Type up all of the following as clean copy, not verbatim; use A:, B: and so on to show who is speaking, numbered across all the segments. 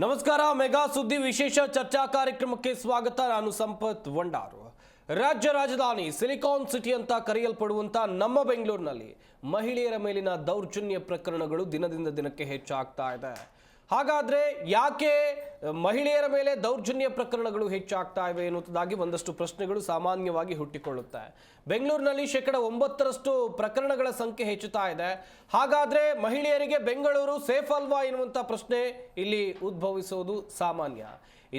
A: ನಮಸ್ಕಾರ. ಮೆಗಾ ಸುದ್ದಿ ವಿಶೇಷ ಚರ್ಚಾ ಕಾರ್ಯಕ್ರಮಕ್ಕೆ ಸ್ವಾಗತ. ನಾನು ಸಂಪತ್ ವಂಡಾರು. ರಾಜ್ಯ ರಾಜಧಾನಿ ಸಿಲಿಕಾನ್ ಸಿಟಿ ಅಂತ ಕರೆಯಲ್ಪಡುವಂತ ನಮ್ಮ ಬೆಂಗಳೂರಿನಲ್ಲಿ ಮಹಿಳೆಯರ ಮೇಲಿನ ದೌರ್ಜನ್ಯ ಪ್ರಕರಣಗಳು ದಿನದಿಂದ ದಿನಕ್ಕೆ ಹೆಚ್ಚಾಗ್ತಾ ಇದೆ. ಹಾಗಾದ್ರೆ ಯಾಕೆ ಮಹಿಳೆಯರ ಮೇಲೆ ದೌರ್ಜನ್ಯ ಪ್ರಕರಣಗಳು ಹೆಚ್ಚಾಗ್ತಾ ಇವೆ ಎನ್ನುವುದಾಗಿ ಒಂದಷ್ಟು ಪ್ರಶ್ನೆಗಳು ಸಾಮಾನ್ಯವಾಗಿ ಹುಟ್ಟಿಕೊಳ್ಳುತ್ತೆ. ಬೆಂಗಳೂರಿನಲ್ಲಿ 9% ಪ್ರಕರಣಗಳ ಸಂಖ್ಯೆ ಹೆಚ್ಚುತ್ತಾ ಇದೆ. ಹಾಗಾದ್ರೆ ಮಹಿಳೆಯರಿಗೆ ಬೆಂಗಳೂರು ಸೇಫ್ ಅಲ್ವಾ ಎನ್ನುವಂತ ಪ್ರಶ್ನೆ ಇಲ್ಲಿ ಉದ್ಭವಿಸುವುದು ಸಾಮಾನ್ಯ.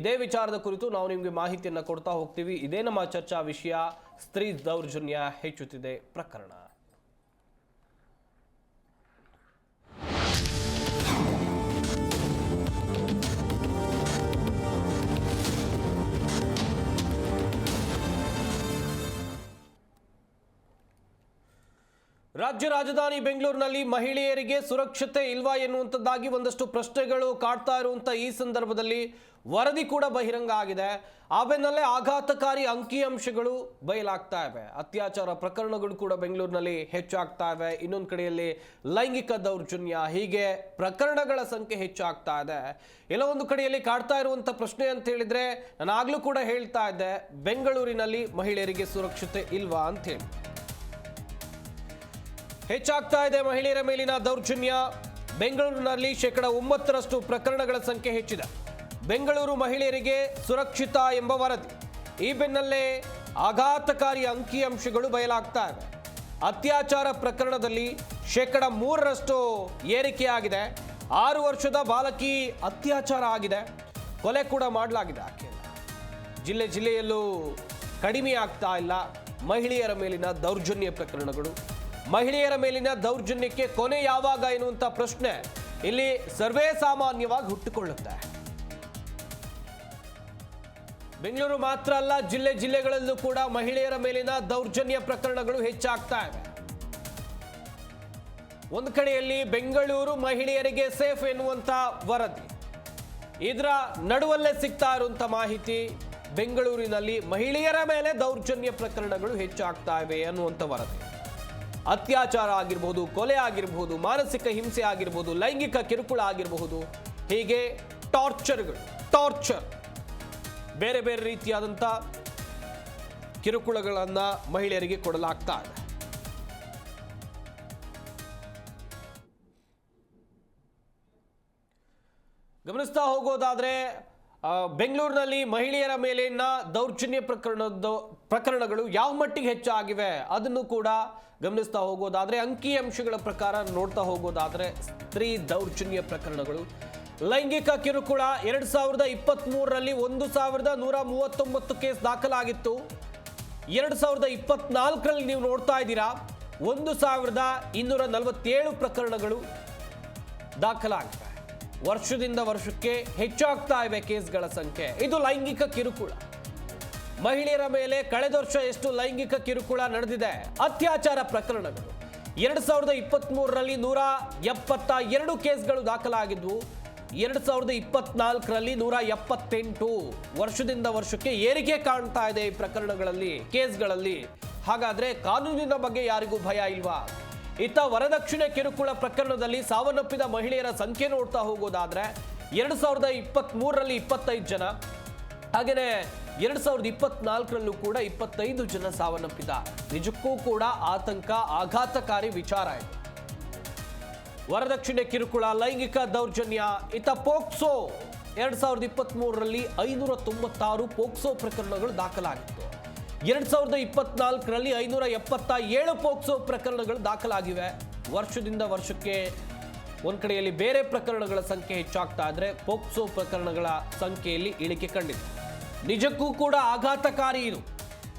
A: ಇದೇ ವಿಚಾರದ ಕುರಿತು ನಾವು ನಿಮಗೆ ಮಾಹಿತಿಯನ್ನು ಕೊಡ್ತಾ ಹೋಗ್ತೀವಿ. ಇದೇ ನಮ್ಮ ಚರ್ಚಾ ವಿಷಯ. ಸ್ತ್ರೀ ದೌರ್ಜನ್ಯ ಹೆಚ್ಚುತ್ತಿದೆ ಪ್ರಕರಣ. ರಾಜ್ಯ ರಾಜಧಾನಿ ಬೆಂಗಳೂರಿನಲ್ಲಿ ಮಹಿಳೆಯರಿಗೆ ಸುರಕ್ಷತೆ ಇಲ್ವಾ ಎನ್ನುವಂಥದ್ದಾಗಿ ಒಂದಷ್ಟು ಪ್ರಶ್ನೆಗಳು ಕಾಡ್ತಾ ಇರುವಂಥ ಈ ಸಂದರ್ಭದಲ್ಲಿ ವರದಿ ಕೂಡ ಬಹಿರಂಗ ಆಗಿದೆ. ಆ ಬೆನ್ನಲ್ಲೇ ಆಘಾತಕಾರಿ ಅಂಕಿಅಂಶಗಳು ಬಯಲಾಗ್ತಾ ಇವೆ. ಅತ್ಯಾಚಾರ ಪ್ರಕರಣಗಳು ಕೂಡ ಬೆಂಗಳೂರಿನಲ್ಲಿ ಹೆಚ್ಚಾಗ್ತಾ ಇವೆ. ಇನ್ನೊಂದು ಕಡೆಯಲ್ಲಿ ಲೈಂಗಿಕ ದೌರ್ಜನ್ಯ, ಹೀಗೆ ಪ್ರಕರಣಗಳ ಸಂಖ್ಯೆ ಹೆಚ್ಚಾಗ್ತಾ ಇದೆ. ಎಲ್ಲ ಒಂದು ಕಡೆಯಲ್ಲಿ ಕಾಡ್ತಾ ಇರುವಂಥ ಪ್ರಶ್ನೆ ಅಂತ ಹೇಳಿದ್ರೆ, ನಾನು ಆಗ್ಲೂ ಕೂಡ ಹೇಳ್ತಾ ಇದ್ದೆ, ಬೆಂಗಳೂರಿನಲ್ಲಿ ಮಹಿಳೆಯರಿಗೆ ಸುರಕ್ಷತೆ ಇಲ್ವಾ ಅಂತ ಹೇಳಿ. ಹೆಚ್ಚಾಗ್ತಾ ಇದೆ ಮಹಿಳೆಯರ ಮೇಲಿನ ದೌರ್ಜನ್ಯ. ಬೆಂಗಳೂರಿನಲ್ಲಿ 9% ಪ್ರಕರಣಗಳ ಸಂಖ್ಯೆ ಹೆಚ್ಚಿದೆ. ಬೆಂಗಳೂರು ಮಹಿಳೆಯರಿಗೆ ಸುರಕ್ಷಿತ ಎಂಬ ವರದಿ. ಈ ಬೆನ್ನಲ್ಲೇ ಆಘಾತಕಾರಿ ಅಂಕಿಅಂಶಗಳು ಬಯಲಾಗ್ತಾ ಇವೆ. ಅತ್ಯಾಚಾರ ಪ್ರಕರಣದಲ್ಲಿ 3% ಏರಿಕೆಯಾಗಿದೆ. 6 ವರ್ಷದ ಬಾಲಕಿ ಅತ್ಯಾಚಾರ ಆಗಿದೆ. ಕೊಲೆ ಕೂಡ ಮಾಡಲಾಗಿದೆ ಆಕೆಯನ್ನು. ಜಿಲ್ಲೆಯಲ್ಲೂ ಕಡಿಮೆ ಆಗ್ತಾ ಇಲ್ಲ ಮಹಿಳೆಯರ ಮೇಲಿನ ದೌರ್ಜನ್ಯ ಪ್ರಕರಣಗಳು. ಮಹಿಳೆಯರ ಮೇಲಿನ ದೌರ್ಜನ್ಯಕ್ಕೆ ಕೊನೆ ಯಾವಾಗ ಎನ್ನುವಂಥ ಪ್ರಶ್ನೆ ಇಲ್ಲಿ ಸರ್ವೇ ಸಾಮಾನ್ಯವಾಗಿ ಹುಟ್ಟಿಕೊಳ್ಳುತ್ತೆ. ಬೆಂಗಳೂರು ಮಾತ್ರ ಅಲ್ಲ, ಜಿಲ್ಲೆಗಳಲ್ಲೂ ಕೂಡ ಮಹಿಳೆಯರ ಮೇಲಿನ ದೌರ್ಜನ್ಯ ಪ್ರಕರಣಗಳು ಹೆಚ್ಚಾಗ್ತಾ ಇವೆ. ಒಂದು ಕಡೆಯಲ್ಲಿ ಬೆಂಗಳೂರು ಮಹಿಳೆಯರಿಗೆ ಸೇಫ್ ಎನ್ನುವಂಥ ವರದಿ, ಇದರ ನಡುವಲ್ಲೇ ಸಿಗ್ತಾ ಇರುವಂಥ ಮಾಹಿತಿ ಬೆಂಗಳೂರಿನಲ್ಲಿ ಮಹಿಳೆಯರ ಮೇಲೆ ದೌರ್ಜನ್ಯ ಪ್ರಕರಣಗಳು ಹೆಚ್ಚಾಗ್ತಾ ಇವೆ ಅನ್ನುವಂಥ ವರದಿ. ಅತ್ಯಾಚಾರ ಆಗಿರಬಹುದು, ಕೊಲೆ ಆಗಿರಬಹುದು, ಮಾನಸಿಕ ಹಿಂಸೆ ಆಗಿರಬಹುದು, ಲೈಂಗಿಕ ಕಿರುಕುಳ ಆಗಿರಬಹುದು, ಹೀಗೆ ಟಾರ್ಚರ್ ಬೇರೆ ಬೇರೆ ರೀತಿಯಾದಂಥ ಕಿರುಕುಳಗಳನ್ನ ಮಹಿಳೆಯರಿಗೆ ಕೊಡಲಾಗ್ತಾ ಇದೆ. ಗಮನಿಸ್ತಾ ಹೋಗೋದಾದ್ರೆ ಬೆಂಗಳೂರಿನಲ್ಲಿ ಮಹಿಳೆಯರ ಮೇಲಿನ ದೌರ್ಜನ್ಯ ಪ್ರಕರಣಗಳು ಯಾವ ಮಟ್ಟಿಗೆ ಹೆಚ್ಚಾಗಿವೆ ಅದನ್ನು ಕೂಡ ಗಮನಿಸ್ತಾ ಹೋಗೋದಾದ್ರೆ, ಅಂಕಿಅಂಶಗಳ ಪ್ರಕಾರ ನೋಡ್ತಾ ಹೋಗೋದಾದ್ರೆ, ಸ್ತ್ರೀ ದೌರ್ಜನ್ಯ ಪ್ರಕರಣಗಳು, ಲೈಂಗಿಕ ಕಿರುಕುಳ 2023ರಲ್ಲಿ 1139 ಕೇಸ್ ದಾಖಲಾಗಿತ್ತು. 2024ರಲ್ಲಿ ನೀವು ನೋಡ್ತಾ ಇದ್ದೀರಾ 1247 ಪ್ರಕರಣಗಳು ದಾಖಲಾಗಿವೆ. ವರ್ಷದಿಂದ ವರ್ಷಕ್ಕೆ ಹೆಚ್ಚಾಗ್ತಾ ಇವೆ ಕೇಸ್ಗಳ ಸಂಖ್ಯೆ. ಇದು ಲೈಂಗಿಕ ಕಿರುಕುಳ. ಮಹಿಳೆಯರ ಮೇಲೆ ಕಳೆದ ವರ್ಷ ಎಷ್ಟು ಲೈಂಗಿಕ ಕಿರುಕುಳ ನಡೆದಿದೆ, ಅತ್ಯಾಚಾರ ಪ್ರಕರಣಗಳು 2023ರಲ್ಲಿ 172 ಕೇಸ್ಗಳು ದಾಖಲಾಗಿದ್ವು. 2024ರಲ್ಲಿ 178. ವರ್ಷದಿಂದ ವರ್ಷಕ್ಕೆ ಏರಿಕೆ ಕಾಣ್ತಾ ಇದೆ ಈ ಪ್ರಕರಣಗಳಲ್ಲಿ, ಕೇಸ್ಗಳಲ್ಲಿ. ಹಾಗಾದ್ರೆ ಕಾನೂನಿನ ಬಗ್ಗೆ ಯಾರಿಗೂ ಭಯ ಇಲ್ವಾ? ಇತ್ತ ವರದಕ್ಷಿಣೆ ಕಿರುಕುಳ ಪ್ರಕರಣದಲ್ಲಿ ಸಾವನ್ನಪ್ಪಿದ ಮಹಿಳೆಯರ ಸಂಖ್ಯೆ ನೋಡ್ತಾ ಹೋಗೋದಾದ್ರೆ 2023ರಲ್ಲಿ 25 ಜನ, ಹಾಗೆಯೇ 2024ರಲ್ಲೂ ಕೂಡ 25 ಜನ ಸಾವನ್ನಪ್ಪಿದ್ದಾರೆ. ನಿಜಕ್ಕೂ ಕೂಡ ಆತಂಕ, ಆಘಾತಕಾರಿ ವಿಚಾರ ಇದು. ವರದಕ್ಷಿಣೆ ಕಿರುಕುಳ, ಲೈಂಗಿಕ ದೌರ್ಜನ್ಯ. ಇತ್ತ ಪೋಕ್ಸೋ 2023ರಲ್ಲಿ 596 ಪೋಕ್ಸೋ ಪ್ರಕರಣಗಳು ದಾಖಲಾಗಿತ್ತು. 2024ರಲ್ಲಿ 577 ಪೋಕ್ಸೋ ಪ್ರಕರಣಗಳು ದಾಖಲಾಗಿವೆ. ವರ್ಷದಿಂದ ವರ್ಷಕ್ಕೆ ಒಂದ್ ಕಡೆಯಲ್ಲಿ ಬೇರೆ ಪ್ರಕರಣಗಳ ಸಂಖ್ಯೆ ಹೆಚ್ಚಾಗ್ತಾ ಇದ್ರೆ, ಪೋಕ್ಸೋ ಪ್ರಕರಣಗಳ ಸಂಖ್ಯೆಯಲ್ಲಿ ಇಳಿಕೆ ಕಂಡಿದೆ. ನಿಜಕ್ಕೂ ಕೂಡ ಆಘಾತಕಾರಿ ಇದು,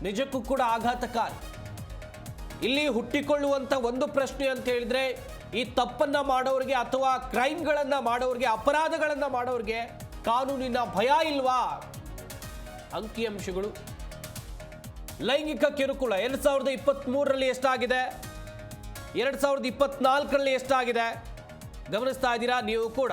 A: ನಿಜಕ್ಕೂ ಕೂಡ ಆಘಾತಕಾರಿ. ಇಲ್ಲಿ ಹುಟ್ಟಿಕೊಳ್ಳುವಂತ ಒಂದು ಪ್ರಶ್ನೆ ಅಂತ ಹೇಳಿದ್ರೆ, ಈ ತಪ್ಪನ್ನ ಮಾಡೋರಿಗೆ ಅಥವಾ ಕ್ರೈಮ್ಗಳನ್ನ ಮಾಡೋರಿಗೆ, ಅಪರಾಧಗಳನ್ನ ಮಾಡೋರಿಗೆ ಕಾನೂನಿನ ಭಯ ಇಲ್ವಾ? ಅಂಕಿಅಂಶಗಳು, ಲೈಂಗಿಕ ಕಿರುಕುಳ 2023ರಲ್ಲಿ ಎಷ್ಟಾಗಿದೆ, 2024ರಲ್ಲಿ ಎಷ್ಟಾಗಿದೆ ಗಮನಿಸ್ತಾ ಇದ್ದೀರಾ ನೀವು ಕೂಡ.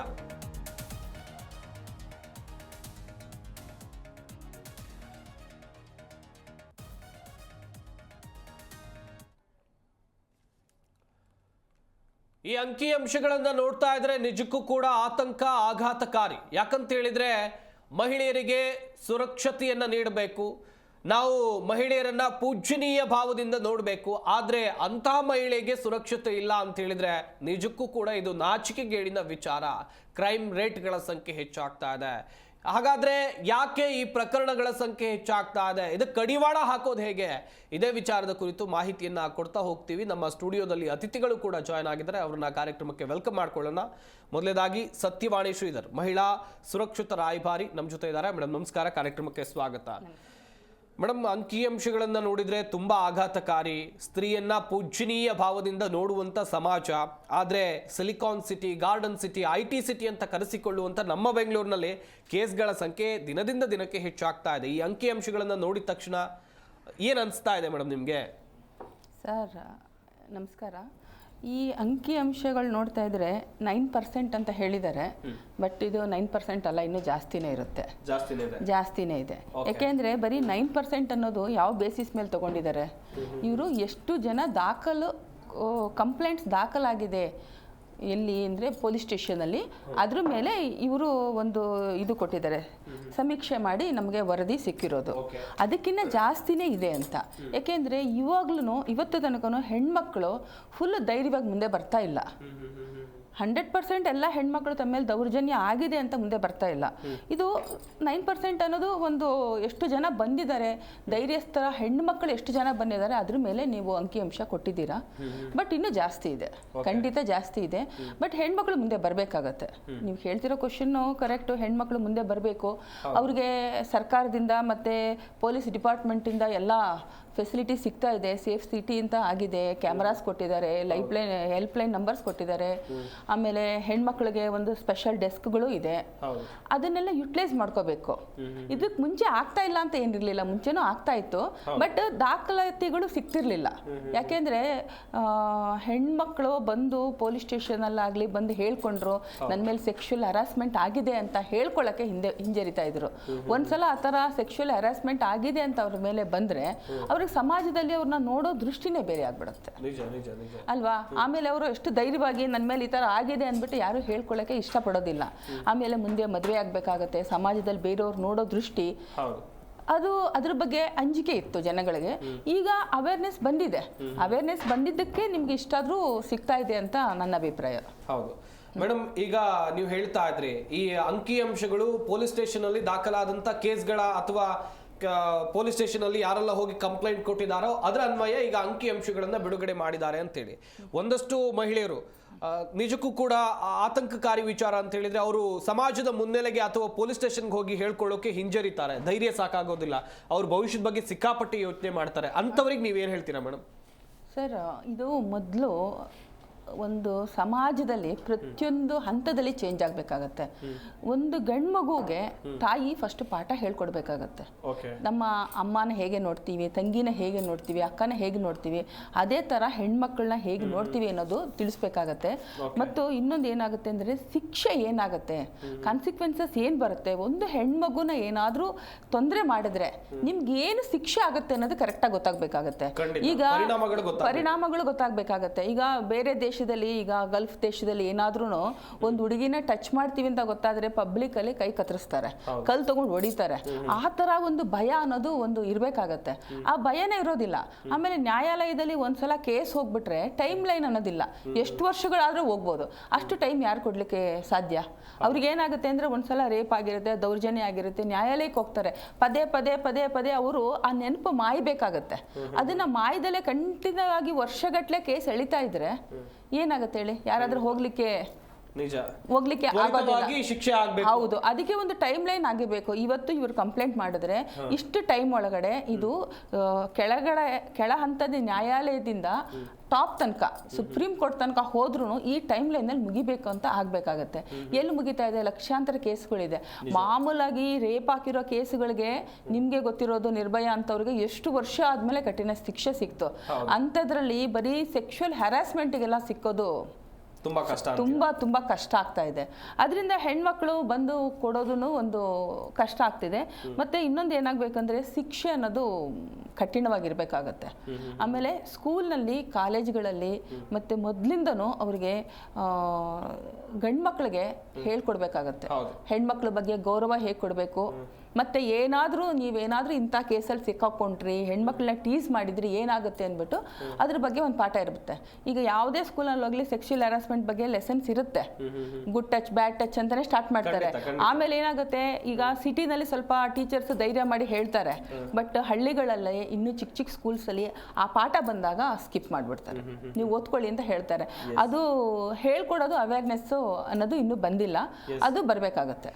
A: ಈ ಅಂಕಿಅಂಶಗಳನ್ನ ನೋಡ್ತಾ ಇದ್ರೆ ನಿಜಕ್ಕೂ ಕೂಡ ಆತಂಕ, ಆಘಾತಕಾರಿ. ಯಾಕಂತ ಹೇಳಿದ್ರೆ ಮಹಿಳೆಯರಿಗೆ ಸುರಕ್ಷತೆಯನ್ನ ನೀಡಬೇಕು, ನಾವು ಮಹಿಳೆಯರನ್ನ ಪೂಜ್ಯನೀಯ ಭಾವದಿಂದ ನೋಡಬೇಕು. ಆದ್ರೆ ಅಂತಹ ಮಹಿಳೆಗೆ ಸುರಕ್ಷತೆ ಇಲ್ಲ ಅಂತ ಹೇಳಿದ್ರೆ ನಿಜಕ್ಕೂ ಕೂಡ ಇದು ನಾಚಿಕೆಗೇಡಿನ ವಿಚಾರ. ಕ್ರೈಮ್ ರೇಟ್ಗಳ ಸಂಖ್ಯೆ ಹೆಚ್ಚಾಗ್ತಾ ಇದೆ. ಹಾಗಾದ್ರೆ ಯಾಕೆ ಈ ಪ್ರಕರಣಗಳ ಸಂಖ್ಯೆ ಹೆಚ್ಚಾಗ್ತಾ ಇದೆ, ಇದಕ್ಕೆ ಕಡಿವಾಣ ಹಾಕೋದು ಹೇಗೆ, ಇದೇ ವಿಚಾರದ ಕುರಿತು ಮಾಹಿತಿಯನ್ನ ಕೊಡ್ತಾ ಹೋಗ್ತೀವಿ. ನಮ್ಮ ಸ್ಟುಡಿಯೋದಲ್ಲಿ ಅತಿಥಿಗಳು ಕೂಡ ಜಾಯ್ನ್ ಆಗಿದ್ದಾರೆ, ಅವ್ರನ್ನ ಕಾರ್ಯಕ್ರಮಕ್ಕೆ ವೆಲ್ಕಮ್ ಮಾಡ್ಕೊಳ್ಳೋಣ. ಮೊದಲನೇದಾಗಿ ಸತ್ಯವಾಣಿ ಶ್ರೀಧರ್, ಮಹಿಳಾ ಸುರಕ್ಷತಾ ರಾಯಭಾರಿ, ನಮ್ಮ ಜೊತೆ ಇದ್ದಾರೆ. ಮೇಡಮ್ ನಮಸ್ಕಾರ, ಕಾರ್ಯಕ್ರಮಕ್ಕೆ ಸ್ವಾಗತ. ಮೇಡಮ್, ಅಂಕಿಅಂಶಗಳನ್ನ ನೋಡಿದ್ರೆ ತುಂಬಾ ಆಘಾತಕಾರಿ. ಸ್ತ್ರೀಯನ್ನ ಪೂಜ್ಯನೀಯ ಭಾವದಿಂದ ನೋಡುವಂತ ಸಮಾಜ. ಆದ್ರೆ silicon city, garden city, IT city ಅಂತ ಕರೆಸಿಕೊಳ್ಳುವಂತ ನಮ್ಮ ಬೆಂಗಳೂರಿನಲ್ಲಿ ಕೇಸ್ಗಳ ಸಂಖ್ಯೆ ದಿನದಿಂದ ದಿನಕ್ಕೆ ಹೆಚ್ಚಾಗ್ತಾ ಇದೆ. ಈ ಅಂಕಿಅಂಶಗಳನ್ನ ನೋಡಿದ ತಕ್ಷಣ ಏನ್ ಅನಿಸ್ತಾ ಇದೆ ಮೇಡಮ್ ನಿಮ್ಗೆ?
B: ಸರ್ ನಮಸ್ಕಾರ. ಈ ಅಂಕಿಅಂಶಗಳು ನೋಡ್ತಾ ಇದ್ರೆ 9% ಅಂತ ಹೇಳಿದ್ದಾರೆ, ಬಟ್ ಇದು 9% ಅಲ್ಲ, ಇನ್ನೂ ಜಾಸ್ತಿನೇ ಇರುತ್ತೆ. ಜಾಸ್ತಿನೇ ಇದೆ. ಯಾಕೆಂದ್ರೆ ಬರೀ 9% ಅನ್ನೋದು ಯಾವ ಬೇಸಿಸ್ ಮೇಲೆ ತಗೊಂಡಿದ್ದಾರೆ, ಇವರು ಎಷ್ಟು ಜನ ಕಂಪ್ಲೇಂಟ್ಸ್ ದಾಖಲಾಗಿದೆ ಎಲ್ಲಿ ಅಂದರೆ ಪೊಲೀಸ್ ಸ್ಟೇಷನಲ್ಲಿ, ಅದ್ರ ಮೇಲೆ ಇವರು ಒಂದು ಇದು ಕೊಟ್ಟಿದ್ದಾರೆ, ಸಮೀಕ್ಷೆ ಮಾಡಿ ನಮಗೆ ವರದಿ ಸಿಕ್ಕಿರೋದು. ಅದಕ್ಕಿಂತ ಜಾಸ್ತಿನೇ ಇದೆ ಅಂತ. ಯಾಕೆಂದರೆ ಇವತ್ತು ತನಕ ಹೆಣ್ಮಕ್ಳು ಫುಲ್ ಧೈರ್ಯವಾಗಿ ಮುಂದೆ ಬರ್ತಾ ಇಲ್ಲ. 100% ಎಲ್ಲ ಹೆಣ್ಮಕ್ಳು ತಮ್ಮ ಮೇಲೆ ದೌರ್ಜನ್ಯ ಆಗಿದೆ ಅಂತ ಮುಂದೆ ಬರ್ತಾ ಇಲ್ಲ. ಇದು 9% ಅನ್ನೋದು ಒಂದು ಎಷ್ಟು ಜನ ಬಂದಿದ್ದಾರೆ, ಧೈರ್ಯಸ್ಥರ ಹೆಣ್ಮಕ್ಳು ಎಷ್ಟು ಜನ ಬಂದಿದ್ದಾರೆ, ಅದ್ರ ಮೇಲೆ ನೀವು ಅಂಕಿಅಂಶ ಕೊಟ್ಟಿದ್ದೀರಾ. ಬಟ್ ಇನ್ನೂ ಜಾಸ್ತಿ ಇದೆ, ಖಂಡಿತ ಜಾಸ್ತಿ ಇದೆ. ಬಟ್ ಹೆಣ್ಮಕ್ಳು ಮುಂದೆ ಬರಬೇಕಾಗತ್ತೆ. ನೀವು ಹೇಳ್ತಿರೋ ಕ್ವಶನ್ನು ಕರೆಕ್ಟು. ಹೆಣ್ಮಕ್ಳು ಮುಂದೆ ಬರಬೇಕು. ಅವ್ರಿಗೆ ಸರ್ಕಾರದಿಂದ ಮತ್ತು ಪೊಲೀಸ್ ಡಿಪಾರ್ಟ್ಮೆಂಟಿಂದ ಎಲ್ಲ ಫೆಸಿಲಿಟಿ ಸಿಗ್ತಾ ಇದೆ. ಸೇಫ್ ಸಿಟಿ ಅಂತ ಆಗಿದೆ, ಕ್ಯಾಮರಾಸ್ ಕೊಟ್ಟಿದ್ದಾರೆ, ಹೆಲ್ಪ್ಲೈನ್ ನಂಬರ್ಸ್ ಕೊಟ್ಟಿದ್ದಾರೆ. ಆಮೇಲೆ ಹೆಣ್ಮಕ್ಳಿಗೆ ಒಂದು ಸ್ಪೆಷಲ್ ಡೆಸ್ಕ್ಗಳು ಇದೆ. ಅದನ್ನೆಲ್ಲ ಯುಟಿಲೈಸ್ ಮಾಡ್ಕೋಬೇಕು. ಇದಕ್ಕೆ ಮುಂಚೆ ಆಗ್ತಾ ಇಲ್ಲ ಅಂತ ಏನಿರಲಿಲ್ಲ, ಮುಂಚೆನೂ ಆಗ್ತಾ ಇತ್ತು. ಬಟ್ ದಾಖಲಾತಿಗಳು ಸಿಗ್ತಿರ್ಲಿಲ್ಲ. ಯಾಕೆಂದ್ರೆ ಹೆಣ್ಮಕ್ಳು ಬಂದು ಪೊಲೀಸ್ ಸ್ಟೇಷನಲ್ಲಾಗಲಿ ಬಂದು ಹೇಳ್ಕೊಂಡ್ರು ನನ್ನ ಮೇಲೆ ಸೆಕ್ಷುವಲ್ ಹರಾಸ್ಮೆಂಟ್ ಆಗಿದೆ ಅಂತ ಹೇಳ್ಕೊಳ್ಳೋಕ್ಕೆ ಹಿಂಜರಿತಾ ಇದ್ರು. ಒಂದ್ಸಲ ಆ ಥರ ಸೆಕ್ಷುವಲ್ ಹರಾಸ್ಮೆಂಟ್ ಆಗಿದೆ ಅಂತ ಅವ್ರ ಮೇಲೆ ಬಂದರೆ ಅವ್ರಿಗೆ ಸಮಾಜದಲ್ಲಿ ಅವ್ರನ್ನ ನೋಡೋ ದೃಷ್ಟಿನೇ ಬೇರೆ ಆಗ್ಬಿಡುತ್ತೆ ಅಲ್ವಾ. ಆಮೇಲೆ ಅವರು ಎಷ್ಟು ಧೈರ್ಯವಾಗಿ ನನ್ನ ಮೇಲೆ ಈ ಥರ ಆಗಿದೆ ಅಂದ್ಬಿಟ್ಟು ಯಾರು ಹೇಳ್ಕೊಳ್ಳೋಕೆ ಇಷ್ಟಪಡೋದಿಲ್ಲ. ಆಮೇಲೆ ಮುಂದೆ ಮದುವೆ ಆಗಬೇಕಾಗತ್ತೆ, ಸಮಾಜದಲ್ಲಿ ಬೇರೆಯವ್ರು ನೋಡೋ ದೃಷ್ಟಿ, ಅದು ಅದ್ರ ಬಗ್ಗೆ ಅಂಜಿಕೆ ಇತ್ತು ಜನಗಳಿಗೆ. ಈಗ ಅವೇರ್ನೆಸ್ ಬಂದಿದೆ. ಅವೇರ್ನೆಸ್ ಬಂದಿದ್ದಕ್ಕೆ ನಿಮ್ಗೆ ಇಷ್ಟಾದ್ರೂ ಸಿಗ್ತಾ ಇದೆ ಅಂತ ನನ್ನ ಅಭಿಪ್ರಾಯ.
A: ಹೌದು ಮೇಡಮ್, ಈಗ ನೀವು ಹೇಳ್ತಾ ಇದ್ರಿ ಈ ಅಂಕಿಅಂಶಗಳು ಪೊಲೀಸ್ ಸ್ಟೇಷನ್ ಅಲ್ಲಿ ದಾಖಲಾದಂತ ಕೇಸ್ಗಳ ಅಥವಾ ಪೊಲೀಸ್ ಸ್ಟೇಷನ್ ಅಲ್ಲಿ ಯಾರೆಲ್ಲ ಹೋಗಿ ಕಂಪ್ಲೇಂಟ್ ಕೊಟ್ಟಿದ್ದಾರೋ ಅದರ ಅನ್ವಯ ಈಗ ಅಂಕಿಅಂಶಗಳನ್ನ ಬಿಡುಗಡೆ ಮಾಡಿದ್ದಾರೆ ಅಂತೇಳಿ ಒಂದಷ್ಟು ಮಹಿಳೆಯರು ನಿಜಕ್ಕೂ ಕೂಡ ಆತಂಕಕಾರಿ ವಿಚಾರ ಅಂತ ಹೇಳಿದ್ರೆ ಅವರು ಸಮಾಜದ ಮುನ್ನೆಲೆಗೆ ಅಥವಾ ಪೊಲೀಸ್ ಸ್ಟೇಷನ್ಗೆ ಹೋಗಿ ಹೇಳ್ಕೊಳ್ಳೋಕೆ ಹಿಂಜರಿತಾರೆ. ಧೈರ್ಯ ಸಾಕಾಗೋದಿಲ್ಲ, ಅವ್ರ ಭವಿಷ್ಯದ ಬಗ್ಗೆ ಸಿಕ್ಕಾಪಟ್ಟಿ ಯೋಚನೆ ಮಾಡ್ತಾರೆ. ಅಂಥವ್ರಿಗೆ ನೀವೇನು ಹೇಳ್ತೀರಾ ಮೇಡಮ್?
B: ಸರ್, ಇದು ಮೊದಲು ಒಂದು ಸಮಾಜದಲ್ಲಿ ಪ್ರತಿಯೊಂದು ಹಂತದಲ್ಲಿ ಚೇಂಜ್ ಆಗಬೇಕಾಗತ್ತೆ. ಒಂದು ಗಂಡು ಮಗುಗೆ ತಾಯಿ ಫಸ್ಟ್ ಪಾಠ ಹೇಳ್ಕೊಡ್ಬೇಕಾಗತ್ತೆ. ನಮ್ಮ ಅಮ್ಮನ ಹೇಗೆ ನೋಡ್ತೀವಿ, ತಂಗಿನ ಹೇಗೆ ನೋಡ್ತೀವಿ, ಅಕ್ಕನ ಹೇಗೆ ನೋಡ್ತೀವಿ, ಅದೇ ಥರ ಹೆಣ್ಮಕ್ಳನ್ನ ಹೇಗೆ ನೋಡ್ತೀವಿ ಅನ್ನೋದು ತಿಳಿಸ್ಬೇಕಾಗತ್ತೆ. ಮತ್ತು ಇನ್ನೊಂದು ಏನಾಗುತ್ತೆ ಅಂದರೆ ಶಿಕ್ಷೆ ಏನಾಗುತ್ತೆ, ಕಾನ್ಸಿಕ್ವೆನ್ಸಸ್ ಏನು ಬರುತ್ತೆ. ಒಂದು ಹೆಣ್ಮಗುನ ಏನಾದರೂ ತೊಂದರೆ ಮಾಡಿದ್ರೆ ನಿಮ್ಗೆ ಏನು ಶಿಕ್ಷೆ ಆಗುತ್ತೆ ಅನ್ನೋದು ಕರೆಕ್ಟಾಗಿ ಗೊತ್ತಾಗಬೇಕಾಗತ್ತೆ. ಈಗ ಪರಿಣಾಮಗಳು ಗೊತ್ತಾಗಬೇಕಾಗತ್ತೆ. ಈಗ ಬೇರೆ ದೇಶದಲ್ಲಿ, ಈಗ ಗಲ್ಫ್ ದೇಶದಲ್ಲಿ ಏನಾದ್ರೂ ಒಂದು ಹುಡುಗಿನ ಟಚ್ ಮಾಡ್ತೀವಿ ಅಂತ ಗೊತ್ತಾದ್ರೆ ಪಬ್ಲಿಕ್ ಅಲ್ಲಿ ಕೈ ಕತ್ತರಿಸ್ತಾರೆ, ಕಲ್ ತಗೊಂಡು ಹೊಡಿತಾರೆ. ಆ ತರ ಒಂದು ಭಯ ಅನ್ನೋದು ಒಂದು ಇರ್ಬೇಕಾಗತ್ತೆ. ಆ ಭಯನೇ ಇರೋದಿಲ್ಲ. ಆಮೇಲೆ ನ್ಯಾಯಾಲಯದಲ್ಲಿ ಒಂದ್ಸಲ ಕೇಸ್ ಹೋಗ್ಬಿಟ್ರೆ ಟೈಮ್ ಲೈನ್ ಅನ್ನೋದಿಲ್ಲ. ಎಷ್ಟು ವರ್ಷಗಳಾದ್ರೂ ಹೋಗ್ಬೋದು, ಅಷ್ಟು ಟೈಮ್ ಯಾರು ಕೊಡ್ಲಿಕ್ಕೆ ಸಾಧ್ಯ? ಅವ್ರಿಗೆ ಏನಾಗುತ್ತೆ ಅಂದ್ರೆ ಒಂದ್ಸಲ ರೇಪ್ ಆಗಿರುತ್ತೆ, ದೌರ್ಜನ್ಯ ಆಗಿರುತ್ತೆ, ನ್ಯಾಯಾಲಯಕ್ಕೆ ಹೋಗ್ತಾರೆ. ಪದೇ ಪದೇ ಪದೇ ಪದೇ ಅವರು ಆ ನೆನಪು ಮಾಯಬೇಕಾಗತ್ತೆ. ಅದನ್ನ ಮಾಯದಲ್ಲೇ ಕಂಟಿನ್ಯೂ ಆಗಿ ವರ್ಷಗಟ್ಲೆ ಕೇಸ್ ಎಳಿತಾ ಇದ್ರೆ ಏನಾಗುತ್ತೆ ಹೇಳಿ? ಯಾರಾದ್ರೂ ಹೋಗ್ಲಿಕ್ಕೆ
A: ಶಿಕ್ಷೆ ಆಗಬೇಕು.
B: ಹೌದು, ಅದಕ್ಕೆ ಒಂದು ಟೈಮ್ ಲೈನ್ ಆಗಿರ್ಬೇಕು. ಇವತ್ತು ಇವರು ಕಂಪ್ಲೇಂಟ್ ಮಾಡಿದ್ರೆ ಇಷ್ಟು ಟೈಮ್ ಒಳಗಡೆ ಇದು ಕೆಳ ಹಂತದ ನ್ಯಾಯಾಲಯದಿಂದ ಟಾಪ್ ತನಕ ಸುಪ್ರೀಂ ಕೋರ್ಟ್ ತನಕ ಹೋದ್ರೂ ಈ ಟೈಮ್ ಲೈನಲ್ಲಿ ಮುಗಿಬೇಕು ಅಂತ ಆಗ್ಬೇಕಾಗತ್ತೆ. ಎಲ್ಲಿ ಮುಗಿತಾ ಇದೆ? ಲಕ್ಷಾಂತರ ಕೇಸ್ಗಳಿದೆ. ಮಾಮೂಲಾಗಿ ರೇಪ್ ಹಾಕಿರೋ ಕೇಸ್ಗಳಿಗೆ ನಿಮ್ಗೆ ಗೊತ್ತಿರೋದು ನಿರ್ಭಯ ಅಂತವ್ರಿಗೆ ಎಷ್ಟು ವರ್ಷ ಆದ್ಮೇಲೆ ಕಠಿಣ ಶಿಕ್ಷೆ ಸಿಕ್ತು. ಅಂಥದ್ರಲ್ಲಿ ಬರೀ ಸೆಕ್ಷುವಲ್ ಹ್ಯಾರಾಸ್ಮೆಂಟ್ಗೆಲ್ಲ ಸಿಕ್ಕೋದು ತುಂಬಾ ಕಷ್ಟ ಆಗ್ತಾ ಇದೆ. ಅದರಿಂದ ಹೆಣ್ಮಕ್ಳು ಬಂದು ಕೊಡೋದನ್ನು ಒಂದು ಕಷ್ಟ ಆಗ್ತಿದೆ. ಮತ್ತೆ ಇನ್ನೊಂದು ಏನಾಗಬೇಕಂದ್ರೆ ಶಿಕ್ಷೆ ಅನ್ನೋದು ಕಠಿಣವಾಗಿರ್ಬೇಕಾಗತ್ತೆ. ಆಮೇಲೆ ಸ್ಕೂಲ್ನಲ್ಲಿ, ಕಾಲೇಜ್ಗಳಲ್ಲಿ ಮತ್ತು ಮೊದಲಿಂದನೂ ಅವ್ರಿಗೆ ಗಂಡ್ಮಕ್ಳಿಗೆ ಹೇಳ್ಕೊಡ್ಬೇಕಾಗತ್ತೆ. ಹೆಣ್ಮಕ್ಳ ಬಗ್ಗೆ ಗೌರವ ಹೇಗೆ ಕೊಡಬೇಕು, ಮತ್ತು ನೀವೇನಾದರೂ ಇಂಥ ಕೇಸಲ್ಲಿ ಸಿಕ್ಕಾಕೊಂಡ್ರಿ, ಹೆಣ್ಮಕ್ಳನ್ನ ಟೀಸ್ ಮಾಡಿದ್ರಿ ಏನಾಗುತ್ತೆ ಅಂದ್ಬಿಟ್ಟು ಅದ್ರ ಬಗ್ಗೆ ಒಂದು ಪಾಠ ಇರುತ್ತೆ. ಈಗ ಯಾವುದೇ ಸ್ಕೂಲಲ್ಲಿ ಹೋಗ್ಲಿ ಸೆಕ್ಷುವಲ್ ಹ್ಯಾರಾಸ್ಮೆಂಟ್ ಬಗ್ಗೆ ಲೆಸನ್ಸ್ ಇರುತ್ತೆ. ಗುಡ್ ಟಚ್, ಬ್ಯಾಡ್ ಟಚ್ ಅಂತಲೇ ಸ್ಟಾರ್ಟ್ ಮಾಡ್ತಾರೆ. ಆಮೇಲೆ ಏನಾಗುತ್ತೆ, ಈಗ ಸಿಟಿನಲ್ಲಿ ಸ್ವಲ್ಪ ಟೀಚರ್ಸ್ ಧೈರ್ಯ ಮಾಡಿ ಹೇಳ್ತಾರೆ, ಬಟ್ ಹಳ್ಳಿಗಳಲ್ಲಿ ಇನ್ನೂ ಚಿಕ್ಕ ಚಿಕ್ಕ ಸ್ಕೂಲ್ಸಲ್ಲಿ ಆ ಪಾಠ ಬಂದಾಗ ಸ್ಕಿಪ್ ಮಾಡಿಬಿಡ್ತಾರೆ. ನೀವು ಓದ್ಕೊಳ್ಳಿ ಅಂತ ಹೇಳ್ತಾರೆ. ಅದು ಹೇಳ್ಕೊಡೋದು ಅವೇರ್ನೆಸ್ಸು ಅನ್ನೋದು ಇನ್ನೂ ಬಂದಿಲ್ಲ, ಅದು ಬರಬೇಕಾಗತ್ತೆ.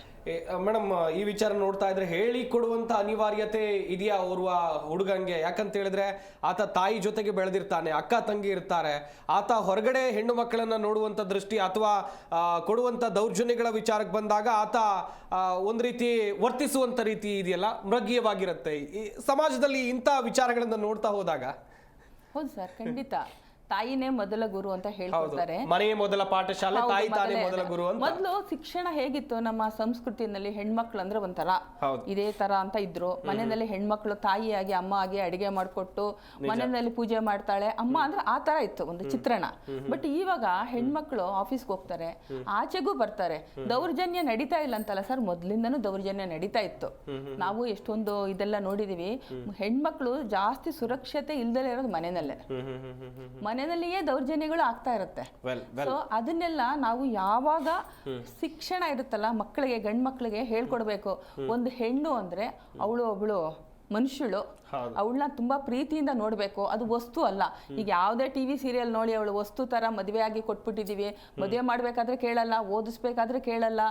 A: ಮೇಡಮ್, ಈ ವಿಚಾರ ನೋಡ್ತಾ ಇದ್ರೆ ಹೇಳಿ ಕೊಡುವಂತ ಅನಿವಾರ್ಯತೆ ಇದೆಯಾ ಓರ್ವ ಹುಡುಗಂಗೆ? ಯಾಕಂತ ಹೇಳಿದ್ರೆ ಆತ ತಾಯಿ ಜೊತೆಗೆ ಬೆಳೆದಿರ್ತಾನೆ, ಅಕ್ಕ ತಂಗಿ ಇರ್ತಾರೆ, ಆತ ಹೊರಗಡೆ ಹೆಣ್ಣು ಮಕ್ಕಳನ್ನ ನೋಡುವಂತ ದೃಷ್ಟಿ ಅಥವಾ ಕೊಡುವಂತ ದೌರ್ಜನ್ಯಗಳ ವಿಚಾರಕ್ಕೆ ಬಂದಾಗ ಆತ ಒಂದ್ ರೀತಿ ವರ್ತಿಸುವಂತ ರೀತಿ ಇದೆಯಲ್ಲ, ಮೃಗೀಯವಾಗಿರುತ್ತೆ. ಈ ಸಮಾಜದಲ್ಲಿ ಇಂಥ ವಿಚಾರಗಳನ್ನ ನೋಡ್ತಾ ಹೋದಾಗ
B: ಹೌದು ಸರ್, ಖಂಡಿತ ತಾಯಿನೇ ಮೊದಲ ಗುರು ಅಂತ ಹೇಳ್ಕೊಡ್ತಾರೆ.
A: ಮನೆಯೇ ಮೊದಲ ಪಾಠಶಾಲೆ, ತಾಯಿ ತಾನೇ ಮೊದಲ ಗುರು ಅಂತ.
B: ಮೊದಲು ಶಿಕ್ಷಣ ಹೇಗಿತ್ತು ನಮ್ಮ ಸಂಸ್ಕೃತಿನಲ್ಲಿ, ಹೆಣ್ಮಕ್ಳು ಅಂದ್ರೆ ಒಂಥರ ಇದೇ ತರ ಅಂತ ಇದ್ರು. ಮನೆಯಲ್ಲಿ ಹೆಣ್ಮಕ್ಳು ತಾಯಿಯಾಗಿ, ಅಮ್ಮ ಆಗಿ ಅಡಿಗೆ ಮಾಡ್ಕೊಟ್ಟು ಮನೆಯಲ್ಲಿ ಪೂಜೆ ಮಾಡ್ತಾಳೆ ಅಮ್ಮ ಅಂದ್ರೆ ಆ ತರ ಇತ್ತು ಒಂದು ಚಿತ್ರಣ. ಬಟ್ ಇವಾಗ ಹೆಣ್ಮಕ್ಳು ಆಫೀಸ್ಗೆ ಹೋಗ್ತಾರೆ, ಆಚೆಗೂ ಬರ್ತಾರೆ. ದೌರ್ಜನ್ಯ ನಡೀತಾ ಇಲ್ಲ ಅಂತಲ್ಲ ಸರ್, ಮೊದ್ಲಿಂದನೂ ದೌರ್ಜನ್ಯ ನಡೀತಾ ಇತ್ತು. ನಾವು ಎಷ್ಟೊಂದು ಇದೆಲ್ಲ ನೋಡಿದೀವಿ. ಹೆಣ್ಮಕ್ಳು ಜಾಸ್ತಿ ಸುರಕ್ಷತೆ ಇಲ್ದಲೇ ಇರೋದು ಮನೆಯಲ್ಲಿಯೇ ದೌರ್ಜನ್ಯಗಳು ಆಗ್ತಾ ಇರುತ್ತೆ. ಸೊ ಅದನ್ನೆಲ್ಲ ನಾವು ಯಾವಾಗ ಶಿಕ್ಷಣ ಇರುತ್ತಲ್ಲ ಮಕ್ಕಳಿಗೆ, ಗಂಡು ಮಕ್ಕಳಿಗೆ ಹೇಳ್ಕೊಡ್ಬೇಕು. ಒಂದು ಹೆಣ್ಣು ಅಂದ್ರೆ ಒಬ್ಳು ಮನುಷ್ಯಳು, ಅವಳನ್ನ ತುಂಬಾ ಪ್ರೀತಿಯಿಂದ ನೋಡ್ಬೇಕು. ಅದು ವಸ್ತು ಅಲ್ಲ. ಈಗ ಯಾವುದೇ ಟಿವಿ ಸೀರಿಯಲ್ ನೋಡಿ ಅವಳು ವಸ್ತು ತರ ಮದುವೆ ಆಗಿ ಕೊಟ್ಬಿಟ್ಟಿದೀವಿ. ಮದುವೆ ಮಾಡ್ಬೇಕಾದ್ರೆ ಕೇಳಲ್ಲ, ಓದಿಸ್ಬೇಕಾದ್ರೆ ಕೇಳಲ್ಲ.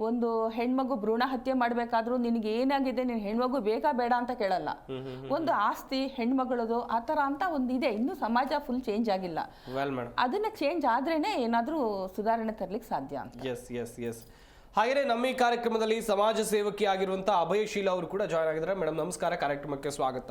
B: ಒಂದು ಹೆಣ್ಮಗು ಭ್ರೂಣ ಹತ್ಯೆ ಮಾಡ್ಬೇಕಾದ್ರೂ ನಿನ್ಗೆ ಏನಾಗಿದೆ, ನೀನ್ ಹೆಣ್ಮಗು ಬೇಕಾ ಬೇಡ ಅಂತ ಕೇಳಲ್ಲ. ಒಂದು ಆಸ್ತಿ ಹೆಣ್ಮಗಳದು ಆ ತರ ಅಂತ ಒಂದು ಇದೆ. ಇನ್ನು ಸಮಾಜ ಫುಲ್ ಚೇಂಜ್ ಆಗಿಲ್ಲ. ಅದನ್ನ ಚೇಂಜ್ ಆದ್ರೇನೆ ಏನಾದ್ರೂ ಸುಧಾರಣೆ ತರ್ಲಿಕ್ಕೆ ಸಾಧ್ಯ ಅಂತ.
A: ಹಾಗೆ ನಮ್ಮ ಈ ಕಾರ್ಯಕ್ರಮದಲ್ಲಿ ಸಮಾಜ ಸೇವಕಿ ಆಗಿರುವಂತಹ ಅಭಯಶೀಲ ಅವರು ಕೂಡ ಜಾಯ್ನ್ ಆಗಿದ್ದಾರೆ. ಮೇಡಮ್ ನಮಸ್ಕಾರ, ಕಾರ್ಯಕ್ರಮಕ್ಕೆ ಸ್ವಾಗತ.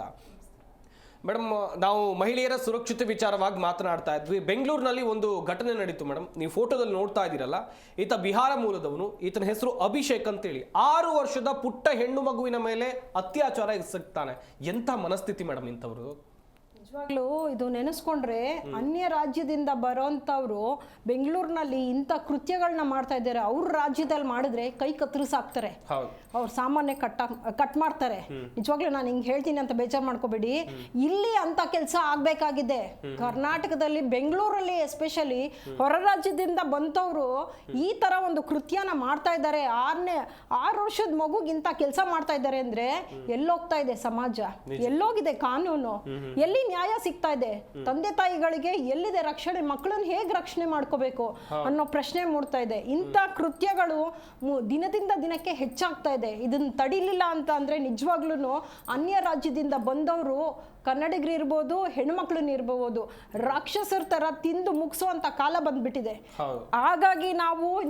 A: ಮೇಡಮ್, ನಾವು ಮಹಿಳೆಯರ ಸುರಕ್ಷತೆ ವಿಚಾರವಾಗಿ ಮಾತನಾಡ್ತಾ ಇದ್ವಿ. ಬೆಂಗಳೂರಿನಲ್ಲಿ ಒಂದು ಘಟನೆ ನಡೀತು ಮೇಡಮ್, ನೀವು ಫೋಟೋದಲ್ಲಿ ನೋಡ್ತಾ ಇದ್ದೀರಲ್ಲ. ಈತ ಬಿಹಾರ ಮೂಲದವನು, ಈತನ ಹೆಸರು ಅಭಿಷೇಕ್ ಅಂತೇಳಿ. 6 ವರ್ಷದ ಪುಟ್ಟ ಹೆಣ್ಣು ಮಗುವಿನ ಮೇಲೆ ಅತ್ಯಾಚಾರ ಎಸಗ್ತಾನೆ. ಎಂಥ ಮನಸ್ಥಿತಿ ಮೇಡಮ್ ಇಂಥವ್ರು?
C: ನಿಜವಾಗ್ಲೂ ಇದು ನೆನೆಸ್ಕೊಂಡ್ರೆ ಅನ್ಯ ರಾಜ್ಯದಿಂದ ಬರೋಂಥವ್ರು ಬೆಂಗಳೂರಿನಲ್ಲಿ ಇಂಥ ಕೃತ್ಯಗಳನ್ನ ಮಾಡ್ತಾ ಇದ್ದಾರೆ. ಅವ್ರ ರಾಜ್ಯದಲ್ಲಿ ಮಾಡಿದ್ರೆ ಕೈ ಕತ್ತರಿಸಾಕ್ತಾರೆ, ಅವ್ರು ಸಾಮಾನ್ಯ ಕಟ್ ಮಾಡ್ತಾರೆ. ನಿಜವಾಗ್ಲೂ ನಾನು ಹಿಂಗೆ ಹೇಳ್ತೀನಿ ಅಂತ ಬೇಜಾರು ಮಾಡ್ಕೋಬೇಡಿ. ಇಲ್ಲಿ ಅಂತ ಕೆಲಸ ಆಗ್ಬೇಕಾಗಿದೆ ಕರ್ನಾಟಕದಲ್ಲಿ, ಬೆಂಗಳೂರಲ್ಲಿ ಎಸ್ಪೆಷಲಿ. ಹೊರ ರಾಜ್ಯದಿಂದ ಬಂತವ್ರು ಈ ತರ ಒಂದು ಕೃತ್ಯನ ಮಾಡ್ತಾ ಇದ್ದಾರೆ. 6 ವರ್ಷದ ಮಗುಗಿಂತ ಕೆಲಸ ಮಾಡ್ತಾ ಇದ್ದಾರೆ ಅಂದ್ರೆ ಎಲ್ಲೋಗ್ತಾ ಇದೆ ಸಮಾಜ, ಎಲ್ಲೋಗಿದೆ ಕಾನೂನು, ಎಲ್ಲಿ ನ್ಯಾಯ ಸಿಗ್ತಾ ಇದೆ? ತಂದೆ ತಾಯಿಗಳಿಗೆ ಎಲ್ಲಿದೆ ರಕ್ಷಣೆ? ಮಕ್ಕಳನ್ನ ಹೇಗೆ ರಕ್ಷಣೆ ಮಾಡ್ಕೋಬೇಕು ಅನ್ನೋ ಪ್ರಶ್ನೆ ಮೂಡ್ತಾ ಇದೆ. ಇಂಥ ಕೃತ್ಯಗಳು ದಿನದಿಂದ ದಿನಕ್ಕೆ ಹೆಚ್ಚಾಗ್ತಾ ಇದೆ. ಇದನ್ನ ತಡಿಲಿಲ್ಲ ಅಂತ ಅಂದ್ರೆ ನಿಜವಾಗ್ಲೂ ಅನ್ಯ ರಾಜ್ಯದಿಂದ ಬಂದವರು ಕನ್ನಡಿಗರು ಇರ್ಬೋದು, ಹೆಣ್ಮಕ್ಳನ್ನ ಇರ್ಬೋದು, ರಾಕ್ಷಸರ ತರ ತಿಂದು ಮುಗಿಸುವಂತ ಕಾಲ ಬಂದ್ಬಿಟ್ಟಿದೆ. ಹಾಗಾಗಿ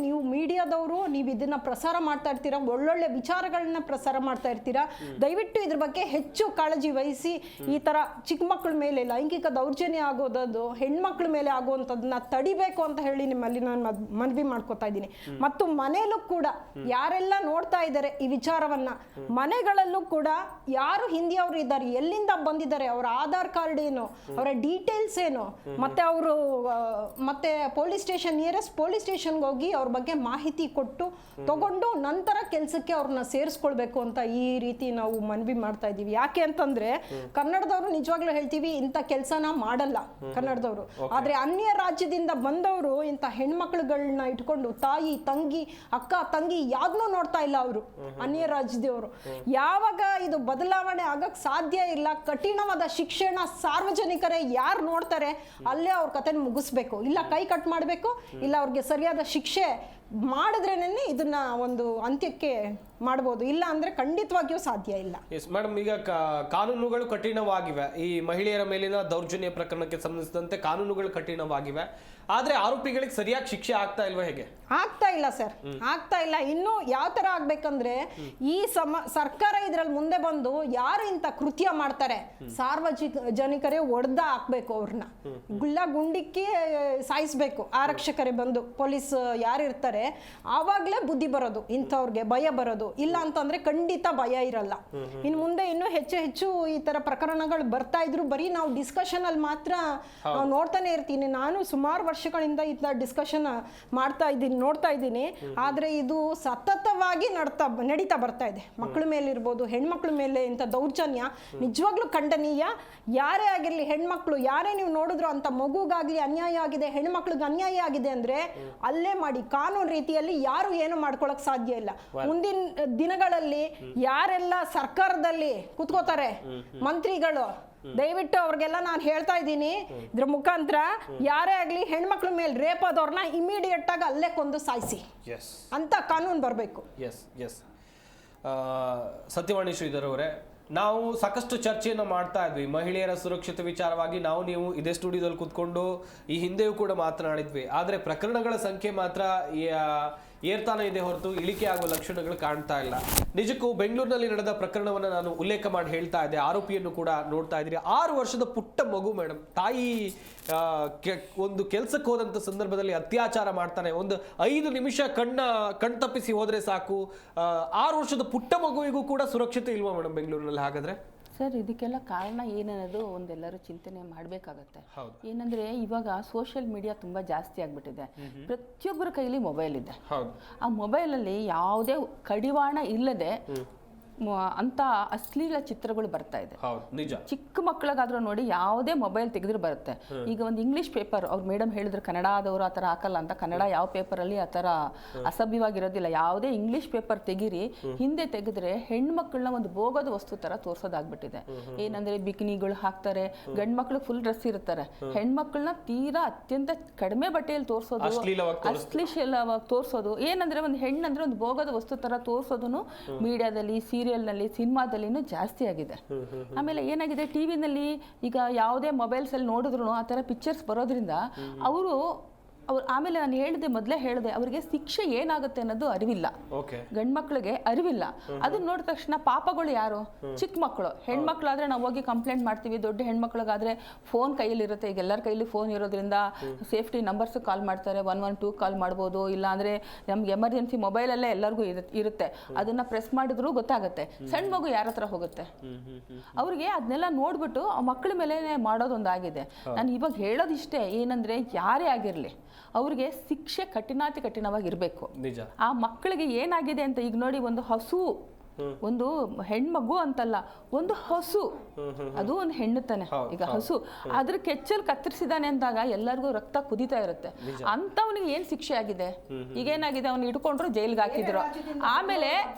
C: ನೀವು ಮೀಡಿಯಾದವರು ನೀವು ಇದನ್ನ ಪ್ರಸಾರ ಮಾಡ್ತಾ ಇರ್ತೀರಾ, ಒಳ್ಳೊಳ್ಳೆ ವಿಚಾರಗಳನ್ನ ಪ್ರಸಾರ ಮಾಡ್ತಾ ಇರ್ತೀರಾ. ದಯವಿಟ್ಟು ಇದ್ರ ಬಗ್ಗೆ ಹೆಚ್ಚು ಕಾಳಜಿ ವಹಿಸಿ ಈ ತರ ಚಿಕ್ಕ ಮಕ್ಕಳ ಮೇಲೆ ಲೈಂಗಿಕ ದೌರ್ಜನ್ಯ ಆಗೋದು, ಹೆಣ್ಮಕ್ಳ ಮೇಲೆ ಆಗುವಂಥದ್ದನ್ನ ತಡಿಬೇಕು ಅಂತ ಹೇಳಿ ನಿಮ್ಮಲ್ಲಿ ನಾನು ಮನವಿ ಮಾಡ್ಕೋತಾ ಇದ್ದೀನಿ. ಮತ್ತು ಮನೆಯಲ್ಲೂ ಕೂಡ ಯಾರೆಲ್ಲ ನೋಡ್ತಾ ಇದ್ದಾರೆ ಈ ವಿಚಾರವನ್ನ, ಮನೆಗಳಲ್ಲೂ ಕೂಡ ಯಾರು ಹಿಂದಿಯವರು ಇದ್ದಾರೆ, ಎಲ್ಲಿಂದ ಬಂದಿದ್ದಾರೆ, ಅವರ ಆಧಾರ್ ಕಾರ್ಡ್ ಏನು, ಅವರ ಡೀಟೇಲ್ಸ್ ಏನು, ಮತ್ತೆ ಅವರು ಮತ್ತೆ ನಿಯರೆಸ್ಟ್ ಪೊಲೀಸ್ ಸ್ಟೇಷನ್ಗೆ ಹೋಗಿ ಅವ್ರ ಬಗ್ಗೆ ಮಾಹಿತಿ ಕೊಟ್ಟು ತಗೊಂಡು ನಂತರ ಕೆಲಸಕ್ಕೆ ಅವ್ರನ್ನ ಸೇರಿಸ್ಕೊಳ್ಬೇಕು ಅಂತ ಈ ರೀತಿ ನಾವು ಮನವಿ ಮಾಡ್ತಾ ಇದ್ದೀವಿ. ಯಾಕೆ ಅಂತಂದ್ರೆ ಕನ್ನಡದವರು ನಿಜವಾಗ್ಲೂ ಹೇಳ್ತೀವಿ ಇಂಥ ಕೆಲಸನ ಮಾಡಲ್ಲ ಕನ್ನಡದವರು. ಆದ್ರೆ ಅನ್ಯ ರಾಜ್ಯದಿಂದ ಬಂದವರು ಇಂಥ ಹೆಣ್ಮಕ್ಳುಗಳನ್ನ ಇಟ್ಕೊಂಡು ತಾಯಿ ತಂಗಿ ಅಕ್ಕ ತಂಗಿ ಯಾವ್ದನ್ನೂ ನೋಡ್ತಾ ಇಲ್ಲ ಅವರು ಅನ್ಯ ರಾಜ್ಯದವರು. ಯಾವಾಗ ಇದು ಬದಲಾವಣೆ ಆಗಕ್ ಸಾಧ್ಯ ಇಲ್ಲ, ಕಠಿಣವಾದ ಶಿಕ್ಷಣ ಸಾರ್ವಜನಿಕರೇ ಯಾರು ನೋಡ್ತಾರೆ ಅಲ್ಲೇ ಅವ್ರ ಕತೆ ಮುಗಿಸ್ಬೇಕು. ಇಲ್ಲ ಕೈ ಕಟ್ ಮಾಡಬೇಕು, ಇಲ್ಲ ಅವ್ರಿಗೆ ಸರಿಯಾದ ಶಿಕ್ಷೆ ಮಾಡಿದ್ರೇನೆ ಇದನ್ನ ಒಂದು ಅಂತ್ಯಕ್ಕೆ ಮಾಡಬಹುದು. ಇಲ್ಲ ಅಂದ್ರೆ ಖಂಡಿತವಾಗಿಯೂ ಸಾಧ್ಯ ಇಲ್ಲ.
A: ಎಸ್ ಮೇಡಮ್, ಈಗ ಕಾನೂನುಗಳು ಕಠಿಣವಾಗಿವೆ. ಈ ಮಹಿಳೆಯರ ಮೇಲಿನ ದೌರ್ಜನ್ಯ ಪ್ರಕರಣಕ್ಕೆ ಸಂಬಂಧಿಸಿದಂತೆ ಕಾನೂನುಗಳು ಕಠಿಣವಾಗಿವೆ. ಆದ್ರೆ ಆರೋಪಿಗಳಿಗೆ ಸರಿಯಾಗಿ ಶಿಕ್ಷೆ ಆಗ್ತಾ ಇಲ್ವಾ? ಹೇಗೆ
C: ಆಗ್ತಾ ಇಲ್ಲ ಸರ್, ಆಗ್ತಾ ಇಲ್ಲ. ಇನ್ನು ಯಾವ ತರ ಆಗ್ಬೇಕಂದ್ರೆ ಈ ಸರ್ಕಾರ ಇದ್ರಲ್ಲಿ ಮುಂದೆ ಬಂದು ಯಾರು ಇಂಥ ಕೃತ್ಯ ಮಾಡ್ತಾರೆ ಸಾರ್ವಜನಿಕರೇ ಒಡೆದ ಹಾಕ್ಬೇಕು, ಅವ್ರನ್ನ ಗುಂಡಿಕ್ಕಿ ಸಾಯಿಸ್ಬೇಕು. ಆರಕ್ಷಕರೇ ಬಂದು ಪೊಲೀಸ್ ಯಾರು ಇರ್ತಾರೆ ಹೇಳ್ತಾರೆ, ಆವಾಗಲೇ ಬುದ್ಧಿ ಬರೋದು, ಇಂಥವ್ರಿಗೆ ಭಯ ಬರೋದು. ಇಲ್ಲ ಅಂತಂದ್ರೆ ಖಂಡಿತ ಭಯ ಇರಲ್ಲ. ಇನ್ನು ಮುಂದೆ ಇನ್ನೂ ಹೆಚ್ಚು ಈ ತರ ಪ್ರಕರಣಗಳು ಬರ್ತಾ ಇದ್ರು. ಬರೀ ನಾವು ಡಿಸ್ಕಷನ್ ಅಲ್ಲಿ ಮಾತ್ರ ನೋಡ್ತಾನೆ ಇರ್ತೀನಿ. ನಾನು ಸುಮಾರು ವರ್ಷಗಳಿಂದ ಈ ತರ ಡಿಸ್ಕಷನ್ ನೋಡ್ತಾ ಇದ್ದೀನಿ. ಆದ್ರೆ ಇದು ಸತತವಾಗಿ ನಡೀತಾ ಬರ್ತಾ ಇದೆ. ಮಕ್ಕಳ ಮೇಲೆ ಇರ್ಬೋದು, ಹೆಣ್ಮಕ್ಳ ಮೇಲೆ ಇಂಥ ದೌರ್ಜನ್ಯ ನಿಜವಾಗ್ಲೂ ಖಂಡನೀಯ. ಯಾರೇ ಆಗಿರ್ಲಿ, ಹೆಣ್ಮಕ್ಳು ಯಾರೇ ನೀವು ನೋಡಿದ್ರು ಅಂತ ಮಗುಗಾಗ್ಲಿ ಅನ್ಯಾಯ ಆಗಿದೆ, ಹೆಣ್ಮಕ್ಳಿಗೆ ಅನ್ಯಾಯ ಆಗಿದೆ ಅಂದ್ರೆ ಅಲ್ಲೇ ಮಾಡಿ. ಕಾನೂನು ರೀತಿಯಲ್ಲಿ ಯಾರು ಏನು ಮಾಡ್ಕೊಳಕ್ ಸಾಧ್ಯ ಇಲ್ಲ. ಮುಂದಿನ ದಿನಗಳಲ್ಲಿ ಯಾರೆಲ್ಲ ಸರ್ಕಾರದಲ್ಲಿ ಕುತ್ಕೋತಾರೆ ಮಂತ್ರಿಗಳು, ದಯವಿಟ್ಟು ಅವ್ರಿಗೆಲ್ಲ ನಾನು ಹೇಳ್ತಾ ಇದ್ದೀನಿ, ಇದ್ರ ಮುಖಾಂತರ ಯಾರೇ ಆಗ್ಲಿ ಹೆಣ್ಮಕ್ಳ ಮೇಲೆ ರೇಪ್ ಆದವ್ರನ್ನ ಇಮಿಡಿಯೇಟ್ ಆಗಿ ಅಲ್ಲೇ ಕೊಂದು ಸಾಯಿಸಿ ಅಂತ ಕಾನೂನು ಬರಬೇಕು.
A: ಸತ್ಯವಾಣಿ ಶ್ರೀಧರ್ ಅವರೇ, ನಾವು ಸಾಕಷ್ಟು ಚರ್ಚೆಯನ್ನು ಮಾಡ್ತಾ ಇದ್ವಿ ಮಹಿಳೆಯರ ಸುರಕ್ಷತೆ ವಿಚಾರವಾಗಿ. ನೀವು ಇದೇ ಸ್ಟುಡಿಯೋದಲ್ಲಿ ಕೂತ್ಕೊಂಡು ಈ ಹಿಂದೆಯೂ ಕೂಡ ಮಾತನಾಡಿದ್ವಿ. ಆದರೆ ಪ್ರಕರಣಗಳ ಸಂಖ್ಯೆ ಮಾತ್ರ ಏರ್ತಾನೆ ಇದೆ ಹೊರತು ಇಳಿಕೆ ಆಗುವ ಲಕ್ಷಣಗಳು ಕಾಣ್ತಾ ಇಲ್ಲ. ನಿಜಕ್ಕೂ ಬೆಂಗಳೂರಿನಲ್ಲಿ ನಡೆದ ಪ್ರಕರಣವನ್ನು ನಾನು ಉಲ್ಲೇಖ ಮಾಡಿ ಹೇಳ್ತಾ ಇದ್ದೆ. ಆರೋಪಿಯನ್ನು ಕೂಡ ನೋಡ್ತಾ ಇದ್ದೀರಿ. 6 ವರ್ಷದ ಪುಟ್ಟ ಮಗು ಮೇಡಮ್, ತಾಯಿ ಒಂದು ಕೆಲ್ಸಕ್ಕೆ ಹೋದಂಥ ಸಂದರ್ಭದಲ್ಲಿ ಅತ್ಯಾಚಾರ ಮಾಡ್ತಾನೆ. ಒಂದು 5 ನಿಮಿಷ ಕಣ್ತಪ್ಪಿಸಿ ಹೋದ್ರೆ ಸಾಕು. 6 ವರ್ಷದ ಪುಟ್ಟ ಮಗುವಿಗೂ ಕೂಡ ಸುರಕ್ಷತೆ ಇಲ್ವಾ ಮೇಡಮ್ ಬೆಂಗಳೂರಿನಲ್ಲಿ? ಹಾಗಾದ್ರೆ
B: ಸರ್, ಇದಕ್ಕೆಲ್ಲ ಕಾರಣ ಏನನ್ನೋದು ಒಂದೆಲ್ಲರೂ ಚಿಂತನೆ ಮಾಡಬೇಕಾಗತ್ತೆ. ಏನಂದ್ರೆ ಇವಾಗ ಸೋಷಿಯಲ್ ಮೀಡಿಯಾ ತುಂಬಾ ಜಾಸ್ತಿ ಆಗ್ಬಿಟ್ಟಿದೆ. ಪ್ರತಿಯೊಬ್ಬರ ಕೈಲಿ ಮೊಬೈಲ್ ಇದೆ. ಆ ಮೊಬೈಲಲ್ಲಿ ಯಾವುದೇ ಕಡಿವಾಣ ಇಲ್ಲದೆ ಅಂತ ಅಶ್ಲೀಲ ಚಿತ್ರಗಳು ಬರ್ತಾ ಇದೆ. ಚಿಕ್ಕ ಮಕ್ಕಳಿಗಾದ್ರೂ ನೋಡಿ ಯಾವುದೇ ಮೊಬೈಲ್ ತೆಗೆದ್ರೆ ಬರುತ್ತೆ. ಈಗ ಒಂದು ಇಂಗ್ಲಿಷ್ ಪೇಪರ್ ಅವ್ರು ಮೇಡಮ್ ಹೇಳಿದ್ರು ಕನ್ನಡದವರು ಆ ಥರ ಹಾಕಲ್ಲ ಅಂತ. ಕನ್ನಡ ಯಾವ ಪೇಪರಲ್ಲಿ ಆ ಥರ ಅಸಭ್ಯವಾಗಿರೋದಿಲ್ಲ. ಯಾವುದೇ ಇಂಗ್ಲಿಷ್ ಪೇಪರ್ ತೆಗೀರಿ, ಹಿಂದೆ ತೆಗೆದ್ರೆ ಹೆಣ್ಮಕ್ಳನ್ನ ಒಂದು ಭೋಗದ ವಸ್ತು ತರ ತೋರ್ಸೋದಾಗ್ಬಿಟ್ಟಿದೆ. ಏನಂದ್ರೆ ಬಿಕಿನಿಗಳು ಹಾಕ್ತಾರೆ, ಗಂಡ್ ಮಕ್ಳಿಗೆ ಫುಲ್ ಡ್ರೆಸ್ ಇರ್ತಾರೆ, ಹೆಣ್ಮಕ್ಳನ್ನ ತೀರಾ ಅತ್ಯಂತ ಕಡಿಮೆ ಬಟ್ಟೆಯಲ್ಲಿ ತೋರ್ಸೋದು, ಅಶ್ಲೀಲವಾಗಿ ತೋರ್ಸೋದು. ಏನಂದ್ರೆ ಒಂದು ಹೆಣ್ಣಂದ್ರೆ ಒಂದು ಭೋಗದ ವಸ್ತು ತರ ತೋರ್ಸೋದನ್ನು ಮೀಡಿಯಾದಲ್ಲಿ, ಸೀರಿಯಲ್ನಲ್ಲಿ, ಸಿನಿಮಾದಲ್ಲಿನೂ ಜಾಸ್ತಿ ಆಗಿದೆ. ಆಮೇಲೆ ಏನಾಗಿದೆ, ಟಿವಿನಲ್ಲಿ ಈಗ ಯಾವುದೇ ಮೊಬೈಲ್ಸ್ ಅಲ್ಲಿ ನೋಡಿದ್ರು ಆ ಥರ ಪಿಕ್ಚರ್ಸ್ ಬರೋದ್ರಿಂದ ಆಮೇಲೆ ನಾನು ಮೊದಲೇ ಹೇಳಿದೆ, ಅವ್ರಿಗೆ ಶಿಕ್ಷೆ ಏನಾಗುತ್ತೆ ಅನ್ನೋದು ಅರಿವಿಲ್ಲ. ಗಂಡ್ಮಕ್ಳಿಗೆ ಅರಿವಿಲ್ಲ. ಅದನ್ನ ನೋಡಿದ ತಕ್ಷಣ ಪಾಪಗಳು ಯಾರು? ಚಿಕ್ಕ ಮಕ್ಕಳು. ಹೆಣ್ಮಕ್ಳಾದ್ರೆ ನಾವು ಹೋಗಿ ಕಂಪ್ಲೇಂಟ್ ಮಾಡ್ತೀವಿ. ದೊಡ್ಡ ಹೆಣ್ಮಕ್ಳಿಗಾದ್ರೆ ಫೋನ್ ಕೈಯಲ್ಲಿ ಇರುತ್ತೆ. ಈಗ ಎಲ್ಲರ ಕೈಯಲ್ಲಿ ಫೋನ್ ಇರೋದ್ರಿಂದ ಸೇಫ್ಟಿ ನಂಬರ್ಸ್ ಕಾಲ್ ಮಾಡ್ತಾರೆ. 112 ಕಾಲ್ ಮಾಡ್ಬೋದು. ಇಲ್ಲ ಅಂದ್ರೆ ನಮ್ಗೆ ಎಮರ್ಜೆನ್ಸಿ ಮೊಬೈಲಲ್ಲೇ ಎಲ್ಲರಿಗೂ ಇರುತ್ತೆ. ಅದನ್ನ ಪ್ರೆಸ್ ಮಾಡಿದ್ರು ಗೊತ್ತಾಗುತ್ತೆ. ಸಣ್ಣ ಮಗು ಯಾರ ಹತ್ರ ಹೋಗುತ್ತೆ? ಅವ್ರಿಗೆ ಅದನ್ನೆಲ್ಲ ನೋಡ್ಬಿಟ್ಟು ಆ ಮಕ್ಕಳ ಮೇಲೆ ಮಾಡೋದೊಂದಾಗಿದೆ. ನಾನು ಇವಾಗ ಹೇಳೋದಿಷ್ಟೇ, ಏನಂದ್ರೆ ಯಾರೇ ಆಗಿರ್ಲಿ ಅವ್ರಿಗೆ ಶಿಕ್ಷೆ ಕಠಿಣವಾಗಿರ್ಬೇಕು. ಆ ಮಕ್ಕಳಿಗೆ ಏನಾಗಿದೆ ಅಂತ ಈಗ ನೋಡಿ, ಒಂದು ಹಸು, ಒಂದು ಹೆಣ್ಮಗು ಅಂತಲ್ಲ, ಒಂದು ಹಸು, ಅದು ಒಂದು ಹೆಣ್ಣು ತಾನೆ. ಈಗ ಹಸು ಅದ್ರ ಕೆಚ್ಚಲ್ ಕತ್ತರಿಸಿದಾನೆ ಅಂದಾಗ ಎಲ್ಲರಿಗೂ ರಕ್ತ ಕುದೀತಾ ಇರುತ್ತೆ. ಅಂತವನಿಗೆ ಏನ್ ಶಿಕ್ಷೆ ಆಗಿದೆ? ಈಗೇನಾಗಿದೆ, ಅವ್ನು ಇಟ್ಕೊಂಡ್ರು ಜೈಲ್ಗೆ ಹಾಕಿದ್ರು. ಆಮೇಲೆ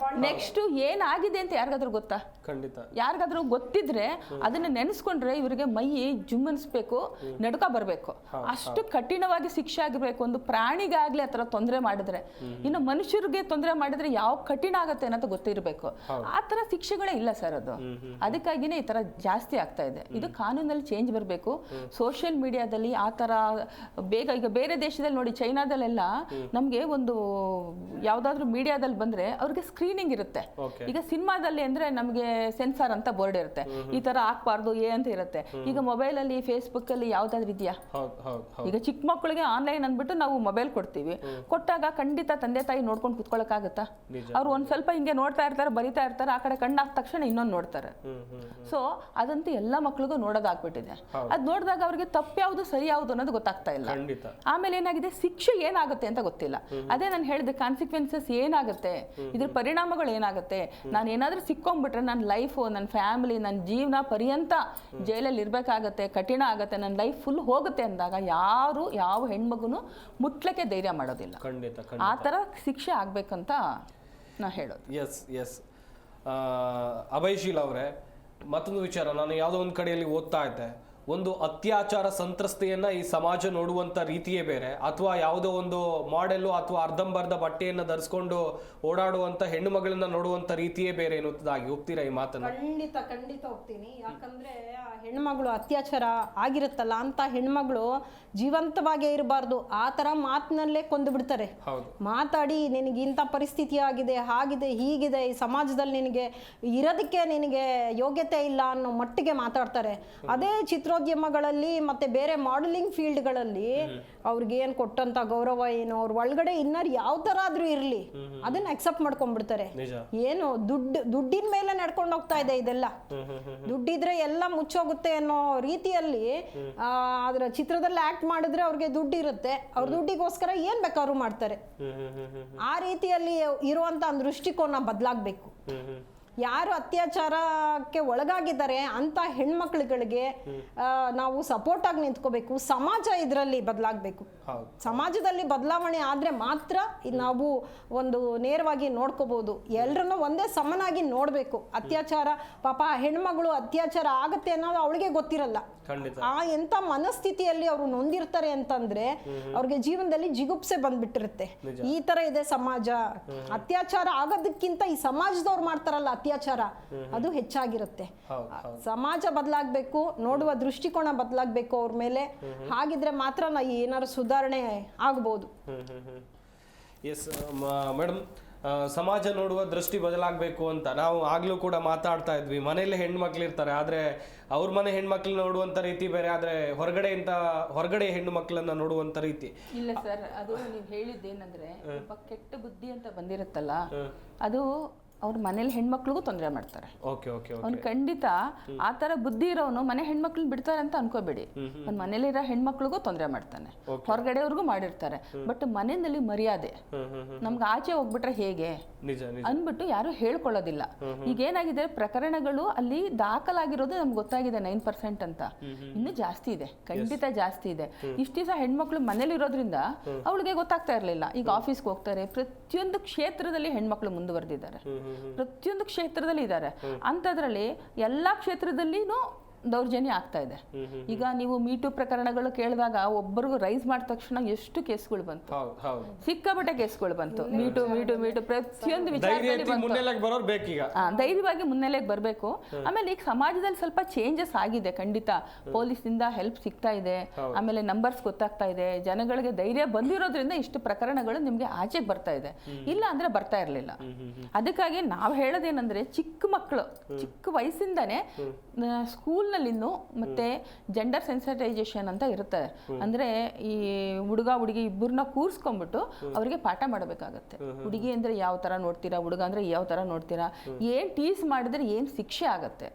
B: ನೆಕ್ಸ್ಟ್ ಏನಾಗಿದೆ ಅಂತ ಯಾರಿಗಾದ್ರೂ ಗೊತ್ತಾ? ಯಾರಿಗಾದ್ರೂ ಗೊತ್ತಿದ್ರೆ ಅದನ್ನ ನೆನೆಸ್ಕೊಂಡ್ರೆ ಇವ್ರಿಗೆ ಮೈ ಜುಮ್ಮನ್ಸ್ಬೇಕು, ನಡುಕ ಬರ್ಬೇಕು. ಅಷ್ಟು ಕಠಿಣವಾಗಿ ಶಿಕ್ಷೆ ಆಗಿರ್ಬೇಕು. ಒಂದು ಪ್ರಾಣಿಗಾಗ್ಲಿ ಆತರ ತೊಂದರೆ ಮಾಡಿದ್ರೆ, ಇನ್ನು ಮನುಷ್ಯರಿಗೆ ತೊಂದರೆ ಮಾಡಿದ್ರೆ ಯಾವ ಕಠಿಣ ಆಗತ್ತೆ ಅನ್ನೋದು ಗೊತ್ತಿರ್ಬೇಕು. ಆ ತರ ಶಿಕ್ಷೆಗಳೇ ಇಲ್ಲ ಸರ್. ಅದು ಅದಕ್ಕಾಗಿನೇ ಈ ತರ ಜಾಸ್ತಿ ಆಗ್ತಾ ಇದೆ. ಇದು ಕಾನೂನಲ್ಲಿ ಚೇಂಜ್ ಬರಬೇಕು. ಸೋಷಿಯಲ್ ಮೀಡಿಯಾದಲ್ಲಿ ಆ ತರ ಬೇಗ, ಈಗ ಬೇರೆ ದೇಶದಲ್ಲಿ ನೋಡಿ, ಚೈನಾದಲ್ಲೆಲ್ಲ ನಮ್ಗೆ ಒಂದು ಯಾವ್ದಾದ್ರು ಮೀಡಿಯಾದಲ್ಲಿ ಬಂದ್ರೆ ಅವ್ರಿಗೆ ಸ್ಕ್ರೀನಿಂಗ್ ಇರುತ್ತೆ. ಈಗ ಸಿನಿಮಾದಲ್ಲಿ ಅಂದ್ರೆ ನಮ್ಗೆ ಸೆನ್ಸಾರ್ ಅಂತ ಬೋರ್ಡ್ ಇರುತ್ತೆ, ಈ ತರ ಹಾಕ್ಬಾರ್ದು ಅಂತ ಇರುತ್ತೆ. ಈಗ ಮೊಬೈಲ್ ಅಲ್ಲಿ, ಫೇಸ್ಬುಕ್ ಅಲ್ಲಿ ಯಾವ್ದಾದ್ರು ಇದೆಯಾ? ಈಗ ಚಿಕ್ಕ ಮಕ್ಕಳಿಗೆ ಆನ್ಲೈನ್ ಅಂದ್ಬಿಟ್ಟು ನಾವು ಮೊಬೈಲ್ ಕೊಡ್ತೀವಿ. ಕೊಟ್ಟಾಗ ಖಂಡಿತ ತಂದೆ ತಾಯಿ ನೋಡ್ಕೊಂಡು ಕುತ್ಕೊಳಕ್ ಆಗುತ್ತಾ? ಅವ್ರು ಒಂದ್ ಸ್ವಲ್ಪ ಹಿಂಗೆ ನೋಡ್ತಾ ಇರ್ತಾರೆ, ಬರಿತಾ ಇರ್ತಾರೆ, ಆ ಕಡೆ ಕಣ್ಣಾದ ತಕ್ಷಣ ಇನ್ನೊಂದು ನೋಡ್ತಾರೆ. ಸೊ ಅದಂತೂ ಎಲ್ಲ ಮಕ್ಳಿಗೂ ನೋಡೋದಾಗ್ಬಿಟ್ಟಿದೆ. ಅದ್ ನೋಡಿದಾಗ ಅವ್ರಿಗೆ ತಪ್ಪು ಯಾವ್ದು ಸರಿ ಯಾವ್ದು ಅನ್ನೋದು ಗೊತ್ತಾಗ್ತಾ ಇಲ್ಲ. ಆಮೇಲೆ ಏನಾಗಿದೆ, ಶಿಕ್ಷೆ ಏನಾಗುತ್ತೆ ಅಂತ ಗೊತ್ತಿಲ್ಲ. ಅದೇ ನಾನು ಹೇಳಿದೆ, ಕಾನ್ಸಿಕ್ವೆನ್ಸಸ್ ಏನಾಗುತ್ತೆ, ಇದ್ರ ಪರಿಣಾಮಗಳು ಏನಾಗುತ್ತೆ. ನಾನು ಏನಾದ್ರೂ ಸಿಕ್ಕೊಂಡ್ಬಿಟ್ರೆ ನನ್ನ ಲೈಫು, ನನ್ನ ಫ್ಯಾಮಿಲಿ, ನನ್ನ ಜೀವನ ಪರ್ಯಂತ ಜೈಲಲ್ಲಿ ಇರ್ಬೇಕಾಗತ್ತೆ, ಕಠಿಣ ಆಗತ್ತೆ, ನನ್ನ ಲೈಫ್ ಫುಲ್ ಹೋಗುತ್ತೆ ಅಂದಾಗ ಯಾವ ಹೆಣ್ಮಗುನು ಮುಟ್ಲಕ್ಕೆ ಧೈರ್ಯ ಮಾಡೋದಿಲ್ಲ. ಆ ತರ ಶಿಕ್ಷೆ ಆಗ್ಬೇಕಂತ ನಾ ಹೇಳೋದು.
A: ಎಸ್ ಅಭಯಶೀಲ್ ಅವರೇ, ಮತ್ತೊಂದು ವಿಚಾರ, ನಾನು ಯಾವುದೋ ಒಂದು ಕಡೆಯಲ್ಲಿ ಓದ್ತಾ ಇದ್ದೆ, ಒಂದು ಅತ್ಯಾಚಾರ ಸಂತ್ರಸ್ತೆಯನ್ನ ಈ ಸಮಾಜ ನೋಡುವಂತ ರೀತಿಯೇ ಬೇರೆ, ಅಥವಾ ಯಾವುದೋ ಒಂದು ಮಾಡೆಲ್ಲು ಅಥವಾ ಅರ್ಧಂಬರ್ಧ ಬಟ್ಟೆಯನ್ನ ಧರಿಸ್ಕೊಂಡು ಓಡಾಡುವಂತ ಹೆಣ್ಣು ಮಗಳನ್ನ ನೋಡುವಂತ ರೀತಿಯೇ ಬೇರೆ ಎನ್ನುವುದಾಗಿ ಒಪ್ತೀರಾ ಈ ಮಾತನ್ನ?
C: ಖಂಡಿತ ಒಪ್ತೀನಿ. ಯಾಕಂದ್ರೆ ಆ ಹೆಣ್ಮಗಳು ಅತ್ಯಾಚಾರ ಆಗಿರುತ್ತಲ್ಲ ಅಂತ ಹೆಣ್ಮಗಳು ಜೀವಂತವಾಗೇ ಇರಬಾರ್ದು. ಆ ತರ ಮಾತಿನಲ್ಲೇ ಕೊಂದು ಬಿಡ್ತಾರೆ. ಮಾತಾಡಿ ನಿನಗೆ ಇಂಥ ಪರಿಸ್ಥಿತಿ ಆಗಿದೆ, ಹಾಗಿದೆ, ಹೀಗಿದೆ, ಈ ಸಮಾಜದಲ್ಲಿ ನಿನಗೆ ಇರೋದಕ್ಕೆ ನಿನಗೆ ಯೋಗ್ಯತೆ ಇಲ್ಲ ಅನ್ನೋ ಮಟ್ಟಿಗೆ ಮಾತಾಡ್ತಾರೆ. ಅದೇ ಚಿತ್ರೋದ್ಯಮ ಪತ್ರಿಕೋದ್ಯಮಗಳಲ್ಲಿ ಮತ್ತೆ ಬೇರೆ ಮಾಡೆಲಿಂಗ್ ಫೀಲ್ಡ್ಗಳಲ್ಲಿ ಅವ್ರಿಗೆ ಏನು ಕೊಟ್ಟಂತ ಗೌರವ ಏನು, ಅವ್ರ ಒಳಗಡೆ ಇನ್ನರ್ ಯಾವ ತರ ಆದ್ರೂ ಇರ್ಲಿ ಅದನ್ನ ಅಕ್ಸೆಪ್ಟ್ ಮಾಡ್ಕೊಂಡ್ಬಿಡ್ತಾರೆ. ಏನು ದುಡ್ಡಿನ ಮೇಲೆ ನಡ್ಕೊಂಡು ಹೋಗ್ತಾ ಇದೆ ಇದೆಲ್ಲ. ದುಡ್ಡಿದ್ರೆ ಎಲ್ಲ ಮುಚ್ಚೋಗುತ್ತೆ ಅನ್ನೋ ರೀತಿಯಲ್ಲಿ ಅದ್ರ ಚಿತ್ರದಲ್ಲಿ ಆಕ್ಟ್ ಮಾಡಿದ್ರೆ ಅವ್ರಿಗೆ ದುಡ್ಡು ಇರುತ್ತೆ, ಅವ್ರ ದುಡ್ಡಿಗೋಸ್ಕರ ಏನ್ ಬೇಕಾದ್ರೂ ಮಾಡ್ತಾರೆ. ಆ ರೀತಿಯಲ್ಲಿ ಇರುವಂತ ಒಂದು ದೃಷ್ಟಿಕೋನ ಬದಲಾಗಬೇಕು. ಯಾರು ಅತ್ಯಾಚಾರಕ್ಕೆ ಒಳಗಾಗಿದ್ದಾರೆ ಅಂತ ಹೆಣ್ಮಕ್ಳುಗಳಿಗೆ ನಾವು ಸಪೋರ್ಟ್ ಆಗಿ ನಿಂತ್ಕೋಬೇಕು. ಸಮಾಜ ಇದರಲ್ಲಿ ಬದಲಾಗಬೇಕು. ಸಮಾಜದಲ್ಲಿ ಬದಲಾವಣೆ ಆದ್ರೆ ಮಾತ್ರ ನಾವು ಒಂದು ನೇರವಾಗಿ ನೋಡ್ಕೋಬಹುದು. ಎಲ್ರನ್ನೂ ಒಂದೇ ಸಮನಾಗಿ ನೋಡ್ಬೇಕು. ಅತ್ಯಾಚಾರ ಪಾಪ ಹೆಣ್ಮಗಳು ಅತ್ಯಾಚಾರ ಆಗತ್ತೆ ಅನ್ನೋದು ಅವಳಿಗೆ ಗೊತ್ತಿರಲ್ಲ. ಆ ಎಂತ ಮನಸ್ಥಿತಿಯಲ್ಲಿ ಅವರು ನೊಂದಿರ್ತಾರೆ ಅಂತಂದ್ರೆ ಅವ್ರಿಗೆ ಜೀವನದಲ್ಲಿ ಜಿಗುಪ್ಸೆ ಬಂದ್ಬಿಟ್ಟಿರುತ್ತೆ. ಈ ತರ ಇದೆ ಸಮಾಜ. ಅತ್ಯಾಚಾರ ಆಗೋದಕ್ಕಿಂತ ಈ ಸಮಾಜದವ್ರು ಮಾಡ್ತಾರಲ್ಲ ಅತ್ಯಾಚಾರ, ಅದು ಹೆಚ್ಚಾಗಿರುತ್ತೆ. ಸಮಾಜ ಬದಲಾಗಬೇಕು, ನೋಡುವ ದೃಷ್ಟಿಕೋನ ಬದಲಾಗಬೇಕು ಅವ್ರ ಮೇಲೆ. ಹಾಗಿದ್ರೆ ಮಾತ್ರ ಏನಾದ್ರು ಸುಧಾರಣೆ ಆಗ್ಬೋದು.
A: ಎಸ್ ಮೇಡಮ್, ಸಮಾಜ ನೋಡುವ ದೃಷ್ಟಿ ಬದಲಾಗಬೇಕು ಅಂತ ನಾವು ಆಗ್ಲೂ ಕೂಡ ಮಾತಾಡ್ತಾ ಇದ್ವಿ. ಮನೆಯಲ್ಲೇ ಹೆಣ್ಮಕ್ಳು ಇರ್ತಾರೆ, ಆದ್ರೆ ಅವ್ರ ಮನೆ ಹೆಣ್ಮಕ್ಳು ನೋಡುವಂತ ರೀತಿ ಬೇರೆ, ಆದ್ರೆ ಹೊರಗಡೆ ಹೆಣ್ಣು ಮಕ್ಕಳನ್ನ ನೋಡುವಂತ ರೀತಿ
B: ಇಲ್ಲ ಸರ್. ಅದು ನೀವು ಹೇಳಿದ್ದೇನಂದ್ರೆ ಒಬ್ಬ ಕೆಟ್ಟ ಬುದ್ಧಿ ಅಂತ ಬಂದಿರುತ್ತಲ್ಲ, ಅದು ಅವ್ರ ಮನೇಲಿ ಹೆಣ್ಮಕ್ಳಿಗೂ ತೊಂದರೆ ಮಾಡ್ತಾರೆ. ಅವ್ನು ಖಂಡಿತ ಆ ತರ ಬುದ್ಧಿ ಇರೋನು ಮನೆ ಹೆಣ್ಮಕ್ಳನ್ನ ಬಿಡ್ತಾರೆ ಅಂತ ಅನ್ಕೋಬೇಡಿ. ಅವ್ನ ಮನೇಲಿರೋ ಹೆಣ್ಮಕ್ಳಿಗೂ ತೊಂದರೆ ಮಾಡ್ತಾನೆ, ಹೊರಗಡೆಯವ್ರಿಗೂ ಮಾಡಿರ್ತಾರೆ. ಬಟ್ ಮನೆಯಲ್ಲಿ ಮರ್ಯಾದೆ, ನಮ್ಗೆ ಆಚೆ ಹೋಗ್ಬಿಟ್ರೆ ಹೇಗೆ ಅನ್ಬಿಟ್ಟು ಯಾರು ಹೇಳ್ಕೊಳ್ಳೋದಿಲ್ಲ. ಈಗ ಏನಾಗಿದೆ, ಪ್ರಕರಣಗಳು ಅಲ್ಲಿ ದಾಖಲಾಗಿರೋದು ನಮ್ಗೆ ಗೊತ್ತಾಗಿದೆ 9% ಅಂತ. ಇನ್ನು ಜಾಸ್ತಿ ಇದೆ, ಖಂಡಿತ ಜಾಸ್ತಿ ಇದೆ. ಇಷ್ಟು ದಿವಸ ಹೆಣ್ಮಕ್ಳು ಮನೇಲಿ ಇರೋದ್ರಿಂದ ಅವಳಿಗೆ ಗೊತ್ತಾಗ್ತಾ ಇರ್ಲಿಲ್ಲ. ಈಗ ಆಫೀಸ್ಗೆ ಹೋಗ್ತಾರೆ, ಪ್ರತಿಯೊಂದು ಕ್ಷೇತ್ರದಲ್ಲಿ ಹೆಣ್ಮಕ್ಳು ಮುಂದುವರೆದಿದ್ದಾರೆ, ಪ್ರತಿಯೊಂದು ಕ್ಷೇತ್ರದಲ್ಲಿ ಇದ್ದಾರೆ. ಅಂಥದ್ರಲ್ಲಿ ಎಲ್ಲಾ ಕ್ಷೇತ್ರದಲ್ಲಿನೂ ದೌರ್ಜನ್ಯ ಆಗ್ತಾ ಇದೆ. ಈಗ ನೀವು ಮೀಟು ಪ್ರಕರಣಗಳು ಕೇಳಿದಾಗ ಒಬ್ಬರಿಗೂ ರೈಸ್ ಮಾಡಿದ ತಕ್ಷಣ ಎಷ್ಟು ಕೇಸ್ಗಳು ಬಂತು, ಸಿಕ್ಕಾಪಟ್ಟೆ ಕೇಸ್ಗಳು ಬಂತು. ಮೀಟು ಮೀಟು ಮೀಟು ಪ್ರತಿಯೊಂದು ವಿಚಾರದಲ್ಲಿ ಧೈರ್ಯವಾಗಿ ಮುನ್ನೆಲೆಗೆ ಬರಬೇಕು. ಆಮೇಲೆ ಈಗ ಸಮಾಜದಲ್ಲಿ ಸ್ವಲ್ಪ ಚೇಂಜಸ್ ಆಗಿದೆ ಖಂಡಿತ. ಪೊಲೀಸಿಂದ ಹೆಲ್ಪ್ ಸಿಗ್ತಾ ಇದೆ, ಆಮೇಲೆ ನಂಬರ್ಸ್ ಗೊತ್ತಾಗ್ತಾ ಇದೆ, ಜನಗಳಿಗೆ ಧೈರ್ಯ ಬಂದಿರೋದ್ರಿಂದ ಇಷ್ಟು ಪ್ರಕರಣಗಳು ನಿಮ್ಗೆ ಆಚೆಗೆ ಬರ್ತಾ ಇದೆ. ಇಲ್ಲ ಅಂದ್ರೆ ಬರ್ತಾ ಇರ್ಲಿಲ್ಲ. ಅದಕ್ಕಾಗಿ ನಾವು ಹೇಳೋದೇನಂದ್ರೆ ಚಿಕ್ಕ ಮಕ್ಕಳು ಚಿಕ್ಕ ವಯಸ್ಸಿಂದಾನೇ ಸ್ಕೂಲ್ ನಲ್ಲಿನ್ನು ಮತ್ತೆ ಜೆಂಡರ್ ಸೆನ್ಸಿಟೈಸೇಷನ್ ಅಂತ ಇರುತ್ತೆ. ಅಂದ್ರೆ ಈ ಹುಡುಗ ಹುಡುಗಿ ಇಬ್ಬರನ್ನ ಕೂರ್ಸ್ಕೊಂಡ್ಬಿಟ್ಟು ಅವರಿಗೆ ಪಾಠ ಮಾಡಬೇಕಾಗತ್ತೆ. ಹುಡುಗಿ ಅಂದ್ರೆ ಯಾವ ತರ ನೋಡ್ತೀರಾ, ಹುಡುಗ ಅಂದ್ರೆ ಯಾವ ತರ ನೋಡ್ತೀರಾ, ಏನ್ ಟೀಸ್ ಮಾಡಿದ್ರೆ ಏನ್ ಶಿಕ್ಷೆ ಆಗತ್ತೆ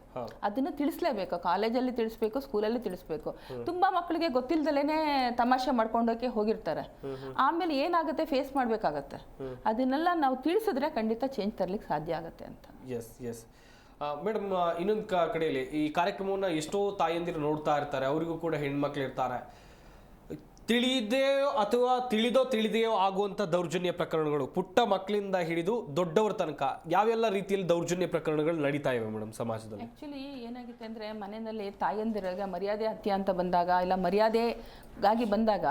B: ಅದನ್ನ ತಿಳಿಸ್ಲೇಬೇಕು. ಕಾಲೇಜಲ್ಲಿ ತಿಳಿಸ್ಬೇಕು, ಸ್ಕೂಲಲ್ಲಿ ತಿಳಿಸ್ಬೇಕು. ತುಂಬಾ ಮಕ್ಕಳಿಗೆ ಗೊತ್ತಿಲ್ದಲೇನೆ ತಮಾಷೆ ಮಾಡ್ಕೊಂಡೋಕೆ ಹೋಗಿರ್ತಾರೆ. ಆಮೇಲೆ ಏನಾಗುತ್ತೆ, ಫೇಸ್ ಮಾಡ್ಬೇಕಾಗತ್ತೆ. ಅದನ್ನೆಲ್ಲ ನಾವು ತಿಳಿಸಿದ್ರೆ ಖಂಡಿತ ಚೇಂಜ್ ತರ್ಲಿಕ್ಕೆ ಸಾಧ್ಯ ಆಗತ್ತೆ ಅಂತ.
A: ಎಸ್ ಮೇಡಮ್, ಇನ್ನೊಂದು ಕಡೆಯಲ್ಲಿ ಈ ಕಾರ್ಯಕ್ರಮವನ್ನು ಎಷ್ಟೋ ತಾಯಂದಿರು ನೋಡ್ತಾ ಇರ್ತಾರೆ. ಅವರಿಗೂ ಕೂಡ ಹೆಣ್ಮಕ್ಳು ಇರ್ತಾರೆ. ತಿಳಿದೇಯೋ ಅಥವಾ ತಿಳಿದೆಯೋ ಆಗುವಂಥ ದೌರ್ಜನ್ಯ ಪ್ರಕರಣಗಳು ಪುಟ್ಟ ಮಕ್ಕಳಿಂದ ಹಿಡಿದು ದೊಡ್ಡವರ ತನಕ ಯಾವೆಲ್ಲ ರೀತಿಯಲ್ಲಿ ದೌರ್ಜನ್ಯ ಪ್ರಕರಣಗಳು ನಡೀತಾ ಇವೆ ಮೇಡಮ್ ಸಮಾಜದಲ್ಲಿ?
B: ಆ್ಯಕ್ಚುಲಿ ಏನಾಗುತ್ತೆ ಅಂದರೆ, ಮನೆಯಲ್ಲಿ ತಾಯಂದಿರಾಗ ಮರ್ಯಾದೆ ಹತ್ಯೆ ಅಂತ ಬಂದಾಗ, ಇಲ್ಲ ಮರ್ಯಾದೆಗಾಗಿ ಬಂದಾಗ,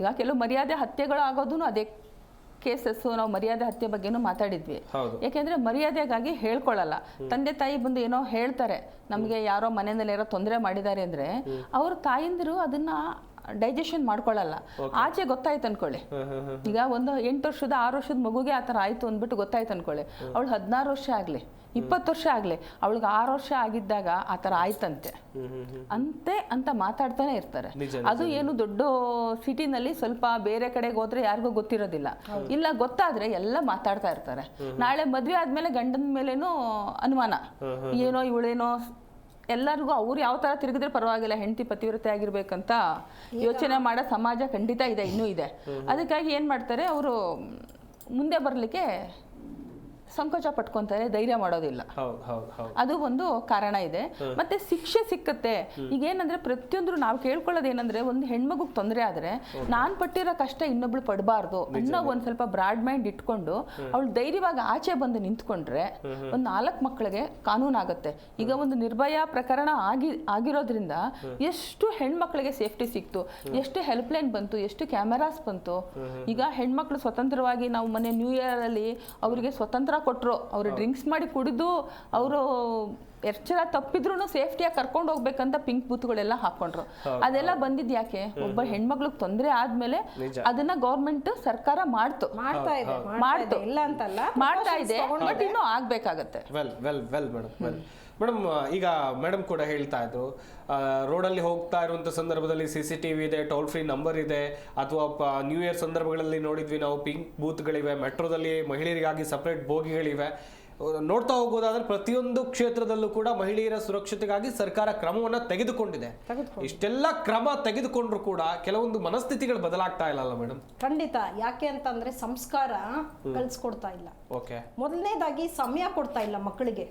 B: ಈಗ ಕೆಲವು ಮರ್ಯಾದೆ ಹತ್ಯೆಗಳು ಆಗೋದು ಅದೇ ಕೇಸಸ್ಸು. ನಾವು ಮರ್ಯಾದೆ ಹತ್ಯೆ ಬಗ್ಗೆನೂ ಮಾತಾಡಿದ್ವಿ. ಯಾಕೆಂದ್ರೆ ಮರ್ಯಾದೆಗಾಗಿ ಹೇಳ್ಕೊಳ್ಳಲ್ಲ. ತಂದೆ ತಾಯಿ ಬಂದು ಏನೋ ಹೇಳ್ತಾರೆ, ನಮಗೆ ಯಾರೋ ಮನೆಯಲ್ಲಿ ಯಾರೋ ತೊಂದರೆ ಮಾಡಿದ್ದಾರೆ ಅಂದ್ರೆ ಅವ್ರ ತಾಯಂದಿರು ಅದನ್ನ ಡೈಜೆಷನ್ ಮಾಡ್ಕೊಳ್ಳಲ್ಲ. ಆಚೆ ಗೊತ್ತಾಯ್ತು ಅನ್ಕೊಳ್ಳಿ, ಈಗ ಒಂದು 8 ವರ್ಷದ 6 ವರ್ಷದ ಮಗುಗೆ ಆ ಥರ ಆಯ್ತು ಅಂದ್ಬಿಟ್ಟು ಗೊತ್ತಾಯ್ತು ಅನ್ಕೊಳ್ಳಿ, ಅವಳು 16 ವರ್ಷ ಆಗಲಿ 20 ವರ್ಷ ಆಗಲಿ, ಅವಳಿಗೆ 6 ವರ್ಷ ಆಗಿದ್ದಾಗ ಆ ಥರ ಆಯ್ತಂತೆ ಅಂತ ಮಾತಾಡ್ತಾನೆ ಇರ್ತಾರೆ. ಅದು ಏನು ದೊಡ್ಡ ಸಿಟಿನಲ್ಲಿ ಸ್ವಲ್ಪ ಬೇರೆ ಕಡೆಗೆ ಹೋದ್ರೆ ಯಾರಿಗೂ ಗೊತ್ತಿರೋದಿಲ್ಲ. ಇಲ್ಲ ಗೊತ್ತಾದ್ರೆ ಎಲ್ಲ ಮಾತಾಡ್ತಾ ಇರ್ತಾರೆ. ನಾಳೆ ಮದ್ವೆ ಆದ್ಮೇಲೆ ಗಂಡನ ಮೇಲೇನೋ ಅನುಮಾನ, ಏನೋ ಇವಳೇನೋ, ಎಲ್ಲರಿಗೂ ಅವ್ರು ಯಾವ ತರ ತಿರುಗಿದ್ರೆ ಪರವಾಗಿಲ್ಲ, ಹೆಂಡತಿ ಪತಿವ್ರತೆ ಆಗಿರ್ಬೇಕಂತ ಯೋಚನೆ ಮಾಡೋ ಸಮಾಜ ಖಂಡಿತ ಇದೆ, ಇನ್ನೂ ಇದೆ. ಅದಕ್ಕಾಗಿ ಏನ್ ಮಾಡ್ತಾರೆ, ಅವರು ಮುಂದೆ ಬರ್ಲಿಕ್ಕೆ ಸಂಕೋಚ ಪಟ್ಕೊಂತಾರೆ, ಧೈರ್ಯ ಮಾಡೋದಿಲ್ಲ. ಅದು ಒಂದು ಕಾರಣ ಇದೆ. ಮತ್ತೆ ಶಿಕ್ಷೆ ಸಿಕ್ಕತ್ತೆ. ಈಗ ಏನಂದ್ರೆ ಪ್ರತಿಯೊಂದ್ರು ನಾವು ಕೇಳ್ಕೊಳ್ಳೋದು ಏನಂದ್ರೆ, ಒಂದು ಹೆಣ್ಮಗುಗೆ ತೊಂದರೆ ಆದ್ರೆ ನಾನ್ ಪಟ್ಟಿರೋ ಕಷ್ಟ ಇನ್ನೊಬ್ಳು ಪಡಬಾರ್ದು ಅನ್ನೋ ಒಂದ್ ಸ್ವಲ್ಪ ಬ್ರಾಡ್ ಮೈಂಡ್ ಇಟ್ಕೊಂಡು ಅವಳು ಧೈರ್ಯವಾಗಿ ಆಚೆ ಬಂದು ನಿಂತ್ಕೊಂಡ್ರೆ ಒಂದ್ 4 ಮಕ್ಕಳಿಗೆ ಕಾನೂನು ಆಗುತ್ತೆ. ಈಗ ಒಂದು ನಿರ್ಭಯ ಪ್ರಕರಣ ಆಗಿರೋದ್ರಿಂದ ಎಷ್ಟು ಹೆಣ್ಮಕ್ಳಿಗೆ ಸೇಫ್ಟಿ ಸಿಕ್ತು, ಎಷ್ಟು ಹೆಲ್ಪ್ ಲೈನ್ ಬಂತು, ಎಷ್ಟು ಕ್ಯಾಮೆರಾಸ್ ಬಂತು. ಈಗ ಹೆಣ್ಮಕ್ಳು ಸ್ವತಂತ್ರವಾಗಿ, ನಾವು ಮೊನ್ನೆ ನ್ಯೂ ಇಯರ್ ಅಲ್ಲಿ ಅವರಿಗೆ ಸ್ವತಂತ್ರ ಕೊಟ್ಟರು. ಅವರು ಡ್ರಿಂಕ್ಸ್ ಮಾಡಿ ಕುಡಿದು ಅವರು ಎಚ್ಚರ ತಪ್ಪಿದ್ರು ಸೇಫ್ಟಿಯಾಗಿ ಕರ್ಕೊಂಡು ಹೋಗ್ಬೇಕಂತ ಪಿಂಕ್ ಬೂತ್ಗಳೆಲ್ಲ ಹಾಕೊಂಡ್ರು. ಅದೆಲ್ಲ ಬಂದಿದ್ ಯಾಕೆ? ಒಬ್ಬ ಹೆಣ್ಮಗ್ಳಿಗೆ ತೊಂದರೆ ಆದ್ಮೇಲೆ ಅದನ್ನ ಗೌರ್ಮೆಂಟ್ ಸರ್ಕಾರ
C: ಮಾಡ್ತಾ ಇದೆ, ಇಲ್ಲ ಅಂತಲ್ಲ,
B: ಮಾಡ್ತಾ ಇದೆ, ಬಟ್ ಇನ್ನೂ ಆಗ್ಬೇಕಾಗತ್ತೆ.
A: ಮೇಡಮ್ ಈಗ ಮೇಡಮ್ ಕೂಡ ಹೇಳ್ತಾ ಇದ್ರು, ರೋಡಲ್ಲಿ ಹೋಗ್ತಾ ಇರುವಂಥ ಸಂದರ್ಭದಲ್ಲಿ CCTV ಇದೆ, ಟೋಲ್ ಫ್ರೀ ನಂಬರ್ ಇದೆ, ಅಥವಾ ನ್ಯೂ ಇಯರ್ ಸಂದರ್ಭಗಳಲ್ಲಿ ನೋಡಿದ್ವಿ ನಾವು ಪಿಂಕ್ ಬೂತ್ಗಳಿವೆ, ಮೆಟ್ರೋದಲ್ಲಿ ಮಹಿಳೆಯರಿಗಾಗಿ ಸಪ್ರೇಟ್ ಬೋಗಿಗಳಿವೆ. ನೋಡ್ತಾ ಹೋಗೋದಾದ್ರೆ ಪ್ರತಿಯೊಂದು ಕ್ಷೇತ್ರದಲ್ಲೂ ಕೂಡ ಮಹಿಳೆಯರ ಸುರಕ್ಷತೆಗಾಗಿ ಸರ್ಕಾರ ಕ್ರಮವನ್ನ ತೆಗೆದುಕೊಂಡಿದೆ. ಇಷ್ಟೆಲ್ಲ ಕ್ರಮ ತೆಗೆದುಕೊಂಡ್ರು ಕೂಡ ಕೆಲವೊಂದು ಮನಸ್ಥಿತಿಗಳು ಬದಲಾಗ್ತಾ ಇಲ್ಲ ಮೇಡಮ್.
C: ಖಂಡಿತ. ಯಾಕೆ ಅಂತಂದ್ರೆ ಸಂಸ್ಕಾರ ಕಲಿಸ್ಕೊಡ್ತಾ ಇಲ್ಲ. ಮೊದಲನೇದಾಗಿ ಸಮಯ ಕೊಡ್ತಾ ಇಲ್ಲ ಮಕ್ಕಳಿಗೆ.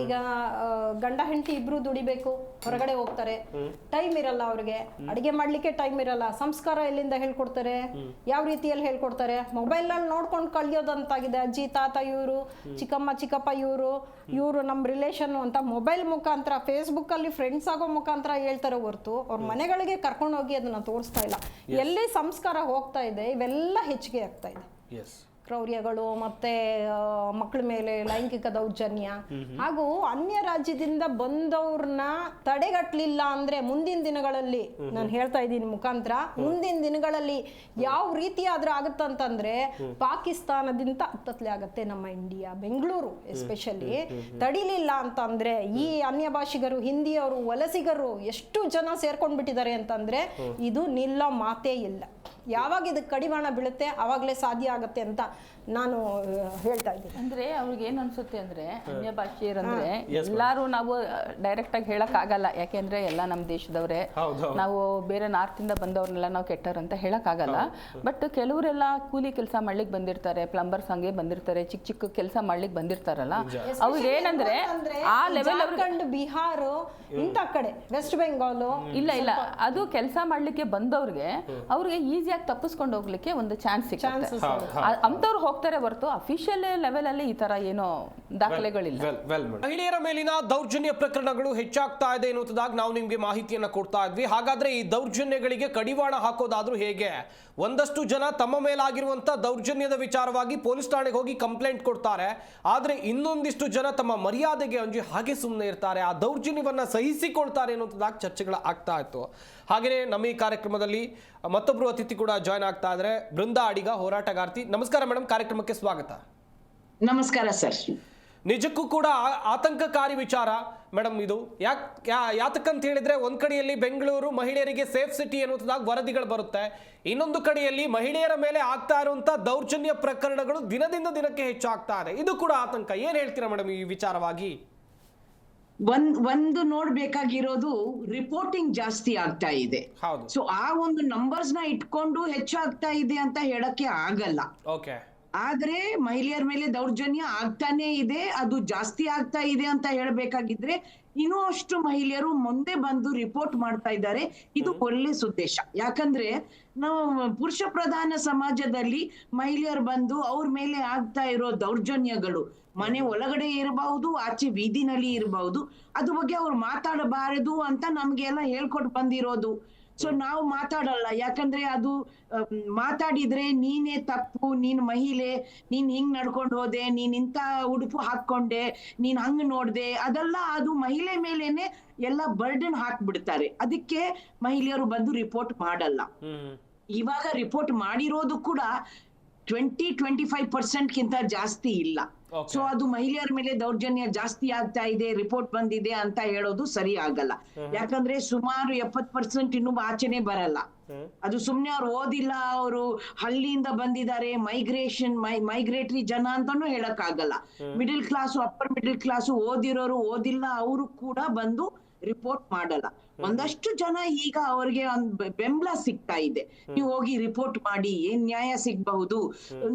C: ಈಗ ಗಂಡ ಹೆಂಡತಿ ಇಬ್ರು ದುಡಿಬೇಕು, ಹೊರಗಡೆ ಹೋಗ್ತಾರೆ, ಟೈಮ್ ಇರಲ್ಲ ಅವ್ರಿಗೆ, ಅಡಿಗೆ ಮಾಡ್ಲಿಕ್ಕೆ ಟೈಮ್ ಇರಲ್ಲ. ಸಂಸ್ಕಾರ ಎಲ್ಲಿಂದ ಹೇಳ್ಕೊಡ್ತಾರೆ? ಯಾವ ರೀತಿಯಲ್ಲಿ ಹೇಳ್ಕೊಡ್ತಾರೆ? ಮೊಬೈಲ್ ನಲ್ಲಿ ನೋಡ್ಕೊಂಡು ಕಳಿಯೋದಂತಾಗಿದೆ. ಅಜ್ಜಿ ತಾತ ಇವರು, ಚಿಕ್ಕಮ್ಮ ಚಿಕ್ಕಪ್ಪ ಇವರು ನಮ್ಮ ರಿಲೇಷನ್ ಅಂತ ಮೊಬೈಲ್ ಮುಖಾಂತರ, ಫೇಸ್ಬುಕ್ ಅಲ್ಲಿ ಫ್ರೆಂಡ್ಸ್ ಆಗೋ ಮುಖಾಂತರ ಹೇಳ್ತಾರೆ ಹೊರತು ಅವ್ರ ಮನೆಗಳಿಗೆ ಕರ್ಕೊಂಡು ಹೋಗಿ ಅದನ್ನ ತೋರಿಸ್ತಾ ಇಲ್ಲ. ಎಲ್ಲಿ ಸಂಸ್ಕಾರ ಹೋಗ್ತಾ ಇದೆ, ಇವೆಲ್ಲ ಹೆಚ್ಚಿಗೆ ಆಗ್ತಾ ಇದೆ. ಕ್ರೌರ್ಯಗಳು, ಮತ್ತೆ ಮಕ್ಕಳ ಮೇಲೆ ಲೈಂಗಿಕ ದೌರ್ಜನ್ಯ, ಹಾಗೂ ಅನ್ಯ ರಾಜ್ಯದಿಂದ ಬಂದವ್ರನ್ನ ತಡೆಗಟ್ಟಲಿಲ್ಲ ಅಂದ್ರೆ ಮುಂದಿನ ದಿನಗಳಲ್ಲಿ, ನಾನು ಹೇಳ್ತಾ ಇದ್ದೀನಿ ಮುಖಾಂತರ, ಮುಂದಿನ ದಿನಗಳಲ್ಲಿ ಯಾವ ರೀತಿ ಆದ್ರೂ ಆಗುತ್ತಂತಂದ್ರೆ ಪಾಕಿಸ್ತಾನದಿಂದ ಹತ್ತತ್ಲೆ ಆಗತ್ತೆ ನಮ್ಮ ಇಂಡಿಯಾ, ಬೆಂಗಳೂರು ಎಸ್ಪೆಷಲಿ. ತಡಿಲಿಲ್ಲ ಅಂತಂದ್ರೆ ಈ ಅನ್ಯ ಭಾಷಿಗರು, ಹಿಂದಿಯವರು, ವಲಸಿಗರು ಎಷ್ಟು ಜನ ಸೇರ್ಕೊಂಡ್ಬಿಟ್ಟಿದ್ದಾರೆ ಅಂತಂದ್ರೆ ಇದು ನಿಲ್ಲೋ ಮಾತೇ ಇಲ್ಲ. ಯಾವಾಗ ಇದಕ್ಕೆ ಕಡಿವಾಣ ಬೀಳುತ್ತೆ ಅವಾಗಲೇ ಸಾಧ್ಯ ಆಗತ್ತೆ ಅಂತ ನಾನು ಹೇಳ್ತಾ ಇದ್ದೀನಿ.
B: ಅಂದ್ರೆ ಅವ್ರಿಗೆ ಏನ್ ಅನ್ಸುತ್ತೆ ಅಂದ್ರೆ, ಅನ್ಯ ಭಾಷೆಯರಂದ್ರೆ ಎಲ್ಲಾರು ನಾವು ಡೈರೆಕ್ಟ್ ಆಗಿ ಹೇಳಕ್ ಆಗಲ್ಲ. ಯಾಕೆಂದ್ರೆ ಎಲ್ಲ ನಮ್ಮ ದೇಶದವ್ರೆ, ನಾವು ಬೇರೆ ನಾರ್ತ್ ಇಂದ ಬಂದವ್ರನ್ನೆಲ್ಲ ನಾವು ಕೆಟ್ಟರ್ ಅಂತ ಹೇಳಕ್ ಆಗಲ್ಲ. ಬಟ್ ಕೆಲವರೆಲ್ಲ ಕೂಲಿ ಕೆಲಸ ಮಾಡ್ಲಿಕ್ಕೆ ಬಂದಿರ್ತಾರೆ, ಪ್ಲಂಬರ್ಸ್ ಹಂಗೆ ಬಂದಿರ್ತಾರೆ, ಚಿಕ್ಕ ಚಿಕ್ಕ ಕೆಲಸ ಮಾಡ್ಲಿಕ್ಕೆ ಬಂದಿರ್ತಾರಲ್ಲ. ಅವ್ರಿಗೆ ಏನಂದ್ರೆ ಆ ಲೆವೆಲ್,
C: ಬಿಹಾರ ಇಂಥ ಕಡೆ, ವೆಸ್ಟ್ ಬೆಂಗಾಲ್,
B: ಇಲ್ಲ ಅದು ಕೆಲಸ ಮಾಡ್ಲಿಕ್ಕೆ ಬಂದವ್ರಿಗೆ ಅವ್ರಿಗೆ ಈಸಿಯಾಗಿ ತಪ್ಪಿಸ್ಕೊಂಡು ಹೋಗ್ಲಿಕ್ಕೆ ಒಂದು ಚಾನ್ಸ್ ಸಿಗುತ್ತೆ. ಅಂತವ್ರು ಹೋಗ್ತಾರೆ ಹೊರತು ಅಫಿಷಿಯಲ್ ಲೆವೆಲ್ ಅಲ್ಲಿ ಈ ತರ ಏನೋ ದಾಖಲೆಗಳಿಲ್ಲ.
A: ಮಹಿಳೆಯರ ಮೇಲಿನ ದೌರ್ಜನ್ಯ ಪ್ರಕರಣಗಳು ಹೆಚ್ಚಾಗ್ತಾ ಇದೆ ಎನ್ನುವುದಾಗಿ ನಾವು ನಿಮ್ಗೆ ಮಾಹಿತಿಯನ್ನ ಕೊಡ್ತಾ ಇದ್ವಿ. ಹಾಗಾದ್ರೆ ಈ ದೌರ್ಜನ್ಯಗಳಿಗೆ ಕಡಿವಾಣ ಹಾಕೋದಾದ್ರೂ ಹೇಗೆ? ಒಂದಷ್ಟು ಜನ ತಮ್ಮ ಮೇಲಾಗಿರುವಂತ ದೌರ್ಜನ್ಯದ ವಿಚಾರವಾಗಿ ಪೊಲೀಸ್ ಠಾಣೆಗೆ ಹೋಗಿ ಕಂಪ್ಲೇಂಟ್ ಕೊಡ್ತಾರೆ. ಆದ್ರೆ ಇನ್ನೊಂದಿಷ್ಟು ಜನ ತಮ್ಮ ಮರ್ಯಾದೆಗೆ ಅಂಜಿ ಹಾಗೆ ಸುಮ್ಮನೆ ಇರ್ತಾರೆ, ಆ ದೌರ್ಜನ್ಯವನ್ನ ಸಹಿಸಿಕೊಳ್ತಾರೆ ಎನ್ನುವುದಾಗಿ ಚರ್ಚೆಗಳು ಆಗ್ತಾ ಇತ್ತು. ಹಾಗೆಯೇ ನಮ್ಮ ಈ ಕಾರ್ಯಕ್ರಮದಲ್ಲಿ ಮತ್ತೊಬ್ರು ಅತಿಥಿ ಕೂಡ ಜಾಯ್ನ್ ಆಗ್ತಾ ಇದ್ದಾರೆ, ಬೃಂದಾ ಅಡಿಗ, ಹೋರಾಟಗಾರ್ತಿ. ನಮಸ್ಕಾರ ಮೇಡಮ್, ಕಾರ್ಯಕ್ರಮಕ್ಕೆ ಸ್ವಾಗತ.
D: ನಮಸ್ಕಾರ ಸರ್.
A: ನಿಜಕ್ಕೂ ಕೂಡ ಆತಂಕಕಾರಿ ವಿಚಾರ ಮೇಡಮ್ ಇದು. ಯಾತಕ್ಕಂತ ಹೇಳಿದ್ರೆ ಒಂದ್ ಕಡೆಯಲ್ಲಿ ಬೆಂಗಳೂರು ಮಹಿಳೆಯರಿಗೆ ಸೇಫ್ ಸಿಟಿ ಎನ್ನುವುದಾಗಿ ವರದಿಗಳು ಬರುತ್ತೆ, ಇನ್ನೊಂದು ಕಡೆಯಲ್ಲಿ ಮಹಿಳೆಯರ ಮೇಲೆ ಆಗ್ತಾ ಇರುವಂತ ದೌರ್ಜನ್ಯ ಪ್ರಕರಣಗಳು ದಿನದಿಂದ ದಿನಕ್ಕೆ ಹೆಚ್ಚಾಗ್ತಾ ಇದೆ. ಇದು ಕೂಡ ಆತಂಕ. ಏನ್ ಹೇಳ್ತೀರಾ ಮೇಡಮ್ ಈ ವಿಚಾರವಾಗಿ?
D: ಒಂದು ನೋಡ್ಬೇಕಾಗಿರೋದು ರಿಪೋರ್ಟಿಂಗ್ ಜಾಸ್ತಿ ಆಗ್ತಾ ಇದೆ. ಸೊ ಆ ಒಂದು ನಂಬರ್ಸ್ ನ ಇಟ್ಕೊಂಡು ಹೆಚ್ಚಾಗ್ತಾ ಇದೆ ಅಂತ ಹೇಳಕ್ಕೆ ಆಗಲ್ಲ. ಆದ್ರೆ ಮಹಿಳೆಯರ ಮೇಲೆ ದೌರ್ಜನ್ಯ ಆಗ್ತಾನೆ ಇದೆ, ಅದು ಜಾಸ್ತಿ ಆಗ್ತಾ ಇದೆ ಅಂತ ಹೇಳ್ಬೇಕಾಗಿದ್ರೆ ಇನ್ನೂ ಅಷ್ಟು ಮಹಿಳೆಯರು ಮುಂದೆ ಬಂದು ರಿಪೋರ್ಟ್ ಮಾಡ್ತಾ ಇದ್ದಾರೆ. ಇದು ಒಳ್ಳೆ ಉದ್ದೇಶ. ಯಾಕಂದ್ರೆ ನಾವು ಪುರುಷ ಪ್ರಧಾನ ಸಮಾಜದಲ್ಲಿ ಮಹಿಳೆಯರು ಬಂದು ಅವ್ರ ಮೇಲೆ ಆಗ್ತಾ ಇರೋ ದೌರ್ಜನ್ಯಗಳು ಮನೆ ಒಳಗಡೆ ಇರಬಹುದು, ಆಚೆ ಬೀದಿನಲ್ಲಿ ಇರಬಹುದು, ಅದ್ರ ಬಗ್ಗೆ ಅವ್ರು ಮಾತಾಡಬಾರದು ಅಂತ ನಮ್ಗೆಲ್ಲ ಹೇಳ್ಕೊಟ್ಟು ಬಂದಿರೋದು. ಸೊ ನಾವು ಮಾತಾಡಲ್ಲ. ಯಾಕಂದ್ರೆ ಅದು ಮಾತಾಡಿದ್ರೆ ನೀನೇ ತಪ್ಪು, ನೀನ್ ಮಹಿಳೆ, ನೀನ್ ಹಿಂಗ್ ನಡ್ಕೊಂಡು ಹೋದೆ, ನೀನ್ ಇಂಥ ಉಡುಪು ಹಾಕೊಂಡೆ, ನೀನ್ ಹಂಗ್ ನೋಡ್ದೆ, ಅದೆಲ್ಲ ಅದು ಮಹಿಳೆ ಮೇಲೇನೆ ಎಲ್ಲ ಬರ್ಡನ್ ಹಾಕ್ಬಿಡ್ತಾರೆ. ಅದಕ್ಕೆ ಮಹಿಳೆಯರು ಬಂದು ರಿಪೋರ್ಟ್ ಮಾಡಲ್ಲ. ಇವಾಗ ರಿಪೋರ್ಟ್ ಮಾಡಿರೋದು ಕೂಡ 20-25% ಜಾಸ್ತಿ ಇಲ್ಲ. ಸೊ ಅದು ಮಹಿಳೆಯರ ಮೇಲೆ ದೌರ್ಜನ್ಯ ಜಾಸ್ತಿ ಆಗ್ತಾ ಇದೆ, ರಿಪೋರ್ಟ್ ಬಂದಿದೆ ಅಂತ ಹೇಳೋದು ಸರಿ ಆಗಲ್ಲ. ಯಾಕಂದ್ರೆ ಸುಮಾರು 70% ಇನ್ನೂ ಆಚೆನೆ ಬರಲ್ಲ. ಅದು ಸುಮ್ನೆ ಅವ್ರು ಓದಿಲ್ಲ, ಅವರು ಹಳ್ಳಿಯಿಂದ ಬಂದಿದ್ದಾರೆ, ಮೈಗ್ರೇಟರಿ ಜನ ಅಂತಾನು ಹೇಳಕ್ ಆಗಲ್ಲ. Middle class, upper middle class, ಓದಿರೋರು, ಓದಿಲ್ಲ, ಅವರು ಕೂಡ ಬಂದು ರಿಪೋರ್ಟ್ ಮಾಡಲ್ಲ. ಒಂದಷ್ಟು ಜನ ಈಗ ಅವ್ರಿಗೆ ಒಂದು ಬೆಂಬಲ ಸಿಗ್ತಾ ಇದೆ, ನೀವು ಹೋಗಿ ರಿಪೋರ್ಟ್ ಮಾಡಿ, ಏನ್ ನ್ಯಾಯ ಸಿಗ್ಬಹುದು,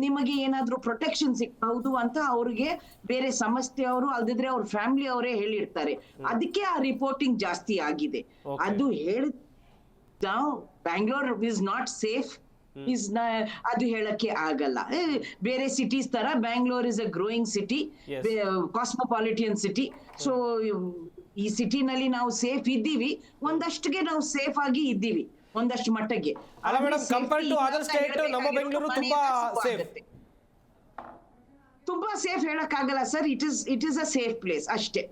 D: ನಿಮಗೆ ಏನಾದ್ರೂ ಪ್ರೊಟೆಕ್ಷನ್ ಸಿಗ್ಬಹುದು ಅಂತ ಅವ್ರಿಗೆ ಬೇರೆ ಸಂಸ್ಥೆಯವರು ಅಲ್ದಿದ್ರೆ ಅವ್ರ ಫ್ಯಾಮಿಲಿ ಅವರೇ ಹೇಳಿರ್ತಾರೆ. ಅದಕ್ಕೆ ಆ ರಿಪೋರ್ಟಿಂಗ್ ಜಾಸ್ತಿ ಆಗಿದೆ. ಅದು ಬ್ಯಾಂಗ್ಳೂರ್ ಇಸ್ ನಾಟ್ ಸೇಫ್ ಅದು ಹೇಳಕ್ಕೆ ಆಗಲ್ಲ. ಬೇರೆ ಸಿಟೀಸ್ ತರ Bangalore is a growing city, cosmopolitan city. So ಈ ಸಿಟಿನಲ್ಲಿ ನಾವು ಸೇಫ್ ಇದ್ದೀವಿ, ಒಂದಷ್ಟಿಗೆ ನಾವು ಸೇಫ್ ಆಗಿ ಇದ್ದೀವಿ, ಒಂದಷ್ಟು ಮಟ್ಟಿಗೆ. ತುಂಬಾ ಸೇಫ್ ಹೇಳಕ್ ಆಗಲ್ಲ sir. It is a safe place ಅಷ್ಟೇ.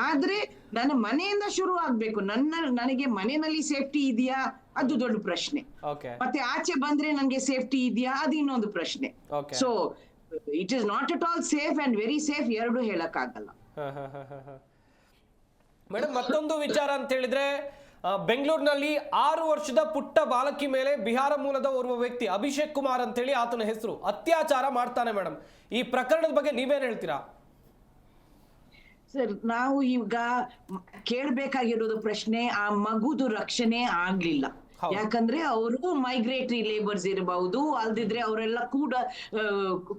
D: ಆದ್ರೆ ನನ್ನ ಮನೆಯಿಂದ ಶುರು ಆಗ್ಬೇಕು. ನನಗೆ ಮನೆಯಲ್ಲಿ ಸೇಫ್ಟಿ ಇದೆಯಾ ಅದು ದೊಡ್ಡ ಪ್ರಶ್ನೆ. ಮತ್ತೆ ಆಚೆ ಬಂದ್ರೆ ನನಗೆ ಸೇಫ್ಟಿ ಇದೆಯಾ ಅದು ಇನ್ನೊಂದು ಪ್ರಶ್ನೆ. So it is not at all safe and very safe, ಎರಡು ಹೇಳಕ್ ಆಗಲ್ಲ.
A: ಮೇಡಮ್, ಮತ್ತೊಂದು ವಿಚಾರ ಅಂತ ಹೇಳಿದ್ರೆ, ಬೆಂಗಳೂರಿನಲ್ಲಿ 6 ವರ್ಷದ ಪುಟ್ಟ ಬಾಲಕಿ ಮೇಲೆ ಬಿಹಾರ ಮೂಲದ ಓರ್ವ ವ್ಯಕ್ತಿ ಅಭಿಷೇಕ್ ಕುಮಾರ್ ಅಂತ ಹೇಳಿ ಆತನ ಹೆಸರು ಅತ್ಯಾಚಾರ ಮಾಡ್ತಾನೆ. ಮೇಡಮ್, ಈ ಪ್ರಕರಣದ ಬಗ್ಗೆ ನೀವೇನ್ ಹೇಳ್ತೀರಾ?
D: ಸರ್, ನಾವು ಈಗ ಕೇಳ್ಬೇಕಾಗಿರೋದು ಪ್ರಶ್ನೆ, ಆ ಮಗುದು ರಕ್ಷಣೆ ಆಗ್ಲಿಲ್ಲ. ಯಾಕಂದ್ರೆ ಅವರು ಮೈಗ್ರೇಟರಿ ಲೇಬರ್ಸ್ ಇರಬಹುದು, ಅಲ್ದಿದ್ರೆ ಅವರೆಲ್ಲ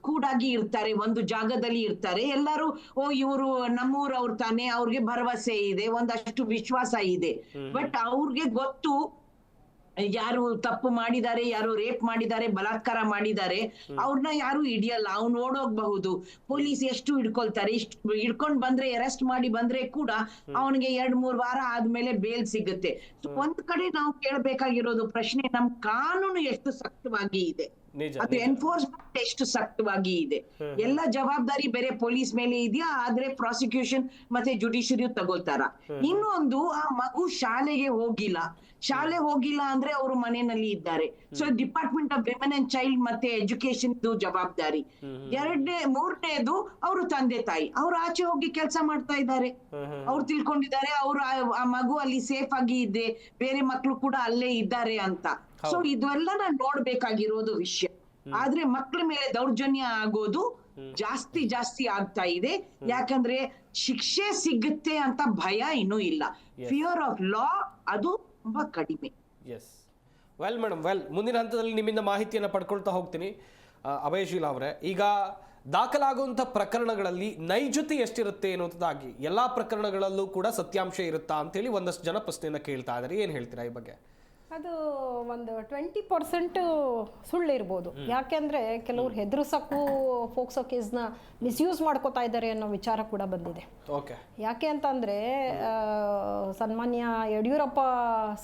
D: ಕೂಡಾಗಿ ಇರ್ತಾರೆ, ಒಂದು ಜಾಗದಲ್ಲಿ ಇರ್ತಾರೆ. ಎಲ್ಲರೂ ಇವರು ನಮ್ಮೂರವ್ರು ತಾನೆ, ಅವ್ರಿಗೆ ಭರವಸೆ ಇದೆ, ಒಂದಷ್ಟು ವಿಶ್ವಾಸ ಇದೆ. ಬಟ್ ಅವ್ರಿಗೆ ಗೊತ್ತು ಯಾರು ತಪ್ಪು ಮಾಡಿದ್ದಾರೆ, ಯಾರು ರೇಪ್ ಮಾಡಿದ್ದಾರೆ, ಬಲಾತ್ಕಾರ ಮಾಡಿದ್ದಾರೆ, ಅವ್ರನ್ನ ಯಾರು ಹಿಡಿಯಲ್ಲ. ಅವ್ನು ಓಡೋಗ್ಬಹುದು, ಪೊಲೀಸ್ ಎಷ್ಟು ಹಿಡ್ಕೊಳ್ತಾರೆ, ಹಿಡ್ಕೊಂಡ್ ಬಂದ್ರೆ, ಅರೆಸ್ಟ್ ಮಾಡಿ ಬಂದ್ರೆ ಕೂಡ ಅವನಿಗೆ 2-3 ವಾರ ಆದ್ಮೇಲೆ ಬೇಲ್ ಸಿಗುತ್ತೆ. ಒಂದ್ ಕಡೆ ನಾವು ಕೇಳ್ಬೇಕಾಗಿರೋದು ಪ್ರಶ್ನೆ, ನಮ್ ಕಾನೂನು ಎಷ್ಟು ಸಕ್ತವಾಗಿ ಇದೆ, ಅದು ಎನ್ಫೋರ್ಸ್ಮೆಂಟ್ ಎಷ್ಟು ಸಕ್ತವಾಗಿ ಇದೆ. ಎಲ್ಲ ಜವಾಬ್ದಾರಿ ಬೇರೆ ಪೊಲೀಸ್ ಮೇಲೆ ಇದೆಯಾ, ಆದ್ರೆ ಪ್ರಾಸಿಕ್ಯೂಷನ್ ಮತ್ತೆ ಜುಡಿಷಿಯರಿ ತಗೊಳ್ತಾರ. ಇನ್ನೊಂದು, ಆ ಮಗು ಶಾಲೆಗೆ ಹೋಗಿಲ್ಲ ಅಂದ್ರೆ ಅವರು ಮನೆಯಲ್ಲಿ ಇದ್ದಾರೆ. So department of women and child ಮತ್ತೆ ಎಜುಕೇಶನ್ ಜವಾಬ್ದಾರಿ. ಮೂರನೇದು ಅವರು ತಂದೆ ತಾಯಿ, ಅವ್ರು ಆಚೆ ಹೋಗಿ ಕೆಲಸ ಮಾಡ್ತಾ ಇದ್ದಾರೆ, ಅವ್ರು ತಿಳ್ಕೊಂಡಿದ್ದಾರೆ ಅವ್ರು ಆ ಮಗು ಅಲ್ಲಿ ಸೇಫ್ ಆಗಿ ಇದೆ, ಬೇರೆ ಮಕ್ಳು ಕೂಡ ಅಲ್ಲೇ ಇದ್ದಾರೆ ಅಂತ. ಸೊ ಇದೆಲ್ಲ ನಾನು ನೋಡ್ಬೇಕಾಗಿರೋದು ವಿಷಯ. ಆದ್ರೆ ಮಕ್ಳ ಮೇಲೆ ದೌರ್ಜನ್ಯ ಆಗೋದು ಜಾಸ್ತಿ ಆಗ್ತಾ ಇದೆ. ಯಾಕಂದ್ರೆ ಶಿಕ್ಷೆ ಸಿಗುತ್ತೆ ಅಂತ ಭಯ ಇನ್ನೂ ಇಲ್ಲ. ಫಿಯರ್ ಆಫ್ ಲಾ ಅದು ತುಂಬಾ ಕಡಿಮೆ.
A: ಎಸ್, ವೆಲ್ ಮೇಡಮ್, ಮುಂದಿನ ಹಂತದಲ್ಲಿ ನಿಮ್ಮಿಂದ ಮಾಹಿತಿಯನ್ನು ಪಡ್ಕೊಳ್ತಾ ಹೋಗ್ತೀನಿ. ಅಭಯಶೀಲ ಅವರೇ, ಈಗ ದಾಖಲಾಗುವಂಥ ಪ್ರಕರಣಗಳಲ್ಲಿ ನೈಜತೆ ಎಷ್ಟಿರುತ್ತೆ ಅನ್ನೋದಾಗಿ ಎಲ್ಲಾ ಪ್ರಕರಣಗಳಲ್ಲೂ ಕೂಡ ಸತ್ಯಾಂಶ ಇರುತ್ತಾ ಅಂತೇಳಿ ಒಂದಷ್ಟು ಜನ ಪ್ರಶ್ನೆಯನ್ನ ಕೇಳ್ತಾ ಇದ್ದಾರೆ. ಏನ್ ಹೇಳ್ತೀರಾ ಈ ಬಗ್ಗೆ?
C: ಅದು ಒಂದು 20% ಸುಳ್ಳಿರ್ಬೋದು. ಯಾಕೆಂದರೆ ಕೆಲವ್ರು ಹೆದರ್ಸಕ್ಕೂ ಫೋಕ್ಸೋ ಕೇಸ್ನ ಮಿಸ್ಯೂಸ್ ಮಾಡ್ಕೋತಾ ಇದ್ದಾರೆ ಅನ್ನೋ ವಿಚಾರ ಕೂಡ ಬಂದಿದೆ. ಯಾಕೆ ಅಂತಂದರೆ, ಸನ್ಮಾನ್ಯ ಯಡಿಯೂರಪ್ಪ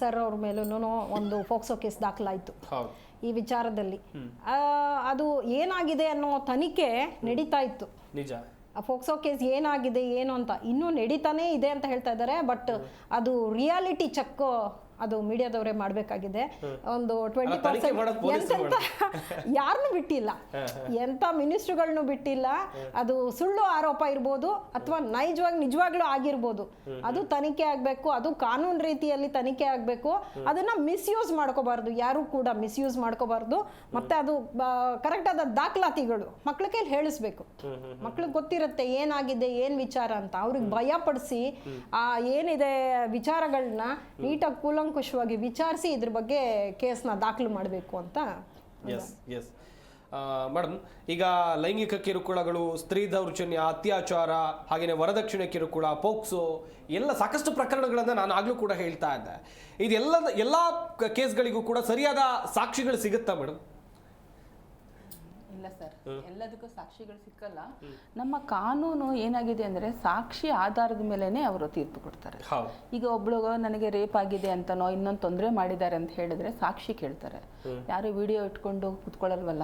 C: ಸರ್ ಅವ್ರ ಮೇಲೂ ಒಂದು ಫೋಕ್ಸೋ ಕೇಸ್ ದಾಖಲಾಯಿತು ಈ ವಿಚಾರದಲ್ಲಿ. ಅದು ಏನಾಗಿದೆ ಅನ್ನೋ ತನಿಖೆ ನಡೀತಾ ಇತ್ತು.
A: ನಿಜ,
C: ಆ ಫೋಕ್ಸೋ ಕೇಸ್ ಏನಾಗಿದೆ ಏನು ಅಂತ ಇನ್ನೂ ನಡೀತಾನೇ ಇದೆ ಅಂತ ಹೇಳ್ತಾ ಇದ್ದಾರೆ. ಬಟ್ ಅದು ರಿಯಾಲಿಟಿ ಚೆಕ್ ಅದು ಮೀಡಿಯಾದವರೇ ಮಾಡಬೇಕಾಗಿದೆ. ಒಂದು 20% ಯಾರನ್ನೂ ಬಿಟ್ಟಿಲ್ಲ, ಎಂಥ ಮಿನಿಸ್ಟ್ರುಗಳನ್ನೂ ಬಿಟ್ಟಿಲ್ಲ. ಅದು ಸುಳ್ಳು ಆರೋಪ ಇರ್ಬೋದು ಅಥವಾ ನಿಜವಾಗ್ಲೂ ಆಗಿರ್ಬೋದು. ಅದು ತನಿಖೆ ಆಗಬೇಕು, ಅದು ಕಾನೂನು ರೀತಿಯಲ್ಲಿ ತನಿಖೆ ಆಗಬೇಕು. ಅದನ್ನ ಮಿಸ್ಯೂಸ್ ಮಾಡ್ಕೋಬಾರ್ದು, ಯಾರು ಕೂಡ ಮಿಸ್ಯೂಸ್ ಮಾಡ್ಕೋಬಾರ್ದು. ಮತ್ತೆ ಅದು ಕರೆಕ್ಟಾದ ದಾಖಲಾತಿಗಳು ಮಕ್ಳ ಕೈಲಿ ಹೇಳಿಸ್ಬೇಕು. ಮಕ್ಳಿಗೆ ಗೊತ್ತಿರುತ್ತೆ ಏನಾಗಿದೆ ಏನ್ ವಿಚಾರ ಅಂತ. ಅವ್ರಿಗೆ ಭಯ ಪಡಿಸಿ ಏನಿದೆ ವಿಚಾರಗಳನ್ನ ನೀಟಾಗಿ ಕೂಲಂಕುಷವಾಗಿ ವಿಚಾರಿಸಿ ಇದ್ರ ಬಗ್ಗೆ ಕೇಸ್ನ ದಾಖಲು ಮಾಡಬೇಕು ಅಂತ.
A: ಎಸ್ ಮೇಡಮ್, ಈಗ ಲೈಂಗಿಕ ಕಿರುಕುಳಗಳು, ಸ್ತ್ರೀ ದೌರ್ಜನ್ಯ, ಅತ್ಯಾಚಾರ, ಹಾಗೆಯೇ ವರದಕ್ಷಿಣೆ ಕಿರುಕುಳ, ಪೋಕ್ಸೋ ಎಲ್ಲ ಸಾಕಷ್ಟು ಪ್ರಕರಣಗಳನ್ನು ನಾನು ಆಗ್ಲೂ ಕೂಡ ಹೇಳ್ತಾ ಇದ್ದೆ. ಎಲ್ಲ ಕೇಸ್ಗಳಿಗೂ ಕೂಡ ಸರಿಯಾದ ಸಾಕ್ಷಿಗಳು ಸಿಗುತ್ತಾ ಮೇಡಮ್?
B: ಇಲ್ಲ ಸರ್, ಎಲ್ಲದಕ್ಕೂ ಸಾಕ್ಷಿಗಳು ಸಿಕ್ಕಲ್ಲ. ನಮ್ಮ ಕಾನೂನು ಏನಾಗಿದೆ ಅಂದರೆ ಸಾಕ್ಷಿ ಆಧಾರದ ಮೇಲೇ ಅವರು ತೀರ್ಪು ಕೊಡ್ತಾರೆ. ಈಗ ಒಬ್ಳು ನನಗೆ ರೇಪ್ ಆಗಿದೆ ಅಂತನೋ ಇನ್ನೊಂದು ತೊಂದರೆ ಮಾಡಿದ್ದಾರೆ ಅಂತ ಹೇಳಿದ್ರೆ ಸಾಕ್ಷಿ ಕೇಳ್ತಾರೆ. ಯಾರು ವಿಡಿಯೋ ಇಟ್ಕೊಂಡು ಕುತ್ಕೊಳ್ಳಲ್ವಲ್ಲ,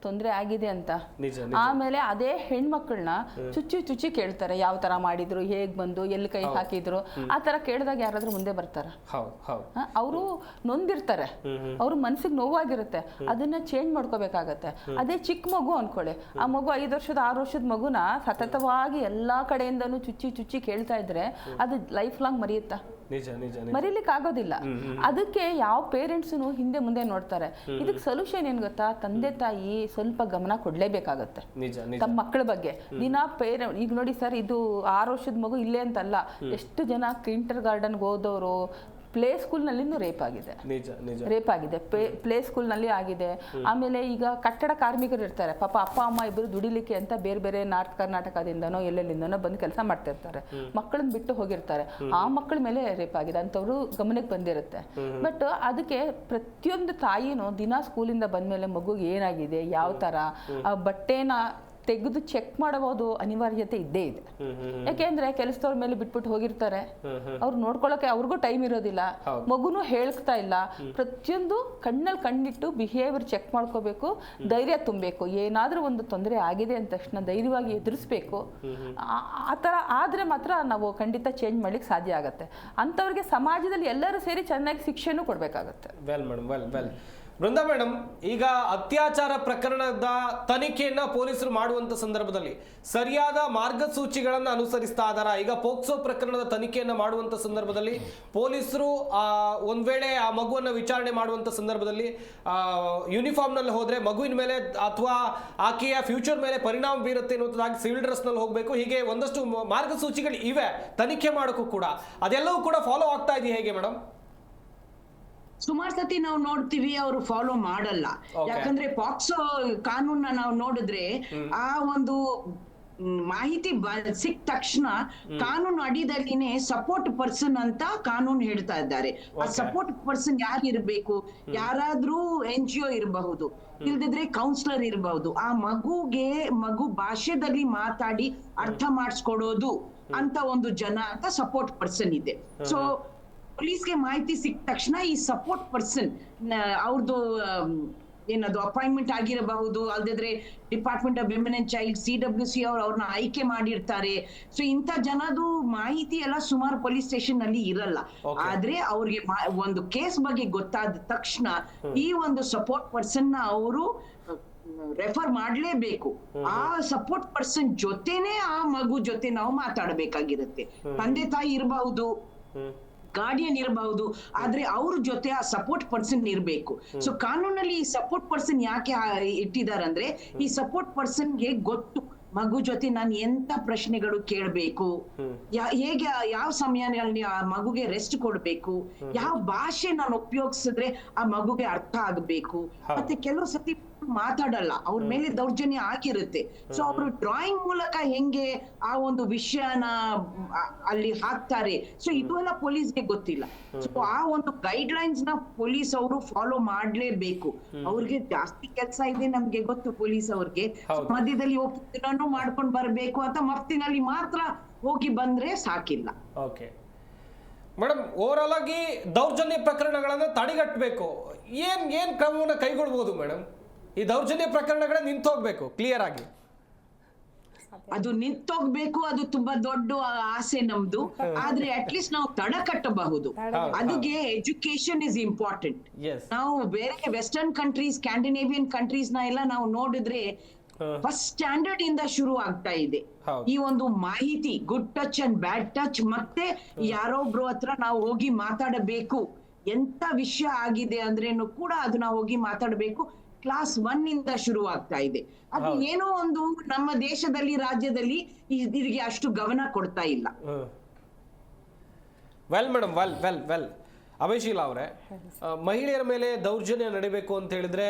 B: ತೊಂದರೆ ಆಗಿದೆ ಅಂತ. ಆಮೇಲೆ ಅದೇ ಹೆಣ್ಮಕ್ಳನ್ನ ಚುಚ್ಚಿ ಕೇಳ್ತಾರೆ, ಯಾವ ತರ ಮಾಡಿದ್ರು, ಹೇಗ್ ಬಂದು, ಎಲ್ಲಿ ಕೈ ಹಾಕಿದ್ರು, ಆ ತರ ಕೇಳಿದಾಗ ಯಾರಾದ್ರೂ ಮುಂದೆ ಬರ್ತಾರ? ಅವರು ನೊಂದಿರ್ತಾರೆ, ಅವ್ರ ಮನ್ಸಿಗೆ ನೋವಾಗಿರುತ್ತೆ, ಅದನ್ನ ಚೇಂಜ್ ಮಾಡ್ಕೋಬೇಕಾಗತ್ತೆ. ಅದೇ ಚಿಕ್ಕ ಮಗು ಅನ್ಕೊಳ್ಳಿ, ಆ ಮಗು 5 ವರ್ಷದ 6 ವರ್ಷದ ಮಗುನ ಸತತವಾಗಿ ಎಲ್ಲಾ ಕಡೆಯಿಂದನೂ ಚುಚ್ಚಿ ಕೇಳ್ತಾ ಇದ್ರೆ ಅದು ಲೈಫ್ ಲಾಂಗ್ ಮರೆಯುತ್ತಾ? ಮರೀಲಿಕ್ಕೆ ಆಗೋದಿಲ್ಲ. ಅದಕ್ಕೆ ಯಾವ ಪೇರೆಂಟ್ಸ್ನು ಹಿಂದೆ ಮುಂದೆ ನೋಡ್ತಾರೆ. ಇದಕ್ಕೆ ಸೊಲ್ಯೂಷನ್ ಏನ್ ಗೊತ್ತಾ? ತಂದೆ ತಾಯಿ ಸ್ವಲ್ಪ ಗಮನ ಕೊಡ್ಲೇಬೇಕಾಗತ್ತೆ ತಮ್ಮ ಮಕ್ಕಳ ಬಗ್ಗೆ. ದಿನ ಈಗ ನೋಡಿ ಸರ್, ಇದು 6 ವರ್ಷದ ಮಗು ಇಲ್ಲೇ ಅಂತಲ್ಲ, ಎಷ್ಟು ಜನ ಕಿಂಡರ್ ಗಾರ್ಡನ್ಗೆ ಹೋದವರು ಪ್ಲೇ ಸ್ಕೂಲ್ನಲ್ಲಿನೂ ರೇಪ್ ಆಗಿದೆ, ಪ್ಲೇ ಸ್ಕೂಲ್ನಲ್ಲಿ ಆಗಿದೆ. ಆಮೇಲೆ ಈಗ ಕಟ್ಟಡ ಕಾರ್ಮಿಕರು ಇರ್ತಾರೆ, ಪಾಪ ಅಪ್ಪ ಅಮ್ಮ ಇಬ್ಬರು ದುಡಿಲಿಕ್ಕೆ ಅಂತ ಬೇರೆ ಬೇರೆ ನಾರ್ತ್ ಕರ್ನಾಟಕದಿಂದನೋ ಎಲ್ಲೆಲ್ಲಿಂದನೋ ಬಂದು ಕೆಲಸ ಮಾಡ್ತಾ ಇರ್ತಾರೆ, ಮಕ್ಕಳನ್ನ ಬಿಟ್ಟು ಹೋಗಿರ್ತಾರೆ, ಆ ಮಕ್ಕಳ ಮೇಲೆ ರೇಪ್ ಆಗಿದೆ ಅಂತವ್ರು ಗಮನಕ್ಕೆ ಬಂದಿರುತ್ತೆ. ಬಟ್ ಅದಕ್ಕೆ ಪ್ರತಿಯೊಂದು ತಾಯಿನೂ ದಿನ ಸ್ಕೂಲಿಂದ ಬಂದ್ಮೇಲೆ ಮಗುಗೆ ಏನಾಗಿದೆ, ಯಾವ ತರ ಬಟ್ಟೆನ ತೆಗೆದು ಚೆಕ್ ಮಾಡಬಹುದು ಅನಿವಾರ್ಯತೆ ಇದ್ದೇ ಇದೆ. ಯಾಕೆಂದ್ರೆ ಕೆಲಸದವ್ರ ಮೇಲೆ ಬಿಟ್ಬಿಟ್ಟು ಹೋಗಿರ್ತಾರೆ, ಅವ್ರು ನೋಡ್ಕೊಳ್ಳೋಕೆ ಅವ್ರಿಗೂ ಟೈಮ್ ಇರೋದಿಲ್ಲ, ಮಗುನು ಹೇಳ್ತಾ ಇಲ್ಲ. ಪ್ರತಿಯೊಂದು ಕಣ್ಣಲ್ಲಿ ಕಣ್ಣಿಟ್ಟು ಬಿಹೇವಿಯರ್ ಚೆಕ್ ಮಾಡ್ಕೋಬೇಕು, ಧೈರ್ಯ ತುಂಬಬೇಕು. ಏನಾದ್ರೂ ಒಂದು ತೊಂದರೆ ಆಗಿದೆ ಅಂದ ತಕ್ಷಣ ಧೈರ್ಯವಾಗಿ ಎದುರಿಸ್ಬೇಕು. ಆ ಥರ ಆದ್ರೆ ಮಾತ್ರ ನಾವು ಖಂಡಿತ ಚೇಂಜ್ ಮಾಡ್ಲಿಕ್ಕೆ ಸಾಧ್ಯ ಆಗತ್ತೆ. ಅಂಥವ್ರಿಗೆ ಸಮಾಜದಲ್ಲಿ ಎಲ್ಲರೂ ಸೇರಿ ಚೆನ್ನಾಗಿ ಶಿಕ್ಷೆನೂ ಕೊಡ್ಬೇಕಾಗತ್ತೆ.
A: Well madam, well Brinda madam, ಈಗ ಅತ್ಯಾಚಾರ ಪ್ರಕರಣದ ತನಿಖೆಯನ್ನ ಪೊಲೀಸರು ಮಾಡುವಂತ ಸಂದರ್ಭದಲ್ಲಿ ಸರಿಯಾದ ಮಾರ್ಗಸೂಚಿಗಳನ್ನ ಅನುಸರಿಸ್ತಾ ಇದಾರ? ಈಗ ಪೋಕ್ಸೋ ಪ್ರಕರಣದ ತನಿಖೆಯನ್ನ ಮಾಡುವಂತ ಸಂದರ್ಭದಲ್ಲಿ ಪೊಲೀಸರು ಒಂದ್ ವೇಳೆ ಆ ಮಗುವನ್ನ ವಿಚಾರಣೆ ಮಾಡುವಂತ ಸಂದರ್ಭದಲ್ಲಿ ಯೂನಿಫಾರ್ಮ್ ನಲ್ಲಿ ಹೋದ್ರೆ ಮಗುವಿನ ಮೇಲೆ ಅಥವಾ ಆಕೆಯ ಫ್ಯೂಚರ್ ಮೇಲೆ ಪರಿಣಾಮ ಬೀರುತ್ತೆ ಅನ್ನೋದಾಗಿ ಸಿವಿಲ್ ಡ್ರೆಸ್ ನಲ್ಲಿ ಹೋಗ್ಬೇಕು. ಹೀಗೆ ಒಂದಷ್ಟು ಮಾರ್ಗಸೂಚಿಗಳು ಇವೆ ತನಿಖೆ ಮಾಡೋಕ್ಕೂ ಕೂಡ. ಅದೆಲ್ಲವೂ ಕೂಡ ಫಾಲೋ ಆಗ್ತಾ ಇದೆಯಾ ಹೇಗೆ ಮೇಡಮ್?
D: ಸುಮಾರು ಸತಿ ನಾವು ನೋಡ್ತೀವಿ ಅವರು ಫಾಲೋ ಮಾಡಲ್ಲ. ಯಾಕಂದ್ರೆ ಪಾಕ್ಸೋ ಕಾನೂನ ನಾವು ನೋಡಿದ್ರೆ ಆ ಒಂದು ಮಾಹಿತಿ ಸಿಕ್ಕ ತಕ್ಷಣ ಕಾನೂನು ಅಡಿದಲ್ಲಿನೇ ಸಪೋರ್ಟ್ ಪರ್ಸನ್ ಅಂತ ಕಾನೂನು ಹೇಳ್ತಾ ಇದ್ದಾರೆ. ಆ ಸಪೋರ್ಟ್ ಪರ್ಸನ್ ಯಾರು ಇರ್ಬೇಕು? ಯಾರಾದ್ರೂ NGO ಇರಬಹುದು, ಇಲ್ದಿದ್ರೆ ಕೌನ್ಸಿಲರ್ ಇರಬಹುದು. ಆ ಮಗು ಭಾಷೆದಲ್ಲಿ ಮಾತಾಡಿ ಅರ್ಥ ಮಾಡಿಸ್ಕೊಡೋದು ಅಂತ ಒಂದು ಜನ ಅಂತ ಸಪೋರ್ಟ್ ಪರ್ಸನ್ ಇದೆ. ಸೊ ಪೊಲೀಸ್ಗೆ ಮಾಹಿತಿ ಸಿಕ್ಕ ತಕ್ಷಣ ಈ ಸಪೋರ್ಟ್ ಪರ್ಸನ್ ಅವ್ರದ್ದು ಏನದು ಅಪಾಯಿಂಟ್ಮೆಂಟ್ ಆಗಿರಬಹುದು, ಅಲ್ದಿದ್ರೆ department of women and child CWC ಅವ್ರನ್ನ ಆಯ್ಕೆ ಮಾಡಿರ್ತಾರೆ. ಸೊ ಇಂಥ ಜನದು ಮಾಹಿತಿ ಎಲ್ಲ ಸುಮಾರು ಪೊಲೀಸ್ ಸ್ಟೇಷನ್ ನಲ್ಲಿ ಇರಲ್ಲ. ಆದ್ರೆ ಅವ್ರಿಗೆ ಒಂದು ಕೇಸ್ ಬಗ್ಗೆ ಗೊತ್ತಾದ ತಕ್ಷಣ ಈ ಒಂದು ಸಪೋರ್ಟ್ ಪರ್ಸನ್ ನ ಅವರು ರೆಫರ್ ಮಾಡ್ಲೇಬೇಕು. ಆ ಸಪೋರ್ಟ್ ಪರ್ಸನ್ ಜೊತೆನೆ ಆ ಮಗು ಜೊತೆ ನಾವು ಮಾತಾಡಬೇಕಾಗಿರುತ್ತೆ. ತಂದೆ ತಾಯಿ ಇರಬಹುದು, ಗಾರ್ಡಿಯನ್ ಇರಬಹುದು, ಆದ್ರೆ ಅವ್ರ ಜೊತೆ ಆ ಸಪೋರ್ಟ್ ಪರ್ಸನ್ ಇರಬೇಕು. ಸೊ ಕಾನೂನಲ್ಲಿ ಈ ಸಪೋರ್ಟ್ ಪರ್ಸನ್ ಯಾಕೆ ಇಟ್ಟಿದಾರಂದ್ರೆ ಈ ಸಪೋರ್ಟ್ ಪರ್ಸನ್ಗೆ ಗೊತ್ತು ಮಗು ಜೊತೆ ನಾನು ಎಂತ ಪ್ರಶ್ನೆಗಳು ಕೇಳಬೇಕು, ಹೇಗೆ ಯಾವ ಸಮಯದಲ್ಲಿ ಆ ಮಗುಗೆ ರೆಸ್ಟ್ ಕೊಡ್ಬೇಕು, ಯಾವ ಭಾಷೆ ನಾನು ಉಪಯೋಗಿಸಿದ್ರೆ ಆ ಮಗುಗೆ ಅರ್ಥ ಆಗ್ಬೇಕು. ಮತ್ತೆ ಕೆಲವು ಸತಿ ಮಾತಾಡಲ್ಲ, ಅವ್ರ ಮೇಲೆ ದೌರ್ಜನ್ಯ ಆಗಿರುತ್ತೆ. ಸೊ ಅವರು ಡ್ರಾಯಿಂಗ್ ಮೂಲಕ ಹೆಂಗೆ ಆ ಒಂದು ವಿಷಯನ ಅಲ್ಲಿ ಹಾಕ್ತಾರೆ. ಸೊ ಇದು ಎಲ್ಲ ಪೊಲೀಸ್ಗೆ ಗೊತ್ತಿಲ್ಲ. ಸೊ ಆ ಒಂದು ಗೈಡ್ ಲೈನ್ಸ್ ನ ಪೊಲೀಸ್ ಅವರು ಫಾಲೋ ಮಾಡ್ಲೇಬೇಕು. ಅವ್ರಿಗೆ ಜಾಸ್ತಿ ಕೆಲಸ ಇದೆ ನಮ್ಗೆ ಗೊತ್ತು. ಪೊಲೀಸ್ ಅವ್ರಿಗೆ ಮಧ್ಯದಲ್ಲಿ ಹೋಗಿ ಮಾಡ್ಕೊಂಡ್ ಬರ್ಬೇಕು ಅಂತ ಮಫ್ತಿನಲ್ಲಿ ಮಾತ್ರ ಹೋಗಿ ಬಂದ್ರೆ ಸಾಕಿಲ್ಲ.
A: ಓಕೆ ಮೇಡಮ್, ಓವರ್ ಆಲ್ ಆಗಿ ದೌರ್ಜನ್ಯ ಪ್ರಕರಣಗಳನ್ನ ತಡೆಗಟ್ಟಬೇಕು, ಏನ್ ಕ್ರಮವನ್ನ ಕೈಗೊಳ್ಬಹುದು ಮೇಡಮ್? ಈ ದೌರ್ಜನ್ಯ ಪ್ರಕರಣಗಳ ನಿಂತೋಗ್ಬೇಕು ಕ್ಲಿಯರ್ ಆಗಿ.
D: ಅದು ನಿಂತೋಗ್ಬೇಕು, ಅದು ತುಂಬಾ ದೊಡ್ಡ ಆಸೆ ನಮ್ದು. ಆದ್ರೆ ಅಟ್ಲೀಸ್ಟ್ ನಾವು ತಡೆಗಟ್ಟಬಹುದು. ಅದಕ್ಕೆ ಎಜುಕೇಶನ್ ಇಸ್ ಇಂಪಾರ್ಟೆಂಟ್. ನಾವು ಬೇರೆ ವೆಸ್ಟರ್ನ್ ಕಂಟ್ರೀಸ್, ಸ್ಕ್ಯಾಂಡಿನೇವಿಯನ್ ಕಂಟ್ರೀಸ್ ನ ಎಲ್ಲ ನಾವು ನೋಡಿದ್ರೆ ಫಸ್ಟ್ ಸ್ಟ್ಯಾಂಡರ್ಡ್ ಇಂದ ಶುರು ಆಗ್ತಾ ಇದೆ ಈ ಒಂದು ಮಾಹಿತಿ. Good touch and bad touch. ಮತ್ತೆ ಯಾರೊಬ್ರು ಹತ್ರ ನಾವು ಹೋಗಿ ಮಾತಾಡಬೇಕು. ಎಂತ ವಿಷಯ ಆಗಿದೆ ಅಂದ್ರೇನು ಕೂಡ ಅದನ್ನ ಹೋಗಿ ಮಾತಾಡಬೇಕು. ಕ್ಲಾಸ್ 1 ಇಂದ ಶುರು ಆಗ್ತಾ ಇದೆ. ಅದು ಏನೋ ಒಂದು ನಮ್ಮ ದೇಶದಲ್ಲಿ, ರಾಜ್ಯದಲ್ಲಿ ಇದಕ್ಕೆ ಅಷ್ಟು ಗಮನ ಕೊಡ್ತಾ ಇಲ್ಲ.
A: ವೆಲ್ ಮೇಡಮ್, ವೆಲ್ ಅಭಯಶೀಲ ಅವರೇ, ಮಹಿಳೆಯರ ಮೇಲೆ ದೌರ್ಜನ್ಯ ನಡಿಬೇಕು ಅಂತ ಹೇಳಿದ್ರೆ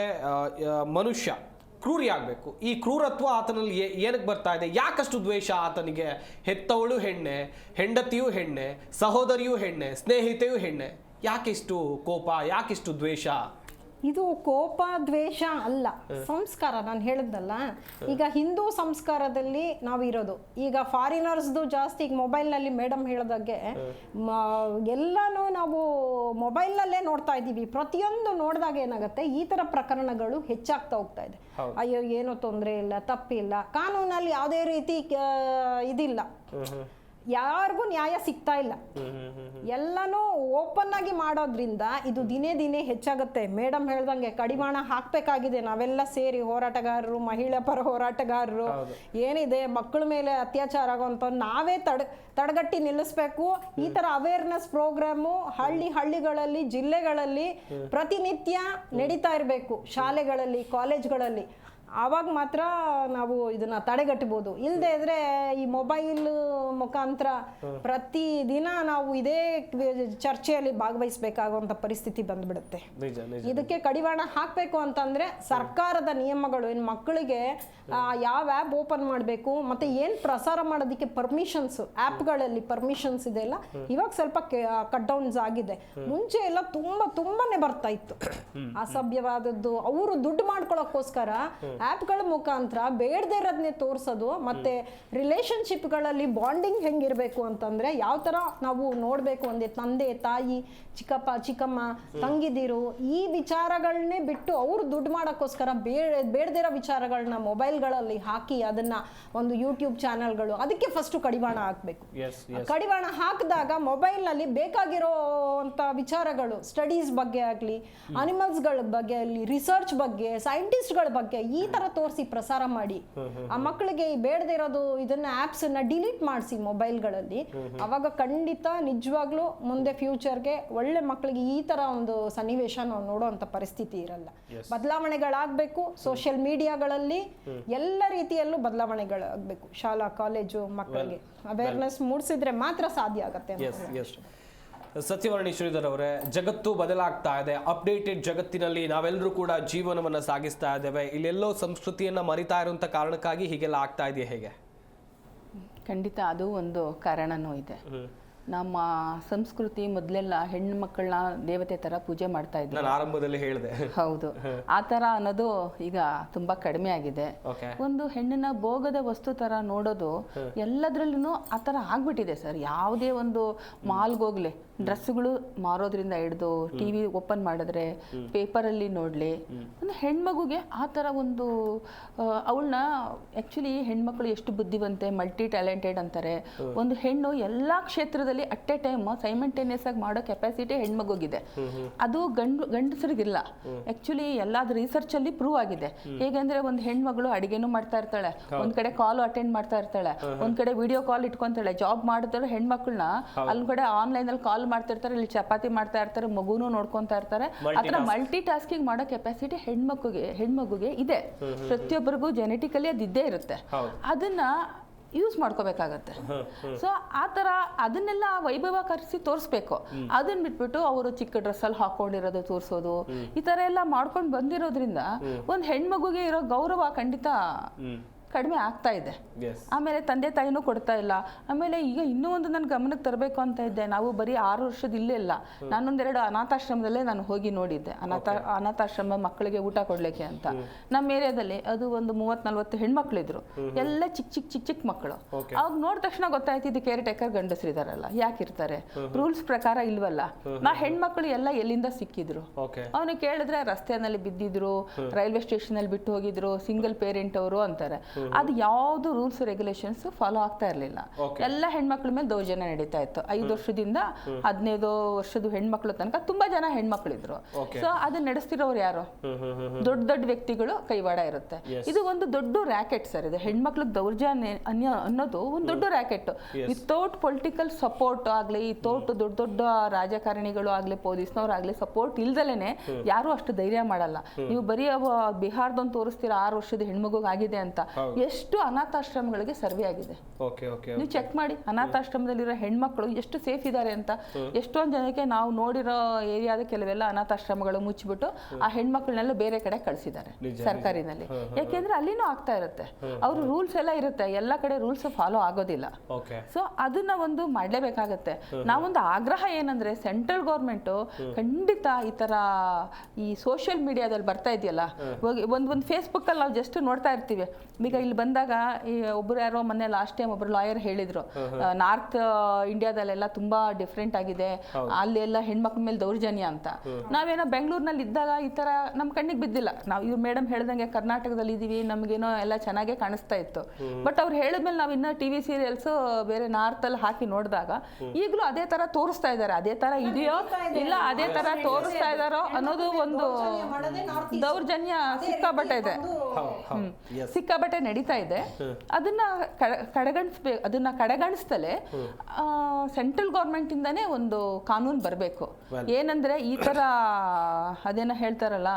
A: ಮನುಷ್ಯ ಕ್ರೂರಿ ಆಗ್ಬೇಕು. ಈ ಕ್ರೂರತ್ವ ಆತನಲ್ಲಿ ಏನಕ್ಕೆ ಬರ್ತಾ ಇದೆ? ಯಾಕಷ್ಟು ದ್ವೇಷ ಆತನಿಗೆ? ಹೆತ್ತವಳು ಹೆಣ್ಣೆ, ಹೆಂಡತಿಯೂ ಹೆಣ್ಣೆ, ಸಹೋದರಿಯೂ ಹೆಣ್ಣೆ, ಸ್ನೇಹಿತೆಯೂ ಹೆಣ್ಣೆ. ಯಾಕಿಷ್ಟು ಕೋಪ, ಯಾಕಿಷ್ಟು ದ್ವೇಷ?
C: ಇದು ಕೋಪ ದ್ವೇಷ ಅಲ್ಲ, ಸಂಸ್ಕಾರ. ನಾನು ಹೇಳಿದ್ನಲ್ಲ, ಈಗ ಹಿಂದೂ ಸಂಸ್ಕಾರದಲ್ಲಿ ನಾವು ಇರೋದು. ಈಗ ಫಾರಿನರ್ಸ್ದು ಜಾಸ್ತಿ. ಈಗ ಮೊಬೈಲ್ನಲ್ಲಿ ಮೇಡಮ್ ಹೇಳಿದಾಗೆ ಎಲ್ಲನೂ ನಾವು ಮೊಬೈಲ್ನಲ್ಲೇ ನೋಡ್ತಾ ಇದ್ದೀವಿ. ಪ್ರತಿಯೊಂದು ನೋಡಿದಾಗ ಏನಾಗುತ್ತೆ, ಈ ಥರ ಪ್ರಕರಣಗಳು ಹೆಚ್ಚಾಗ್ತಾ ಹೋಗ್ತಾ ಇದೆ. ಅಯ್ಯೋ ಏನೂ ತೊಂದರೆ ಇಲ್ಲ, ತಪ್ಪಿಲ್ಲ, ಕಾನೂನಲ್ಲಿ ಯಾವುದೇ ರೀತಿ ಇದಿಲ್ಲ, ಯಾರಿಗೂ ನ್ಯಾಯ ಸಿಗ್ತಾ ಇಲ್ಲ. ಎಲ್ಲನೂ ಓಪನ್ ಆಗಿ ಮಾಡೋದ್ರಿಂದ ಇದು ದಿನೇ ದಿನೇ ಹೆಚ್ಚಾಗುತ್ತೆ. ಮೇಡಮ್ ಹೇಳ್ದಂಗೆ ಕಡಿವಾಣ ಹಾಕ್ಬೇಕಾಗಿದೆ. ನಾವೆಲ್ಲ ಸೇರಿ ಹೋರಾಟಗಾರರು, ಮಹಿಳಾ ಪರ ಹೋರಾಟಗಾರರು, ಏನಿದೆ ಮಕ್ಕಳ ಮೇಲೆ ಅತ್ಯಾಚಾರ ಆಗೋಂಥ ನಾವೇ ತಡೆಗಟ್ಟಿ ನಿಲ್ಲಿಸ್ಬೇಕು. ಈ ತರ ಅವೇರ್ನೆಸ್ ಪ್ರೋಗ್ರಾಮು ಹಳ್ಳಿಗಳಲ್ಲಿ, ಜಿಲ್ಲೆಗಳಲ್ಲಿ ಪ್ರತಿನಿತ್ಯ ನಡೀತಾ ಇರಬೇಕು. ಶಾಲೆಗಳಲ್ಲಿ, ಕಾಲೇಜ್ಗಳಲ್ಲಿ. ಆವಾಗ ಮಾತ್ರ ನಾವು ಇದನ್ನ ತಡೆಗಟ್ಟಬಹುದು. ಇಲ್ಲದೆ ಇದ್ರೆ ಈ ಮೊಬೈಲ್ ಮುಖಾಂತರ ಪ್ರತಿದಿನ ನಾವು ಇದೇ ಚರ್ಚೆಯಲ್ಲಿ ಭಾಗವಹಿಸಬೇಕಾಗುವಂತ ಪರಿಸ್ಥಿತಿ ಬಂದ್ಬಿಡುತ್ತೆ. ಇದಕ್ಕೆ ಕಡಿವಾಣ ಹಾಕಬೇಕು ಅಂತಂದ್ರೆ ಸರ್ಕಾರದ ನಿಯಮಗಳು, ಏನು ಮಕ್ಕಳಿಗೆ ಯಾವ ಆ್ಯಪ್ ಓಪನ್ ಮಾಡಬೇಕು, ಮತ್ತೆ ಏನು ಪ್ರಸಾರ ಮಾಡೋದಕ್ಕೆ ಪರ್ಮಿಷನ್ಸ್, ಆ್ಯಪ್ಗಳಲ್ಲಿ ಪರ್ಮಿಷನ್ಸ್ ಇದೆಲ್ಲ ಇವಾಗ ಸ್ವಲ್ಪ ಕಟ್ ಡೌನ್ಸ್ ಆಗಿದೆ. ಮುಂಚೆ ಎಲ್ಲ ತುಂಬಾನೇ ಬರ್ತಾ ಇತ್ತು ಅಸಭ್ಯವಾದದ್ದು. ಅವರು ದುಡ್ಡು ಮಾಡ್ಕೊಳ್ಳೋಕ್ಕೋಸ್ಕರ ಆ್ಯಪ್ಗಳ ಮುಖಾಂತರ ಬೇಡದೇ ಇರೋದನ್ನೇ ತೋರಿಸೋದು. ಮತ್ತು ರಿಲೇಷನ್ಶಿಪ್ಗಳಲ್ಲಿ ಬಾಂಡಿಂಗ್ ಹೆಂಗಿರಬೇಕು ಅಂತಂದರೆ ಯಾವ ಥರ ನಾವು ನೋಡಬೇಕು ಅಂದರೆ ತಂದೆ ತಾಯಿ ಚಿಕ್ಕಪ್ಪ ಚಿಕ್ಕಮ್ಮ ತಂಗಿದಿರು ಈ ವಿಚಾರಗಳನ್ನೇ ಬಿಟ್ಟು ಅವರು ದುಡ್ಡು ಮಾಡೋಕ್ಕೋಸ್ಕರ ಬೇಡದಿರೋ ವಿಚಾರಗಳನ್ನ ಮೊಬೈಲ್ಗಳಲ್ಲಿ ಹಾಕಿ ಅದನ್ನು ಒಂದು ಯೂಟ್ಯೂಬ್ ಚಾನಲ್ಗಳು ಅದಕ್ಕೆ ಫಸ್ಟು ಕಡಿವಾಣ ಹಾಕಬೇಕು. ಕಡಿವಾಣ ಹಾಕಿದಾಗ ಮೊಬೈಲ್ನಲ್ಲಿ ಬೇಕಾಗಿರೋ ಅಂಥ ವಿಚಾರಗಳು ಸ್ಟಡೀಸ್ ಬಗ್ಗೆ ಆಗಲಿ, ಅನಿಮಲ್ಸ್ಗಳ ಬಗ್ಗೆ ಆಗಲಿ, ರಿಸರ್ಚ್ ಬಗ್ಗೆ, ಸೈಂಟಿಸ್ಟ್ಗಳ ಬಗ್ಗೆ ಈ ಥರ ತೋರಿಸಿ ಪ್ರಸಾರ ಮಾಡಿ ಆ ಮಕ್ಕಳಿಗೆ ಬೇಡದೇ ಇರೋದು ಇದನ್ನ ಆ್ಯಪ್ಸನ್ನು ಡಿಲೀಟ್ ಮಾಡಿಸಿ ಮೊಬೈಲ್ಗಳಲ್ಲಿ. ಅವಾಗ ಖಂಡಿತ ನಿಜವಾಗ್ಲೂ ಮುಂದೆ ಫ್ಯೂಚರ್ಗೆ ಒಳ್ಳೆ ಮಕ್ಕಳಿಗೆ ಈ ಥರ ಒಂದು ಸನ್ನಿವೇಶ ನಾವು ನೋಡೋವಂಥ ಪರಿಸ್ಥಿತಿ ಇರಲ್ಲ. ಬದಲಾವಣೆಗಳಾಗಬೇಕು ಸೋಷಿಯಲ್ ಮೀಡಿಯಾಗಳಲ್ಲಿ, ಎಲ್ಲ ರೀತಿಯಲ್ಲೂ ಬದಲಾವಣೆಗಳಾಗಬೇಕು. ಶಾಲಾ ಕಾಲೇಜು ಮಕ್ಕಳಿಗೆ ಅವೇರ್ನೆಸ್ ಮೂಡಿಸಿದ್ರೆ ಮಾತ್ರ ಸಾಧ್ಯ ಆಗತ್ತೆ.
A: ಸತ್ಯವರ್ಣಿ ಶ್ರೀಧರ್ ಅವರೇ, ಜಗತ್ತು ಬದಲಾಗ್ತಾ ಇದೆ. ಅಪ್ಡೇಟೆಡ್ ಜಗತ್ತಿನಲ್ಲಿ ನಾವೆಲ್ಲರೂ ಕೂಡ ಜೀವನವನ್ನು ಸಾಗಿಸ್ತಾ ಇದ್ದೇವೆ. ಇಲ್ಲೆಲ್ಲೋ ಸಂಸ್ಕೃತಿಯನ್ನ ಮರಿತಾ ಇರುವಂತ ಕಾರಣಕ್ಕಾಗಿ ಹೀಗೆಲ್ಲ ಆಗ್ತಾ ಇದೆಯಾ ಹೇಗೆ?
B: ಖಂಡಿತ ಅದು ಒಂದು ಕಾರಣನೂ ಇದೆ. ನಮ್ಮ ಸಂಸ್ಕೃತಿ ಮೊದಲೆಲ್ಲ ಹೆಣ್ಣು ಮಕ್ಕಳನ್ನ ದೇವತೆ ತರ ಪೂಜೆ ಮಾಡ್ತಾ ಇದ್ರು.
A: ನಾನು ಆರಂಭದಲ್ಲಿ ಹೇಳಿದೆ.
B: ಹೌದು, ಆ ತರ ಅನ್ನೋದು ಈಗ ತುಂಬಾ ಕಡಿಮೆ ಆಗಿದೆ. ಒಂದು ಹೆಣ್ಣನ್ನ ಭೋಗದ ವಸ್ತು ತರ ನೋಡೋದು ಎಲ್ಲದ್ರಲ್ಲೂ ಆ ತರ ಆಗ್ಬಿಟ್ಟಿದೆ ಸರ್. ಯಾವುದೇ ಒಂದು ಮಾಲ್ಗೋಗ್ಲಿ ಡ್ರೆಸ್ಗಳು ಮಾರೋದ್ರಿಂದ ಹಿಡ್ದು ಟಿವಿ ಓಪನ್ ಮಾಡಿದ್ರೆ ಪೇಪರಲ್ಲಿ ನೋಡ್ಲಿ, ಒಂದು ಹೆಣ್ಮಗುಗೆ ಆ ಥರ ಒಂದು ಅವಳನ್ನ ಆ್ಯಕ್ಚುಲಿ ಹೆಣ್ಮಕ್ಳು ಎಷ್ಟು ಬುದ್ಧಿವಂತೆ ಮಲ್ಟಿ ಟ್ಯಾಲೆಂಟೆಡ್ ಅಂತಾರೆ. ಒಂದು ಹೆಣ್ಣು ಎಲ್ಲ ಕ್ಷೇತ್ರದಲ್ಲಿ ಅಟ್ ಎ ಟೈಮ್ ಸೈಮಲ್ಟೇನಿಯಸ್ ಆಗಿ ಮಾಡೋ ಕೆಪಾಸಿಟಿ ಹೆಣ್ಮಗುಗಿದೆ. ಅದು ಗಂಡಸರಿಗಿಲ್ಲ. ಆ್ಯಕ್ಚುಲಿ ಎಲ್ಲಾದ್ರೂ ರಿಸರ್ಚ್ ಅಲ್ಲಿ ಪ್ರೂವ್ ಆಗಿದೆ. ಹೇಗೆಂದ್ರೆ ಒಂದು ಹೆಣ್ಮಗಳು ಅಡಿಗೆನೂ ಮಾಡ್ತಾ ಇರ್ತಾಳೆ, ಒಂದ್ ಕಡೆ ಕಾಲ್ ಅಟೆಂಡ್ ಮಾಡ್ತಾ ಇರ್ತಾಳೆ, ಒಂದ್ ಕಡೆ ವಿಡಿಯೋ ಕಾಲ್ ಇಟ್ಕೊಂತಾಳೆ, ಜಾಬ್ ಮಾಡಿದ್ರೆ ಹೆಣ್ಮಕ್ಳನ್ನ ಅಲ್ಲಿ ಕಡೆ ಆನ್ಲೈನ್ ಅಲ್ಲಿ ಕಾಲ್ ಮಾಡ್ತಿರ್ತಾರೆ, ಇಲ್ಲಿ ಚಪಾತಿ ಮಾಡ್ತಾ ಇರ್ತಾರೆ, ಮಗುನು ನೋಡ್ಕೊಂತಾ ಇರ್ತಾರೆ. ಆತರ ಮಲ್ಟಿ ಟಾಸ್ಕಿಂಗ್ ಮಾಡೋ ಕೆಪಾಸಿಟಿ ಹೆಣ್ಮಗುಗೆ ಇದೆ. ಪ್ರತಿಯೊಬ್ಬರಿಗೂ ಜೆನೆಟಿಕಲಿ ಅದಿದ್ದೇ ಇರುತ್ತೆ. ಅದನ್ನ ಯೂಸ್ ಮಾಡ್ಕೋಬೇಕಾಗತ್ತೆ. ಸೊ ಆ ಥರ ಅದನ್ನೆಲ್ಲ ವೈಭವೀಕರಿಸಿ ತೋರಿಸ್ಬೇಕು. ಅದನ್ನ ಬಿಟ್ಬಿಟ್ಟು ಅವರು ಚಿಕ್ಕ ಡ್ರೆಸ್ಸಲ್ಲಿ ಹಾಕೊಂಡಿರೋದು ತೋರಿಸೋದು ಈ ಥರ ಎಲ್ಲ ಮಾಡ್ಕೊಂಡು ಬಂದಿರೋದ್ರಿಂದ ಒಂದು ಹೆಣ್ಮಗುಗೆ ಇರೋ ಗೌರವ ಖಂಡಿತ ಕಡಿಮೆ ಆಗ್ತಾ ಇದೆ. ಆಮೇಲೆ ತಂದೆ ತಾಯಿನೂ ಕೊಡ್ತಾ ಇಲ್ಲ. ಆಮೇಲೆ ಈಗ ಇನ್ನೂ ಒಂದು ನನ್ನ ಗಮನಕ್ಕೆ ತರಬೇಕು ಅಂತ ಇದ್ದೆ. ನಾವು ಬರೀ 6 ವರ್ಷದ ಇಲ್ಲೇ ಇಲ್ಲ, ನಾನೊಂದೆರಡು ಅನಾಥಾಶ್ರಮದಲ್ಲೇ ನಾನು ಹೋಗಿ ನೋಡಿದ್ದೆ. ಅನಾಥಾಶ್ರಮ ಮಕ್ಕಳಿಗೆ ಊಟ ಕೊಡ್ಲಿಕ್ಕೆ ಅಂತ ನಮ್ಮ ಏರಿಯಾದಲ್ಲಿ ಅದು ಒಂದು 30-40 ಹೆಣ್ಮಕ್ಳಿದ್ರು, ಎಲ್ಲ ಚಿಕ್ಕ ಮಕ್ಕಳು. ಅವಾಗ ನೋಡಿದ ತಕ್ಷಣ ಗೊತ್ತಾಯ್ತು ಇದು ಕೇರ್ ಟೇಕರ್ ಗಂಡಸರಿದಾರಲ್ಲ, ಯಾಕಿರ್ತಾರೆ ರೂಲ್ಸ್ ಪ್ರಕಾರ ಇಲ್ವಲ್ಲ. ಹೆಣ್ಮಕ್ಳು ಎಲ್ಲ ಎಲ್ಲಿಂದ ಸಿಕ್ಕಿದ್ರು, ಅವನು ಕೇಳಿದ್ರೆ ರಸ್ತೆನಲ್ಲಿ ಬಿದ್ದಿದ್ರು, ರೈಲ್ವೆ ಸ್ಟೇಷನ್ ಅಲ್ಲಿ ಬಿಟ್ಟು ಹೋಗಿದ್ರು, ಸಿಂಗಲ್ ಪೇರೆಂಟ್ ಅವರು ಅಂತಾರೆ. ಅದು ಯಾವ್ದು ರೂಲ್ಸ್ ರೆಗ್ಯುಲೇಷನ್ಸ್ ಫಾಲೋ ಆಗ್ತಾ ಇರ್ಲಿಲ್ಲ. ಎಲ್ಲ ಹೆಣ್ಮಕ್ಳ ಮೇಲೆ ದೌರ್ಜನ್ಯ ನಡೀತಾ ಇತ್ತು. 5 ವರ್ಷದಿಂದ 15 ವರ್ಷದ ಹೆಣ್ಮಕ್ಳು ತನಕ ತುಂಬಾ ಜನ ಹೆಣ್ಮಕ್ಳಿದ್ರು. ಸೊ ಅದನ್ನ ನಡೆಸ್ತಿರೋರು ಯಾರು? ದೊಡ್ಡ ವ್ಯಕ್ತಿಗಳು ಕೈವಾಡ ಇರುತ್ತೆ. ಇದು ಒಂದು ದೊಡ್ಡ ರ್ಯಾಕೆಟ್ ಸರ್. ಇದು ಹೆಣ್ಮಕ್ಳಿಗೆ ದೌರ್ಜನ್ಯ ಅನ್ನೋದು ಒಂದು ದೊಡ್ಡ ರ್ಯಾಕೆಟ್. ವಿತೌಟ್ ಪೊಲಿಟಿಕಲ್ ಸಪೋರ್ಟ್ ಆಗ್ಲಿ, ವಿತೌಟ್ ದೊಡ್ಡ ರಾಜಕಾರಣಿಗಳು ಆಗ್ಲಿ, ಪೊಲೀಸ್ನವ್ರಾಗ್ಲಿ ಸಪೋರ್ಟ್ ಇಲ್ದಲೇನೆ ಯಾರು ಅಷ್ಟು ಧೈರ್ಯ ಮಾಡಲ್ಲ. ನೀವು ಬರೀ ಬಿಹಾರದೊಂದು ತೋರಿಸ್ತೀರಾ 6 ವರ್ಷದ ಹೆಣ್ಮಗುಗ್ ಆಗಿದೆ ಅಂತ. ಎಷ್ಟು ಅನಾಥಾಶ್ರಮಗಳಿಗೆ ಸರ್ವೆ ಆಗಿದೆ ನೀವು ಚೆಕ್ ಮಾಡಿ. ಅನಾಥಾಶ್ರಮದಲ್ಲಿರೋ ಹೆಣ್ಮಕ್ಳು ಎಷ್ಟು ಸೇಫ್ ಇದ್ದಾರೆ ಅಂತ. ಎಷ್ಟೊಂದು ಜನಕ್ಕೆ ನಾವು ನೋಡಿರೋ ಏರಿಯಾದ ಕೆಲವೆಲ್ಲ ಅನಾಥಾಶ್ರಮಗಳು ಮುಚ್ಚಿಬಿಟ್ಟು ಆ ಹೆಣ್ಮಕ್ಳನ್ನೆಲ್ಲ ಬೇರೆ ಕಡೆ ಕಳಿಸಿದ್ದಾರೆ ಸರ್ಕಾರಿನಲ್ಲಿ. ಯಾಕೆಂದ್ರೆ ಅಲ್ಲಿನೂ ಆಗ್ತಾ ಇರುತ್ತೆ. ಅವ್ರ ರೂಲ್ಸ್ ಎಲ್ಲ ಇರುತ್ತೆ, ಎಲ್ಲ ಕಡೆ ರೂಲ್ಸ್ ಫಾಲೋ ಆಗೋದಿಲ್ಲ. ಸೊ ಅದನ್ನ ಒಂದು ಮಾಡ್ಲೇಬೇಕಾಗತ್ತೆ. ನಾವೊಂದು ಆಗ್ರಹ ಏನಂದ್ರೆ ಸೆಂಟ್ರಲ್ ಗೌರ್ಮೆಂಟ್ ಖಂಡಿತ ಈ ತರ ಈ ಸೋಷಿಯಲ್ ಮೀಡಿಯಾದಲ್ಲಿ ಬರ್ತಾ ಇದೆಯಲ್ಲ, ಒಂದು ಫೇಸ್ಬುಕ್ ಅಲ್ಲಿ ನಾವು ಜಸ್ಟ್ ನೋಡ್ತಾ ಇರ್ತೀವಿ. ಈಗ ಇಲ್ಲಿ ಬಂದಾಗ ಒಬ್ರು ಯಾರೋ ಮೊನ್ನೆ ಲಾಸ್ಟ್ ಟೈಮ್ ಒಬ್ರು ಲಾಯರ್ ಹೇಳಿದ್ರು, ನಾರ್ತ್ ಇಂಡಿಯಾದಲ್ಲೆಲ್ಲ ತುಂಬಾ ಡಿಫ್ರೆಂಟ್ ಆಗಿದೆ, ಅಲ್ಲೆಲ್ಲ ಹೆಣ್ಮಕ್ಳ ಮೇಲೆ ದೌರ್ಜನ್ಯ ಅಂತ. ನಾವೇನೋ ಬೆಂಗಳೂರಿನಲ್ಲಿ ಇದ್ದಾಗ ಈ ತರ ನಮ್ ಕಣ್ಣಿಗೆ ಬಿದ್ದಿಲ್ಲ. ನಾವು ಇವ್ರು ಮೇಡಮ್ ಹೇಳ್ದಂಗೆ ಕರ್ನಾಟಕದಲ್ಲಿ ಇದೀವಿ, ನಮ್ಗೇನೋ ಎಲ್ಲ ಚೆನ್ನಾಗೇ ಕಾಣಿಸ್ತಾ ಇತ್ತು. ಬಟ್ ಅವ್ರು ಹೇಳಿದ್ಮೇಲೆ ನಾವು ಇನ್ನ ಟಿವಿ ಸೀರಿಯಲ್ಸ್ ಬೇರೆ ನಾರ್ತ್ ಅಲ್ಲಿ ಹಾಕಿ ನೋಡಿದಾಗ ಈಗಲೂ ಅದೇ ತರ ತೋರಿಸ್ತಾ ಇದಾರೆ. ಅದೇ ತರ ಇದೆಯೋ ಇಲ್ಲ ಅದೇ ತರ ತೋರಿಸ್ತಾ ಇದಾರೋ ಅನ್ನೋದು ಒಂದು ದೌರ್ಜನ್ಯ ಸಿಕ್ಕಾಬಟ್ಟೆ ಇದೆ, ಸಿಕ್ಕಾಬಟ್ಟೆ ನಡೀತಾ ಇದೆ. ಅದನ್ನ ಕಡೆಗಣಿಸ್ತಲೇ ಸೆಂಟ್ರಲ್ ಗೌರ್ಮೆಂಟ್ ಇಂದಾನೇ ಒಂದು ಕಾನೂನು ಬರಬೇಕು. ಏನಂದ್ರೆ ಈ ತರ ಅದೇನ ಹೇಳ್ತಾರಲ್ಲ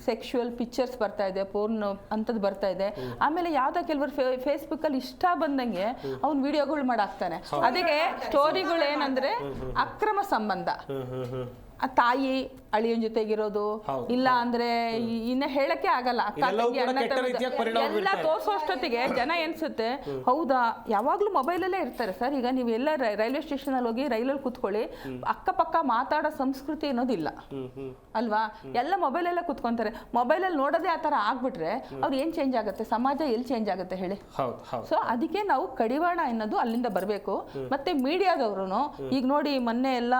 B: ಸೆಕ್ಷುವಲ್ ಪಿಕ್ಚರ್ಸ್ ಬರ್ತಾ ಇದೆ, ಪೋರ್ನ್ ಅಂತದ್ ಬರ್ತಾ ಇದೆ. ಆಮೇಲೆ ಯಾವ್ದೋ ಕೆಲವರು ಫೇಸ್ಬುಕ್ ಅಲ್ಲಿ ಇಷ್ಟ ಬಂದಂಗೆ ಅವ್ನ್ ವಿಡಿಯೋಗಳು ಮಾಡಾಕ್ತಾನೆ. ಅದಕ್ಕೆ ಸ್ಟೋರಿಗಳು ಏನಂದ್ರೆ ಅಕ್ರಮ ಸಂಬಂಧ, ಆ ತಾಯಿ ಅಳಿಯನ್ ಜೊತೆಗಿರೋದು, ಇಲ್ಲ ಅಂದ್ರೆ ಇನ್ನ ಹೇಳಕ್ಕೆ ಆಗಲ್ಲ, ಅಕ್ಕ ತಂಗಿ ಅಣ್ಣ ಎಲ್ಲ ತೋರ್ಸೋಷ್ಟೊತ್ತಿಗೆ ಜನ ಎನ್ಸುತ್ತೆ ಹೌದಾ ಯಾವಾಗ್ಲೂ ಮೊಬೈಲಲ್ಲೇ ಇರ್ತಾರೆ ಸರ್. ಈಗ ನೀವು ಎಲ್ಲ ರೈಲ್ವೆ ಸ್ಟೇಷನ್ ಅಲ್ಲಿ ಹೋಗಿ ರೈಲಲ್ಲಿ ಕೂತ್ಕೊಳ್ಳಿ, ಅಕ್ಕಪಕ್ಕ ಮಾತಾಡೋ ಸಂಸ್ಕೃತಿ ಅನ್ನೋದಿಲ್ಲ ಅಲ್ವಾ, ಎಲ್ಲ ಮೊಬೈಲಲ್ಲೇ ಕೂತ್ಕೊಂತಾರೆ. ಮೊಬೈಲಲ್ಲಿ ನೋಡೋದೇ ಆ ಥರ ಆಗ್ಬಿಟ್ರೆ ಅವ್ರು ಏನ್ ಚೇಂಜ್ ಆಗುತ್ತೆ, ಸಮಾಜ ಎಲ್ಲಿ ಚೇಂಜ್ ಆಗುತ್ತೆ ಹೇಳಿ. ಸೊ ಅದಕ್ಕೆ ನಾವು ಕಡಿವಾಣ ಅನ್ನೋದು ಅಲ್ಲಿಂದ ಬರಬೇಕು. ಮತ್ತೆ ಮೀಡಿಯಾದವ್ರು ಈಗ ನೋಡಿ ಮೊನ್ನೆ ಎಲ್ಲ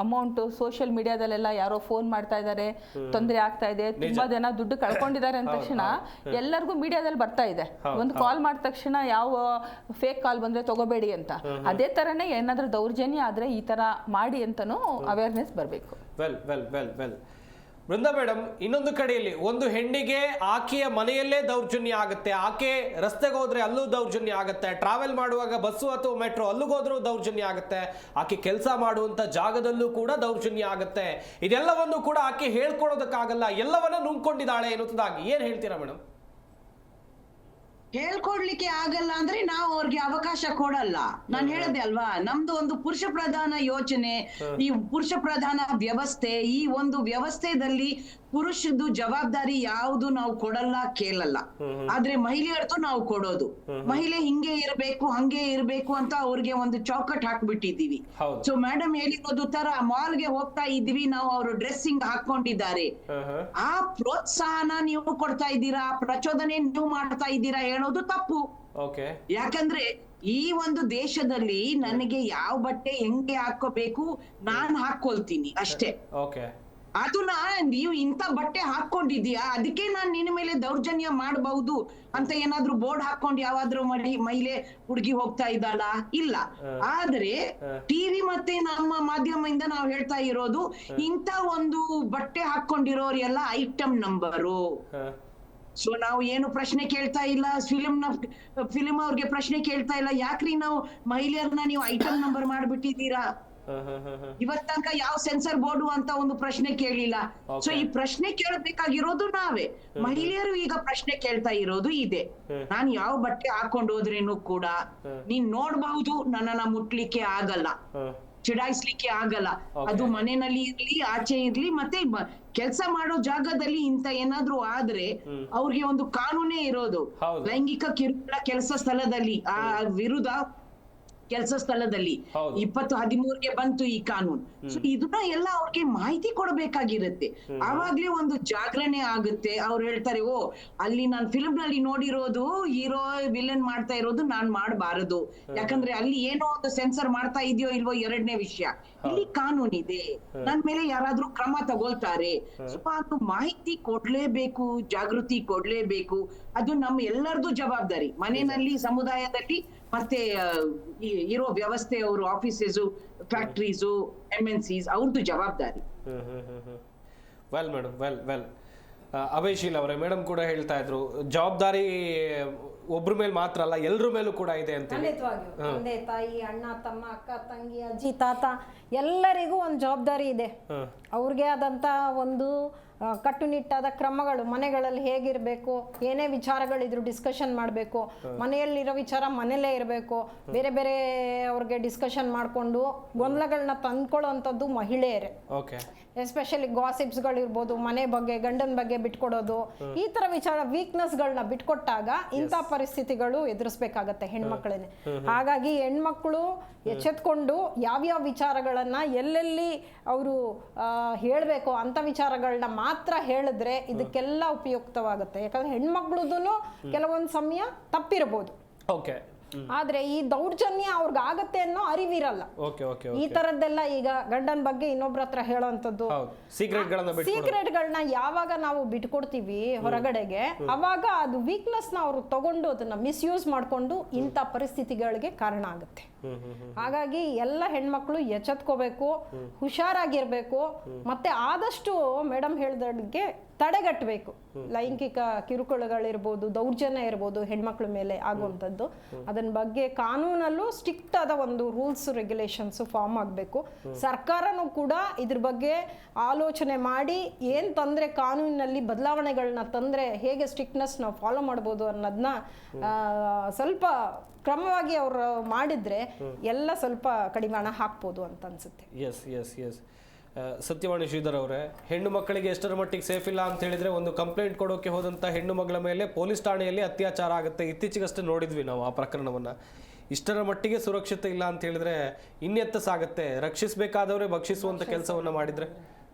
B: ಅಮೌಂಟ್ ಸೋಷಿಯಲ್ ಮೀಡಿಯಾದಲ್ಲೆಲ್ಲ ಯಾರೋ ಫೋನ್ ಮಾಡ್ತಾ ಇದ್ದಾರೆ, ತೊಂದರೆ ಆಗ್ತಾ ಇದೆ, ತುಂಬಾ ಜನ ದುಡ್ಡು ಕಳ್ಕೊಂಡಿದ್ದಾರೆ ಅಂದ ತಕ್ಷಣ ಎಲ್ಲರಿಗೂ ಮೀಡಿಯಾದಲ್ಲಿ ಬರ್ತಾ ಇದೆ, ಒಂದು ಕಾಲ್ ಮಾಡಿದ ತಕ್ಷಣ ಯಾವ ಫೇಕ್ ಕಾಲ್ ಬಂದ್ರೆ ತಗೋಬೇಡಿ ಅಂತ. ಅದೇ ತರನೇ ಏನಾದ್ರೂ ದೌರ್ಜನ್ಯ ಆದ್ರೆ ಈ ತರ ಮಾಡಿ ಅಂತಾನು ಅವೇರ್ನೆಸ್ ಬರಬೇಕು.
A: Well well well well Brinda madam, ಇನ್ನೊಂದು ಕಡೆಯಲ್ಲಿ ಒಂದು ಹೆಣ್ಣಿಗೆ ಆಕೆಯ ಮನೆಯಲ್ಲೇ ದೌರ್ಜನ್ಯ ಆಗುತ್ತೆ, ಆಕೆ ರಸ್ತೆಗೆ ಹೋದ್ರೆ ಅಲ್ಲೂ ದೌರ್ಜನ್ಯ ಆಗುತ್ತೆ, ಟ್ರಾವೆಲ್ ಮಾಡುವಾಗ ಬಸ್ಸು ಅಥವಾ ಮೆಟ್ರೋ ಅಲ್ಲಿಗೋದ್ರೂ ದೌರ್ಜನ್ಯ ಆಗುತ್ತೆ, ಆಕೆ ಕೆಲಸ ಮಾಡುವಂತ ಜಾಗದಲ್ಲೂ ಕೂಡ ದೌರ್ಜನ್ಯ ಆಗುತ್ತೆ. ಇದೆಲ್ಲವನ್ನು ಕೂಡ ಆಕೆ ಹೇಳ್ಕೊಡೋದಕ್ಕಾಗಲ್ಲ, ಎಲ್ಲವನ್ನ ನುಂಗ್ಕೊಂಡಿದ್ದಾಳೆ ಎನ್ನುವುದಾಗಿ ಏನ್ ಹೇಳ್ತೀರಾ ಮೇಡಮ್?
D: ಹೇಳ್ಕೊಡ್ಲಿಕ್ಕೆ ಆಗಲ್ಲ ಅಂದ್ರೆ ನಾವು ಅವ್ರಿಗೆ ಅವಕಾಶ ಕೊಡಲ್ಲ. ನಾನು ಹೇಳದೆ ಅಲ್ವಾ, ನಮ್ದು ಒಂದು ಪುರುಷ ಪ್ರಧಾನ ಯೋಚನೆ, ಈ ಪುರುಷ ಪ್ರಧಾನ ವ್ಯವಸ್ಥೆ, ಈ ಒಂದು ವ್ಯವಸ್ಥೆಯಲ್ಲಿ ಪುರುಷದ್ದು ಜವಾಬ್ದಾರಿ ಯಾವುದು ನಾವು ಕೊಡಲ್ಲ, ಕೇಳಲ್ಲ. ಆದ್ರೆ ಮಹಿಳೆಯರ್ದು ನಾವು ಕೊಡೋದು. ಮಹಿಳೆ ಹಿಂಗೆ ಇರ್ಬೇಕು ಹಂಗೆ ಇರ್ಬೇಕು ಅಂತ ಅವ್ರಿಗೆ ಒಂದು ಚೌಕಟ್ ಹಾಕ್ಬಿಟ್ಟಿದೀವಿ. ಸೊ ಮೇಡಮ್ ಹೇಳಿರೋದು ತರ ಮಾಲ್ಗೆ ಹೋಗ್ತಾ ಇದ್ವಿ ನಾವು, ಅವರು ಡ್ರೆಸ್ಸಿಂಗ್ ಹಾಕೊಂಡಿದ್ದಾರೆ, ಆ ಪ್ರೋತ್ಸಾಹನ ನೀವು ಕೊಡ್ತಾ ಇದ್ದೀರಾ, ಪ್ರಚೋದನೆ ನೀವು ಮಾಡ್ತಾ ಇದ್ದೀರಾ ಹೇಳೋದು ತಪ್ಪು. ಯಾಕಂದ್ರೆ ಈ ಒಂದು ದೇಶದಲ್ಲಿ ನನಗೆ ಯಾವ ಬಟ್ಟೆ ಹೆಂಗೆ ಹಾಕೋಬೇಕು ನಾನ್ ಹಾಕೊಳ್ತೀನಿ ಅಷ್ಟೇ. ಅದನ್ನ ನೀವು ಇಂಥ ಬಟ್ಟೆ ಹಾಕೊಂಡಿದ್ಯಾ ಅದಕ್ಕೆ ನಾನ್ ನಿನ್ನ ಮೇಲೆ ದೌರ್ಜನ್ಯ ಮಾಡಬಹುದು ಅಂತ ಏನಾದ್ರೂ ಬೋರ್ಡ್ ಹಾಕೊಂಡು ಯಾವಾದ್ರೂ ಮಹಿಳೆ ಹುಡುಗಿ ಹೋಗ್ತಾ ಇದ್ದಾಳ? ಇಲ್ಲ. ಆದ್ರೆ ಟಿವಿ ಮತ್ತೆ ನಮ್ಮ ಮಾಧ್ಯಮದಿಂದ ನಾವು ಹೇಳ್ತಾ ಇರೋದು, ಇಂಥ ಒಂದು ಬಟ್ಟೆ ಹಾಕೊಂಡಿರೋರೆಲ್ಲ ಐಟಮ್ ನಂಬರು. ಸೊ ನಾವು ಏನು ಪ್ರಶ್ನೆ ಕೇಳ್ತಾ ಇಲ್ಲ, ಫಿಲಿಂ ಅವ್ರಿಗೆ ಪ್ರಶ್ನೆ ಕೇಳ್ತಾ ಇಲ್ಲ, ಯಾಕ್ರಿ ನಾವು ಮಹಿಳೆಯರನ್ನ ನೀವು ಐಟಮ್ ನಂಬರ್ ಮಾಡ್ಬಿಟ್ಟಿದ್ದೀರಾ, ಇವತ್ ತನಕ ಯಾವ ಸೆನ್ಸರ್ ಬೋರ್ಡು ಅಂತ ಒಂದು ಪ್ರಶ್ನೆ ಕೇಳಿಲ್ಲ. ಸೊ ಈ ಪ್ರಶ್ನೆ ಕೇಳಬೇಕಾಗಿರೋದು ನಾವೇ. ಮಹಿಳೆಯರು ಈಗ ಪ್ರಶ್ನೆ ಕೇಳ್ತಾ ಇರೋದು ಇದೆ, ನಾನ್ ಯಾವ ಬಟ್ಟೆ ಹಾಕೊಂಡು ಹೋದ್ರೇನು ಕೂಡ ನೀನ್ ನೋಡ್ಬಹುದು, ನನ್ನನ್ನ ಮುಟ್ಲಿಕ್ಕೆ ಆಗಲ್ಲ, ಚಿಡಾಯಿಸ್ಲಿಕ್ಕೆ ಆಗಲ್ಲ. ಅದು ಮನೆಯಲ್ಲಿ ಇರ್ಲಿ ಆಚೆ ಇರ್ಲಿ, ಮತ್ತೆ ಕೆಲ್ಸ ಮಾಡೋ ಜಾಗದಲ್ಲಿ ಇಂತ ಏನಾದ್ರೂ ಆದ್ರೆ ಅವ್ರಿಗೆ ಒಂದು ಕಾನೂನೇ ಇರೋದು, ಲೈಂಗಿಕ ಕಿರುಕುಳ ಕೆಲಸ ಸ್ಥಳದಲ್ಲಿ ಆ ವಿರುದ್ಧ ಕೆಲಸ ಸ್ಥಳದಲ್ಲಿ 2013ಗೆ ಬಂತು ಈ ಕಾನೂನು. ಸೊ ಇದನ್ನ ಎಲ್ಲ ಅವ್ರಿಗೆ ಮಾಹಿತಿ ಕೊಡಬೇಕಾಗಿರುತ್ತೆ, ಆವಾಗ್ಲೇ ಒಂದು ಜಾಗರಣೆ ಆಗುತ್ತೆ. ಅವ್ರು ಹೇಳ್ತಾರೆ, ಓ ಅಲ್ಲಿ ನಾನ್ ಫಿಲ್ಮ್ ನಲ್ಲಿ ನೋಡಿರೋದು ಹೀರೋ ವಿಲನ್ ಮಾಡ್ತಾ ಇರೋದು ನಾನ್ ಮಾಡಬಾರದು, ಯಾಕಂದ್ರೆ ಅಲ್ಲಿ ಏನೋ ಒಂದು ಸೆನ್ಸರ್ ಮಾಡ್ತಾ ಇದೆಯೋ ಇಲ್ವೋ ಎರಡನೇ ವಿಷಯ, ಇಲ್ಲಿ ಕಾನೂನು ಇದೆ, ನನ್ ಮೇಲೆ ಯಾರಾದ್ರೂ ಕ್ರಮ ತಗೊಳ್ತಾರೆ. ಸೊ ಅದು ಮಾಹಿತಿ ಕೊಡ್ಲೇಬೇಕು, ಜಾಗೃತಿ ಕೊಡ್ಲೇಬೇಕು. ಅದು ನಮ್ಮ ಎಲ್ಲರದು ಜವಾಬ್ದಾರಿ, ಮನೆಯಲ್ಲಿ, ಸಮುದಾಯದಲ್ಲಿ, ಮತ್ತೆ ಇರೋ ವ್ಯವಸ್ಥೆ, ಅವರು ಆಫೀಸಸ್, ಫ್ಯಾಕ್ಟ್ರೀಸು, MNCs ಅವ್ರದ್ದು ಜವಾಬ್ದಾರಿ.
A: ವೆಲ್ ಮೇಡಮ್, ವೆಲ್ ವೆಲ್ ಅಭಯಶೀಲ್ ಅವರೇ, ಮೇಡಮ್ ಕೂಡ ಹೇಳ್ತಾ ಇದ್ರು ಜವಾಬ್ದಾರಿ ಒಬ್ರ ಮೇಲೆ ಮಾತ್ರ ಅಲ್ಲ ಎಲ್ಲರ ಮೇಲೂ ಕೂಡ ಇದೆ ಅಂತ.
C: ತಂದೆ ತಾಯಿ, ಅಣ್ಣ ತಮ್ಮ, ಅಕ್ಕ ತಂಗಿ, ಅಜ್ಜಿ ತಾತ ಎಲ್ಲರಿಗೂ ಒಂದು ಜವಾಬ್ದಾರಿ ಇದೆ. ಅವ್ರಿಗೆ ಆದಂತ ಒಂದು ಕಟ್ಟುನಿಟ್ಟಾದ ಕ್ರಮಗಳು, ಮನೆಗಳಲ್ಲಿ ಹೇಗಿರಬೇಕು, ಏನೇ ವಿಚಾರಗಳಿದ್ರು ಡಿಸ್ಕಷನ್ ಮಾಡಬೇಕು, ಮನೆಯಲ್ಲಿರೋ ವಿಚಾರ ಮನೆಯಲ್ಲೇ ಇರಬೇಕು, ಬೇರೆ ಬೇರೆ ಅವ್ರಿಗೆ ಡಿಸ್ಕಷನ್ ಮಾಡಿಕೊಂಡು ಗೊಂದಲಗಳನ್ನ ತಂದ್ಕೊಳ್ಳೋವಂಥದ್ದು ಮಹಿಳೆಯರೇ. ಎಸ್ಪೆಷಲಿ ಗಾಸಿಪ್ಸ್ಗಳಿರ್ಬೋದು, ಮನೆ ಬಗ್ಗೆ, ಗಂಡನ ಬಗ್ಗೆ ಬಿಟ್ಕೊಡೋದು, ಈ ಥರ ವಿಚಾರ ವೀಕ್ನೆಸ್ಗಳನ್ನ ಬಿಟ್ಕೊಟ್ಟಾಗ ಇಂಥ ಪರಿಸ್ಥಿತಿಗಳು ಎದುರಿಸ್ಬೇಕಾಗತ್ತೆ ಹೆಣ್ಮಕ್ಳೇನೆ. ಹಾಗಾಗಿ ಹೆಣ್ಮಕ್ಳು ಎಚ್ಚೆತ್ಕೊಂಡು ಯಾವ್ಯಾವ ವಿಚಾರಗಳನ್ನ ಎಲ್ಲೆಲ್ಲಿ ಅವರು ಹೇಳಬೇಕು ಅಂಥ ವಿಚಾರಗಳನ್ನ ಮಾತ್ರ ಹೇಳಿದ್ರೆ ಇದಕ್ಕೆಲ್ಲ ಉಪಯುಕ್ತವಾಗುತ್ತೆ. ಯಾಕಂದ್ರೆ ಹೆಣ್ಮಕ್ಳದ್ದು ಕೆಲವೊಂದು ಸಮಯ ತಪ್ಪಿರ್ಬೋದು, ಆದ್ರೆ ಈ ದೌರ್ಜನ್ಯ ಅವ್ರಿಗಾಗತ್ತೆ ಅನ್ನೋ ಅರಿವಿರಲ್ಲ. ಈ ತರದ್ದೆಲ್ಲ ಈಗ ಗಂಡನ ಬಗ್ಗೆ ಇನ್ನೊಬ್ರ ಹತ್ರ ಹೇಳೋಂಥದ್ದು, ಸೀಕ್ರೆಟ್ಗಳನ್ನ ಯಾವಾಗ ನಾವು ಬಿಟ್ಕೊಡ್ತೀವಿ ಹೊರಗಡೆಗೆ, ಅವಾಗ ಅದು ವೀಕ್ನೆಸ್ ನ ಅವ್ರು ತಗೊಂಡು ಅದನ್ನ ಮಿಸ್ಯೂಸ್ ಮಾಡ್ಕೊಂಡು ಇಂಥ ಪರಿಸ್ಥಿತಿಗಳಿಗೆ ಕಾರಣ ಆಗುತ್ತೆ. ಹಾಗಾಗಿ ಎಲ್ಲ ಹೆಣ್ಮಕ್ಳು ಎಚ್ಚೆತ್ಕೋಬೇಕು, ಹುಷಾರಾಗಿರ್ಬೇಕು, ಮತ್ತೆ ಆದಷ್ಟು ಮೇಡಮ್ ಹೇಳ್ದಂಗೆ ತಡೆಗಟ್ಟಬೇಕು. ಲೈಂಗಿಕ ಕಿರುಕುಳಗಳಿರ್ಬೋದು, ದೌರ್ಜನ್ಯ ಇರ್ಬೋದು ಹೆಣ್ಮಕ್ಳ ಮೇಲೆ ಆಗುವಂಥದ್ದು, ಅದನ್ನ ಬಗ್ಗೆ ಕಾನೂನಲ್ಲೂ ಸ್ಟ್ರಿಕ್ಟ್ ಆದ ಒಂದು ರೂಲ್ಸ್ ರೆಗ್ಯುಲೇಷನ್ಸ್ ಫಾರ್ಮ್ ಆಗಬೇಕು. ಸರ್ಕಾರನೂ ಕೂಡ ಇದ್ರ ಬಗ್ಗೆ ಆಲೋಚನೆ ಮಾಡಿ ಏನ್ ತಂದ್ರೆ ಕಾನೂನಿನಲ್ಲಿ ಬದಲಾವಣೆಗಳನ್ನ ತಂದ್ರೆ ಹೇಗೆ ಸ್ಟ್ರಿಕ್ಟ್ನೆಸ್ ನಾವು ಫಾಲೋ ಮಾಡ್ಬೋದು ಅನ್ನೋದನ್ನ ಸ್ವಲ್ಪ ಕ್ರಮವಾಗಿ ಅವರು ಮಾಡಿದ್ರೆ ಎಲ್ಲ ಸ್ವಲ್ಪ ಕಡಿಮೆ ಹಣ ಹಾಕ್ಬೋದು ಅಂತ ಅನ್ಸುತ್ತೆ.
A: ಎಸ್ ಎಸ್ ಎಸ್ ಸತ್ಯವಾಣಿ ಶ್ರೀಧರ್ ಅವರೇ, ಹೆಣ್ಣು ಮಕ್ಕಳಿಗೆ ಎಷ್ಟರ ಮಟ್ಟಿಗೆ ಸೇಫ್ ಇಲ್ಲ ಅಂತ ಹೇಳಿದ್ರೆ, ಒಂದು ಕಂಪ್ಲೇಂಟ್ ಕೊಡೋಕೆ ಹೋದಂಥ ಹೆಣ್ಣು ಮಗಳ ಮೇಲೆ ಪೊಲೀಸ್ ಠಾಣೆಯಲ್ಲಿ ಅತ್ಯಾಚಾರ ಆಗುತ್ತೆ. ಇತ್ತೀಚೆಗಷ್ಟೇ ನೋಡಿದ್ವಿ ನಾವು ಆ ಪ್ರಕರಣವನ್ನು. ಇಷ್ಟರ ಮಟ್ಟಿಗೆ ಸುರಕ್ಷತೆ ಇಲ್ಲ ಅಂತ ಹೇಳಿದ್ರೆ ಇನ್ನೆತ್ತ ಸಾಗುತ್ತೆ? ರಕ್ಷಿಸಬೇಕಾದವರೇ ಭಕ್ಷಿಸುವಂಥ ಕೆಲಸವನ್ನು ಮಾಡಿದರೆ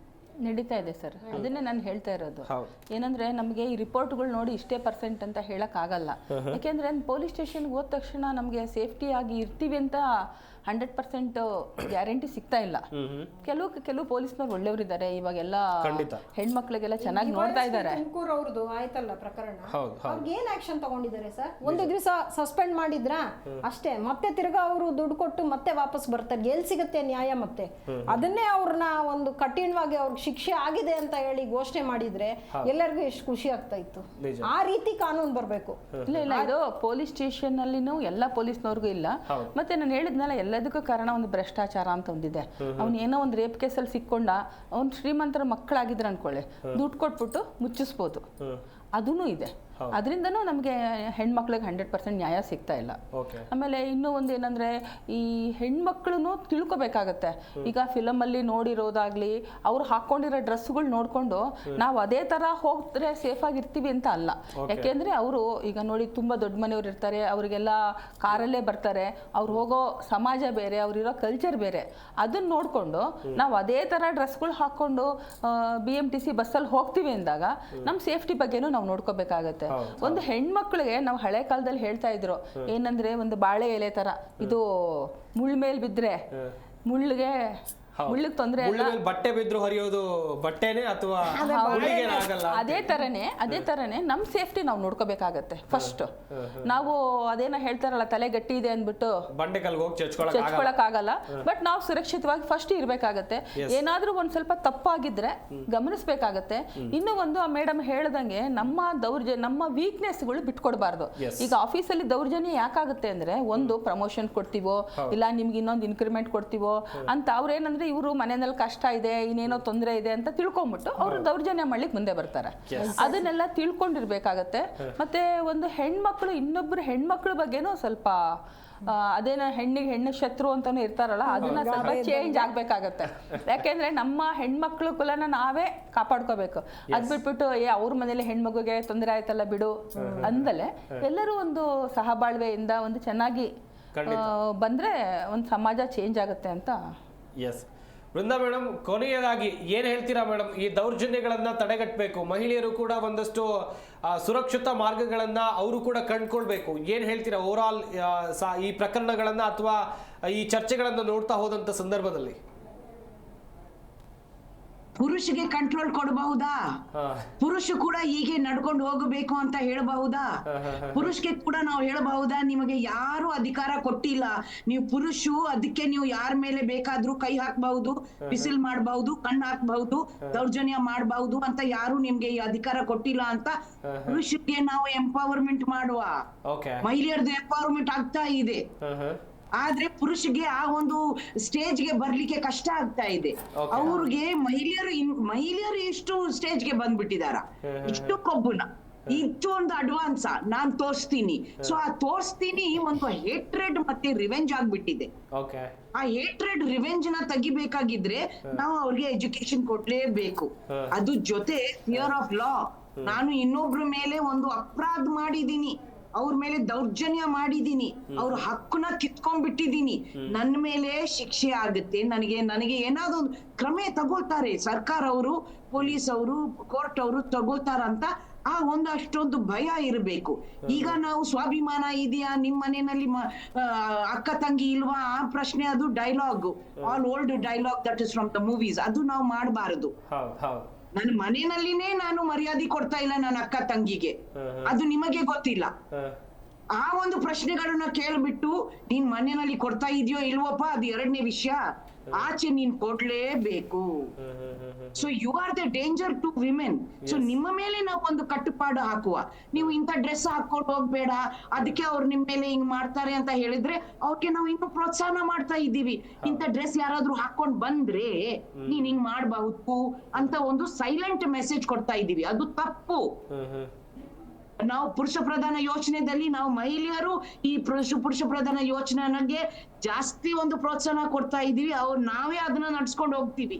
B: ನಡೀತಾ ಇದೆ ಸರ್. ಅದನ್ನೇ ನಾನು ಹೇಳ್ತಾ ಇರೋದು. ಏನಂದ್ರೆ ನಮಗೆ ಈ ರಿಪೋರ್ಟ್ಗಳು ನೋಡಿ ಇಷ್ಟೇ ಪರ್ಸೆಂಟ್ ಅಂತ ಹೇಳಕ್ ಆಗಲ್ಲ. ಯಾಕೆಂದ್ರೆ ಪೊಲೀಸ್ ಸ್ಟೇಷನ್ಗೆ ಹೋದ ತಕ್ಷಣ ನಮಗೆ ಸೇಫ್ಟಿ ಆಗಿ ಇರ್ತೀವಿ ಅಂತ 100% ಗ್ಯಾರಂಟಿ ಸಿಗ್ತಾ ಇಲ್ಲ. ಕೆಲವು ಪೊಲೀಸ್ನವ್ರು ಒಳ್ಳೆಯವರಿದ್ದಾರೆ. ಇವಾಗೆಲ್ಲ ಹೆಣ್ಮಕ್ಳಿಗೆಲ್ಲ ಚೆನ್ನಾಗಿ ನೋಡ್ತಾ ಇದ್ದಾರೆ.
C: ತುಮಕೂರು ಅವ್ರದ್ದು ಆಯ್ತಲ್ಲ ಪ್ರಕರಣ, ಅವ್ರಿಗೆ ಏನ್ ಆಕ್ಷನ್ ತಗೊಂಡಿದ್ದಾರೆ ಸರ್? ಒಂದು ದಿವಸ ಸಸ್ಪೆಂಡ್ ಮಾಡಿದ್ರ ಅಷ್ಟೇ, ಮತ್ತೆ ತಿರ್ಗಾ ಅವರು ದುಡ್ಡು ಕೊಟ್ಟು ಮತ್ತೆ ವಾಪಸ್ ಬರ್ತಾರೆ. ಎಲ್ಲಿ ಸಿಗುತ್ತೆ ನ್ಯಾಯ? ಮತ್ತೆ ಅದನ್ನೇ ಅವ್ರನ್ನ ಒಂದು ಕಠಿಣವಾಗಿ ಅವ್ರಿಗೆ ಶಿಕ್ಷೆ ಆಗಿದೆ ಅಂತ ಹೇಳಿ ಘೋಷಣೆ ಮಾಡಿದ್ರೆ ಎಲ್ಲರಿಗೂ ಎಷ್ಟು ಖುಷಿ ಆಗ್ತಾ ಇತ್ತು. ಆ ರೀತಿ ಕಾನೂನು ಬರ್ಬೇಕು.
B: ಇಲ್ಲ ಇದು ಪೊಲೀಸ್ ಸ್ಟೇಷನ್ ಅಲ್ಲಿನೂ ಎಲ್ಲ ಪೊಲೀಸ್ನವ್ರಿಗೂ ಇಲ್ಲ. ಮತ್ತೆ ನಾನು ಹೇಳಿದ್ನಲ್ಲ, ಎಲ್ಲದಕ್ಕೂ ಕಾರಣ ಒಂದು ಭ್ರಷ್ಟಾಚಾರ ಅಂತ ಒಂದಿದೆ. ಅವ್ನು ಏನೋ ಒಂದು ರೇಪ್ ಕೇಸಲ್ಲಿ ಸಿಕ್ಕೊಂಡ, ಅವ್ನು ಶ್ರೀಮಂತರ ಮಕ್ಕಳಾಗಿದ್ರೆ ಅನ್ಕೊಳ್ಳಿ, ದುಡ್ಡು ಕೊಟ್ಬಿಟ್ಟು ಮುಚ್ಚಿಸ್ಬೋದು, ಅದೂ ಇದೆ. ಅದರಿಂದನೂ ನಮಗೆ ಹೆಣ್ಮಕ್ಳಿಗೆ 100% ನ್ಯಾಯ ಸಿಗ್ತಾ ಇಲ್ಲ. ಆಮೇಲೆ ಇನ್ನೂ ಒಂದು ಏನಂದ್ರೆ, ಈ ಹೆಣ್ಮಕ್ಳು ತಿಳ್ಕೊಬೇಕಾಗತ್ತೆ. ಈಗ ಫಿಲಮಲ್ಲಿ ನೋಡಿರೋದಾಗ್ಲಿ, ಅವ್ರು ಹಾಕೊಂಡಿರೋ ಡ್ರೆಸ್ಗಳು ನೋಡ್ಕೊಂಡು ನಾವು ಅದೇ ತರ ಹೋಗ್ತಾರೆ ಸೇಫ್ ಆಗಿರ್ತೀವಿ ಅಂತ ಅಲ್ಲ. ಯಾಕೆಂದ್ರೆ ಅವರು ಈಗ ನೋಡಿ ತುಂಬಾ ದೊಡ್ಡ ಮನೆಯವ್ರು ಇರ್ತಾರೆ, ಅವ್ರಿಗೆಲ್ಲ ಕಾರಲ್ಲೇ ಬರ್ತಾರೆ. ಅವ್ರು ಹೋಗೋ ಸಮಾಜ ಬೇರೆ, ಅವ್ರಿರೋ ಕಲ್ಚರ್ ಬೇರೆ. ಅದನ್ನ ನೋಡ್ಕೊಂಡು ನಾವು ಅದೇ ತರ ಡ್ರೆಸ್ಗಳು ಹಾಕೊಂಡು BMTC ಬಸ್ಸಲ್ಲಿ ಹೋಗ್ತೀವಿ ಅಂದಾಗ ನಮ್ಮ ಸೇಫ್ಟಿ ಬಗ್ಗೆನೂ ನಾವು ನೋಡ್ಕೋಬೇಕಾಗತ್ತೆ. ಒಂದು ಹೆಣ್ಮಕ್ಳಿಗೆ ನಾವು ಹಳೆ ಕಾಲದಲ್ಲಿ ಹೇಳ್ತಾ ಇದ್ರು ಏನಂದ್ರೆ, ಒಂದು ಬಾಳೆ ಎಲೆ ತರ ಇದು ಮುಳ್ಳ ಮೇಲ್ ಬಿದ್ರೆ ಮುಳ್ಳಿಗೆ ತೊಂದ್ರೆ
A: ಬಟ್ಟೆ ಬಿದ್ರು ಹರಿಯೋದು ಬಟ್ಟೆನೆ ಅಥವಾ
B: ಅದೇ ತರನೇ ನಮ್ ಸೇಫ್ಟಿ ನಾವು ನೋಡ್ಕೋಬೇಕಾಗತ್ತೆ. ಫಸ್ಟ್ ನಾವು ಅದೇನ ಹೇಳ್ತಾರಲ್ಲ, ತಲೆ ಗಟ್ಟಿ ಇದೆ ಅಂದ್ಬಿಟ್ಟು ಚಚ್ಕೊಳಕ್ ಆಗಲ್ಲ. ಬಟ್ ನಾವು ಸುರಕ್ಷಿತವಾಗಿ ಫಸ್ಟ್ ಇರ್ಬೇಕಾಗತ್ತೆ. ಏನಾದ್ರೂ ಒಂದ್ ಸ್ವಲ್ಪ ತಪ್ಪಾಗಿದ್ರೆ ಗಮನಿಸ್ಬೇಕಾಗತ್ತೆ. ಇನ್ನೂ ಒಂದು ಮೇಡಮ್ ಹೇಳ್ದಂಗೆ ನಮ್ಮ ವೀಕ್ನೆಸ್ಗಳು ಬಿಟ್ಕೊಡ್ಬಾರ್ದು. ಈಗ ಆಫೀಸಲ್ಲಿ ದೌರ್ಜನ್ಯ ಯಾಕಾಗುತ್ತೆ ಅಂದ್ರೆ, ಒಂದು ಪ್ರಮೋಷನ್ ಕೊಡ್ತೀವೋ ಇಲ್ಲ ನಿಮ್ಗೆ ಇನ್ನೊಂದು ಇನ್ಕ್ರಿಮೆಂಟ್ ಕೊಡ್ತೀವೋ ಅಂತ ಅವ್ರೇನಂದ್ರೆ, ಇವರು ಮನೆಯಲ್ಲಿ ಕಷ್ಟ ಇದೆ, ಇನ್ನೇನೋ ತೊಂದರೆ ಇದೆ ಅಂತ ತಿಳ್ಕೊಂಡ್ಬಿಟ್ಟು ಅವರು ದೌರ್ಜನ್ಯ ಮಾಡ್ಲಿಕ್ಕೆ ಮುಂದೆ ಬರ್ತಾರೆ. ಅದನ್ನೆಲ್ಲ ತಿಳ್ಕೊಂಡಿರ್ಬೇಕಾಗತ್ತೆ. ಮತ್ತೆ ಒಂದು ಹೆಣ್ಮಕ್ಳು ಇನ್ನೊಬ್ರು ಹೆಣ್ಮಕ್ಳ ಬಗ್ಗೆನೂ ಸ್ವಲ್ಪ ಅದೇನ ಹೆಣ್ಣು ಶತ್ರು ಅಂತಾನು ಇರ್ತಾರಲ್ಲ, ಅದನ್ನ ಸ್ವಲ್ಪ ಚೇಂಜ್ ಆಗ್ಬೇಕಾಗತ್ತೆ. ಯಾಕೆಂದ್ರೆ ನಮ್ಮ ಹೆಣ್ಮಕ್ಳು ಕುಲನ ನಾವೇ ಕಾಪಾಡ್ಕೋಬೇಕು. ಅದ್ ಬಿಟ್ಬಿಟ್ಟು ಅವ್ರ ಮನೇಲಿ ಹೆಣ್ಮಗುಗೆ ತೊಂದರೆ ಆಯ್ತಲ್ಲ ಬಿಡು ಅಂದಲೆ ಎಲ್ಲರೂ ಒಂದು ಸಹಬಾಳ್ವೆಯಿಂದ ಒಂದು ಚೆನ್ನಾಗಿ ಬಂದ್ರೆ ಒಂದು ಸಮಾಜ ಚೇಂಜ್ ಆಗುತ್ತೆ ಅಂತ.
A: ಎಸ್ ವೃಂದಾ ಮೇಡಮ್, ಕೊನೆಯದಾಗಿ ಏನ್ ಹೇಳ್ತೀರಾ ಮೇಡಮ್? ಈ ದೌರ್ಜನ್ಯಗಳನ್ನ ತಡೆಗಟ್ಟಬೇಕು, ಮಹಿಳೆಯರು ಕೂಡ ಒಂದಷ್ಟು ಸುರಕ್ಷಿತ ಮಾರ್ಗಗಳನ್ನ ಅವರು ಕೂಡ ಕಂಡುಕೊಳ್ಬೇಕು. ಏನ್ ಹೇಳ್ತೀರಾ ಓವರ್ ಆಲ್ ಈ ಪ್ರಕರಣಗಳನ್ನ ಅಥವಾ ಈ ಚರ್ಚೆಗಳನ್ನ ನೋಡ್ತಾ ಹೋದಂತ ಸಂದರ್ಭದಲ್ಲಿ?
D: ಪುರುಷಗೆ ಕಂಟ್ರೋಲ್ ಕೊಡಬಹುದಾ? ಪುರುಷ ಕೂಡ ಹೀಗೆ ನಡ್ಕೊಂಡು ಹೋಗಬೇಕು ಅಂತ ಹೇಳಬಹುದಾ? ಪುರುಷಗೆ ಕೂಡ ನಾವು ಹೇಳಬಹುದಾ, ನಿಮಗೆ ಯಾರು ಅಧಿಕಾರ ಕೊಟ್ಟಿಲ್ಲ, ನೀವು ಪುರುಷು, ಅದಕ್ಕೆ ನೀವು ಯಾರ ಮೇಲೆ ಬೇಕಾದ್ರೂ ಕೈ ಹಾಕಬಹುದು, ಬಿಸಿಲ್ ಮಾಡಬಹುದು, ಕಣ್ಣು ಹಾಕಬಹುದು, ದೌರ್ಜನ್ಯ ಮಾಡಬಹುದು ಅಂತ ಯಾರು ನಿಮ್ಗೆ ಈ ಅಧಿಕಾರ ಕೊಟ್ಟಿಲ್ಲ ಅಂತ ಪುರುಷರಿಗೆ ನಾವು ಎಂಪವರ್ಮೆಂಟ್ ಮಾಡುವ. ಮಹಿಳೆಯರದು ಎಂಪವರ್ಮೆಂಟ್ ಆಗ್ತಾ ಇದೆ. ಆದ್ರೆ ಪುರುಷಗೆ ಆ ಒಂದು ಸ್ಟೇಜ್ಗೆ ಬರ್ಲಿಕ್ಕೆ ಕಷ್ಟ ಆಗ್ತಾ ಇದೆ. ಅವ್ರಿಗೆ ಮಹಿಳೆಯರು ಇಷ್ಟು ಸ್ಟೇಜ್ಗೆ ಬಂದ್ಬಿಟ್ಟಿದಾರ, ಇಷ್ಟು ಕೊಬ್ಬುನ, ಇಷ್ಟು ಒಂದು ಅಡ್ವಾನ್ಸ್ ನಾನ್ ತೋರಿಸ್ತೀನಿ. ಸೊ ಆ ತೋರಿಸ್ತೀನಿ ಒಂದು ಹೇಟ್ರೆಡ್ ಮತ್ತೆ ರಿವೆಂಜ್ ಆಗ್ಬಿಟ್ಟಿದೆ. ಆ ಹೇಟ್ರೆಡ್ ರಿವೆಂಜ್ ನ ತೆಗಿಬೇಕಾಗಿದ್ರೆ ನಾವು ಅವ್ರಿಗೆ ಎಜುಕೇಶನ್ ಕೊಡ್ಲೇಬೇಕು. ಅದು ಜೊತೆ ಫಿಯರ್ ಆಫ್ ಲಾ. ನಾನು ಇನ್ನೊಬ್ರ ಮೇಲೆ ಒಂದು ಅಪರಾಧ ಮಾಡಿದೀನಿ, ಅವ್ರ ಮೇಲೆ ದೌರ್ಜನ್ಯ ಮಾಡಿದೀನಿ, ಅವ್ರ ಹಕ್ಕನ್ನ ಕಿತ್ಕೊಂಡ್ಬಿಟ್ಟಿದೀನಿ, ನನ್ನ ಮೇಲೆ ಶಿಕ್ಷೆ ಆಗುತ್ತೆ, ನನಗೆ ಏನಾದ್ರು ಒಂದು ಕ್ರಮ ತಗೋತಾರೆ ಸರ್ಕಾರ ಅವರು, ಪೊಲೀಸ್ ಅವರು, ಕೋರ್ಟ್ ಅವರು ತಗೋತಾರಂತ ಆ ಒಂದು ಅಷ್ಟೊಂದು ಭಯ ಇರಬೇಕು. ಈಗ ನಾವು ಸ್ವಾಭಿಮಾನ ಇದೆಯಾ ನಿಮ್ ಮನೆಯಲ್ಲಿ, ಅಕ್ಕ ತಂಗಿ ಇಲ್ವಾ ಆ ಪ್ರಶ್ನೆ, ಅದು dialogue, all old dialogue that is from the movies. ಅದು ನಾವು ಮಾಡಬಾರದು. ನನ್ನ ಮನೆಯಲ್ಲಿನೇ ನಾನು ಮರ್ಯಾದೆ ಕೊಡ್ತಾ ಇಲ್ಲ ನನ್ನ ಅಕ್ಕ ತಂಗಿಗೆ, ಅದು ನಿಮಗೆ ಗೊತ್ತಿಲ್ಲ. ಆ ಒಂದು ಪ್ರಶ್ನೆಗಳನ್ನ ಕೇಳ್ಬಿಟ್ಟು ನೀನ್ ಮನೆಯಲ್ಲಿ ಕೊಡ್ತಾ ಇದೆಯೋ ಇಲ್ವಪ್ಪ, ಅದು ಎರಡನೇ ವಿಷಯ. ಆಚೆ ನೀನ್ ಕೊಡ್ಲೇಬೇಕು. So you are the danger to women. So ನಿಮ್ಮ ಮೇಲೆ ನಾವು ಒಂದು ಕಟ್ಟುಪಾಡು ಹಾಕುವ. ನೀವು ಇಂಥ ಡ್ರೆಸ್ ಹಾಕೊಂಡು ಹೋಗ್ಬೇಡ, ಅದಕ್ಕೆ ಅವ್ರು ನಿಮ್ ಮೇಲೆ ಹಿಂಗ್ ಮಾಡ್ತಾರೆ ಅಂತ ಹೇಳಿದ್ರೆ ಅವ್ರಿಗೆ ನಾವು ಇನ್ನೂ ಪ್ರೋತ್ಸಾಹ ಮಾಡ್ತಾ ಇದ್ದೀವಿ. ಇಂಥ ಡ್ರೆಸ್ ಯಾರಾದ್ರೂ ಹಾಕೊಂಡ್ ಬಂದ್ರೆ ನೀನ್ ಹಿಂಗ್ ಮಾಡ್ಬಹುದು ಅಂತ ಒಂದು ಸೈಲೆಂಟ್ ಮೆಸೇಜ್ ಕೊಡ್ತಾ ಇದ್ದೀವಿ. ಅದು ತಪ್ಪು. ನಾವು ಪುರುಷ ಪ್ರಧಾನ ಯೋಜನೆಯಲ್ಲಿ ನಾವು ಮಹಿಳೆಯರು ಈ ಪುರುಷ ಪ್ರಧಾನ ಯೋಜನೆಗೆ ಜಾಸ್ತಿ ಒಂದು ಪ್ರೋತ್ಸಾಹ ಕೊಡ್ತಾ ಇದೀವಿ, ನಾವೇ ಅದನ್ನ ನಡ್ಸ್ಕೊಂಡು ಹೋಗ್ತೀವಿ.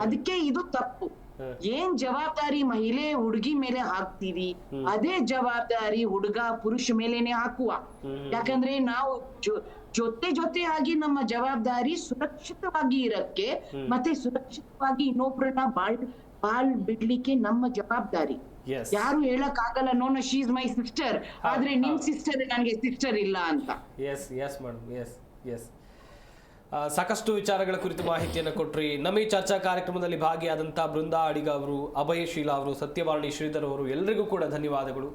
D: ಅದಕ್ಕೆ ಇದು ತಪ್ಪು. ಏನ್ ಜವಾಬ್ದಾರಿ ಮಹಿಳೆ ಹುಡುಗಿ ಮೇಲೆ ಹಾಕ್ತೀವಿ, ಅದೇ ಜವಾಬ್ದಾರಿ ಹುಡುಗ ಪುರುಷ ಮೇಲೇನೆ ಹಾಕುವ. ಯಾಕಂದ್ರೆ ನಾವು ಜೊತೆಯಾಗಿ ನಮ್ಮ ಜವಾಬ್ದಾರಿ ಸುರಕ್ಷಿತವಾಗಿ ಇರಕ್ಕೆ, ಮತ್ತೆ ಸುರಕ್ಷಿತವಾಗಿ ಇನ್ನೊಬ್ರನ್ನ ಬಾಳ್ ಬಿಡ್ಲಿಕ್ಕೆ ನಮ್ಮ ಜವಾಬ್ದಾರಿ. ಯಾರು ಹೇಳಕ್ ಆಗಲ್ಲ no she is my sister, ಆದ್ರೆ ನಿಮ್ ಸಿಸ್ಟರ್ ನನಗೆ ಸಿಸ್ಟರ್ ಇಲ್ಲ ಅಂತ.
A: ಸಾಕಷ್ಟು ವಿಚಾರಗಳ ಕುರಿತು ಮಾಹಿತಿಯನ್ನು ಕೊಟ್ರಿ. ನಮ್ಮ ಈ ಚರ್ಚಾ ಕಾರ್ಯಕ್ರಮದಲ್ಲಿ ಭಾಗಿಯಾದಂಥ ಬೃಂದಾ ಅಡಿಗ ಅವರು, ಅಭಯಶೀಲ ಅವರು, ಸತ್ಯವಾಣಿ ಶ್ರೀಧರ್ ಅವರು, ಎಲ್ಲರಿಗೂ ಕೂಡ ಧನ್ಯವಾದಗಳು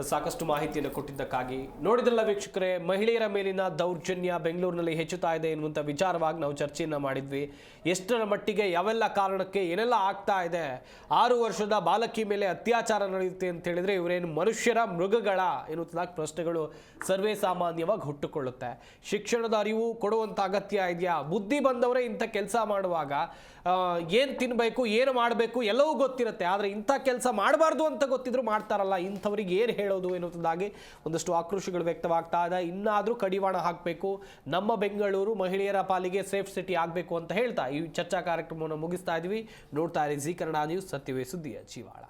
A: ಸಾಕಷ್ಟು ಮಾಹಿತಿಯನ್ನು ಕೊಟ್ಟಿದ್ದಕ್ಕಾಗಿ. ನೋಡಿದ್ರಲ್ಲ ವೀಕ್ಷಕರೇ, ಮಹಿಳೆಯರ ಮೇಲಿನ ದೌರ್ಜನ್ಯ ಬೆಂಗಳೂರಿನಲ್ಲಿ ಹೆಚ್ಚುತ್ತಾ ಇದೆ ಎನ್ನುವಂಥ ವಿಚಾರವಾಗಿ ನಾವು ಚರ್ಚೆಯನ್ನು ಮಾಡಿದ್ವಿ. ಎಷ್ಟರ ಮಟ್ಟಿಗೆ ಯಾವೆಲ್ಲ ಕಾರಣಕ್ಕೆ ಏನೆಲ್ಲ ಆಗ್ತಾ ಇದೆ, 6 ವರ್ಷದ ಬಾಲಕಿ ಮೇಲೆ ಅತ್ಯಾಚಾರ ನಡೆಯುತ್ತೆ ಅಂತ ಹೇಳಿದ್ರೆ ಇವರೇನು ಮನುಷ್ಯರ ಮೃಗಗಳ ಎನ್ನುವಂಥದ್ದಾಗಿ ಪ್ರಶ್ನೆಗಳು ಸರ್ವೇ ಸಾಮಾನ್ಯವಾಗಿ ಹುಟ್ಟುಕೊಳ್ಳುತ್ತೆ. ಶಿಕ್ಷಣದ ಅರಿವು ಕೊಡುವಂಥ ಅಗತ್ಯ ಇದೆಯಾ? ಬುದ್ಧಿ ಬಂದವರೇ ಇಂಥ ಕೆಲಸ ಮಾಡುವಾಗ ಏನು ತಿನ್ನಬೇಕು, ಏನು ಮಾಡಬೇಕು ಎಲ್ಲವೂ ಗೊತ್ತಿರುತ್ತೆ, ಆದರೆ ಇಂಥ ಕೆಲಸ ಮಾಡಬಾರ್ದು ಅಂತ ಗೊತ್ತಿದ್ರು ಮಾಡ್ತಾರಲ್ಲ, ಇಂಥವ್ರಿಗೆ ಏನು ಹೇಳೋದು ಎನ್ನುವುದಾಗಿ ಒಂದಷ್ಟು ಆಕ್ರೋಶಗಳು ವ್ಯಕ್ತವಾಗ್ತಾ ಇದೆ. ಇನ್ನಾದರೂ ಕಡಿವಾಣ ಹಾಕಬೇಕು, ನಮ್ಮ ಬೆಂಗಳೂರು ಮಹಿಳೆಯರ ಪಾಲಿಗೆ ಸೇಫ್ ಸಿಟಿ ಆಗಬೇಕು ಅಂತ ಹೇಳ್ತಾ ಈ ಚರ್ಚಾ ಕಾರ್ಯಕ್ರಮವನ್ನು ಮುಗಿಸ್ತಾ ಇದ್ದೀವಿ. ನೋಡ್ತಾ ಇರಿ ಜಿ ಕನ್ನಡ ನ್ಯೂಸ್, ಸತ್ಯವೇ ಸುದ್ದಿಯ ಜೀವಾಳ.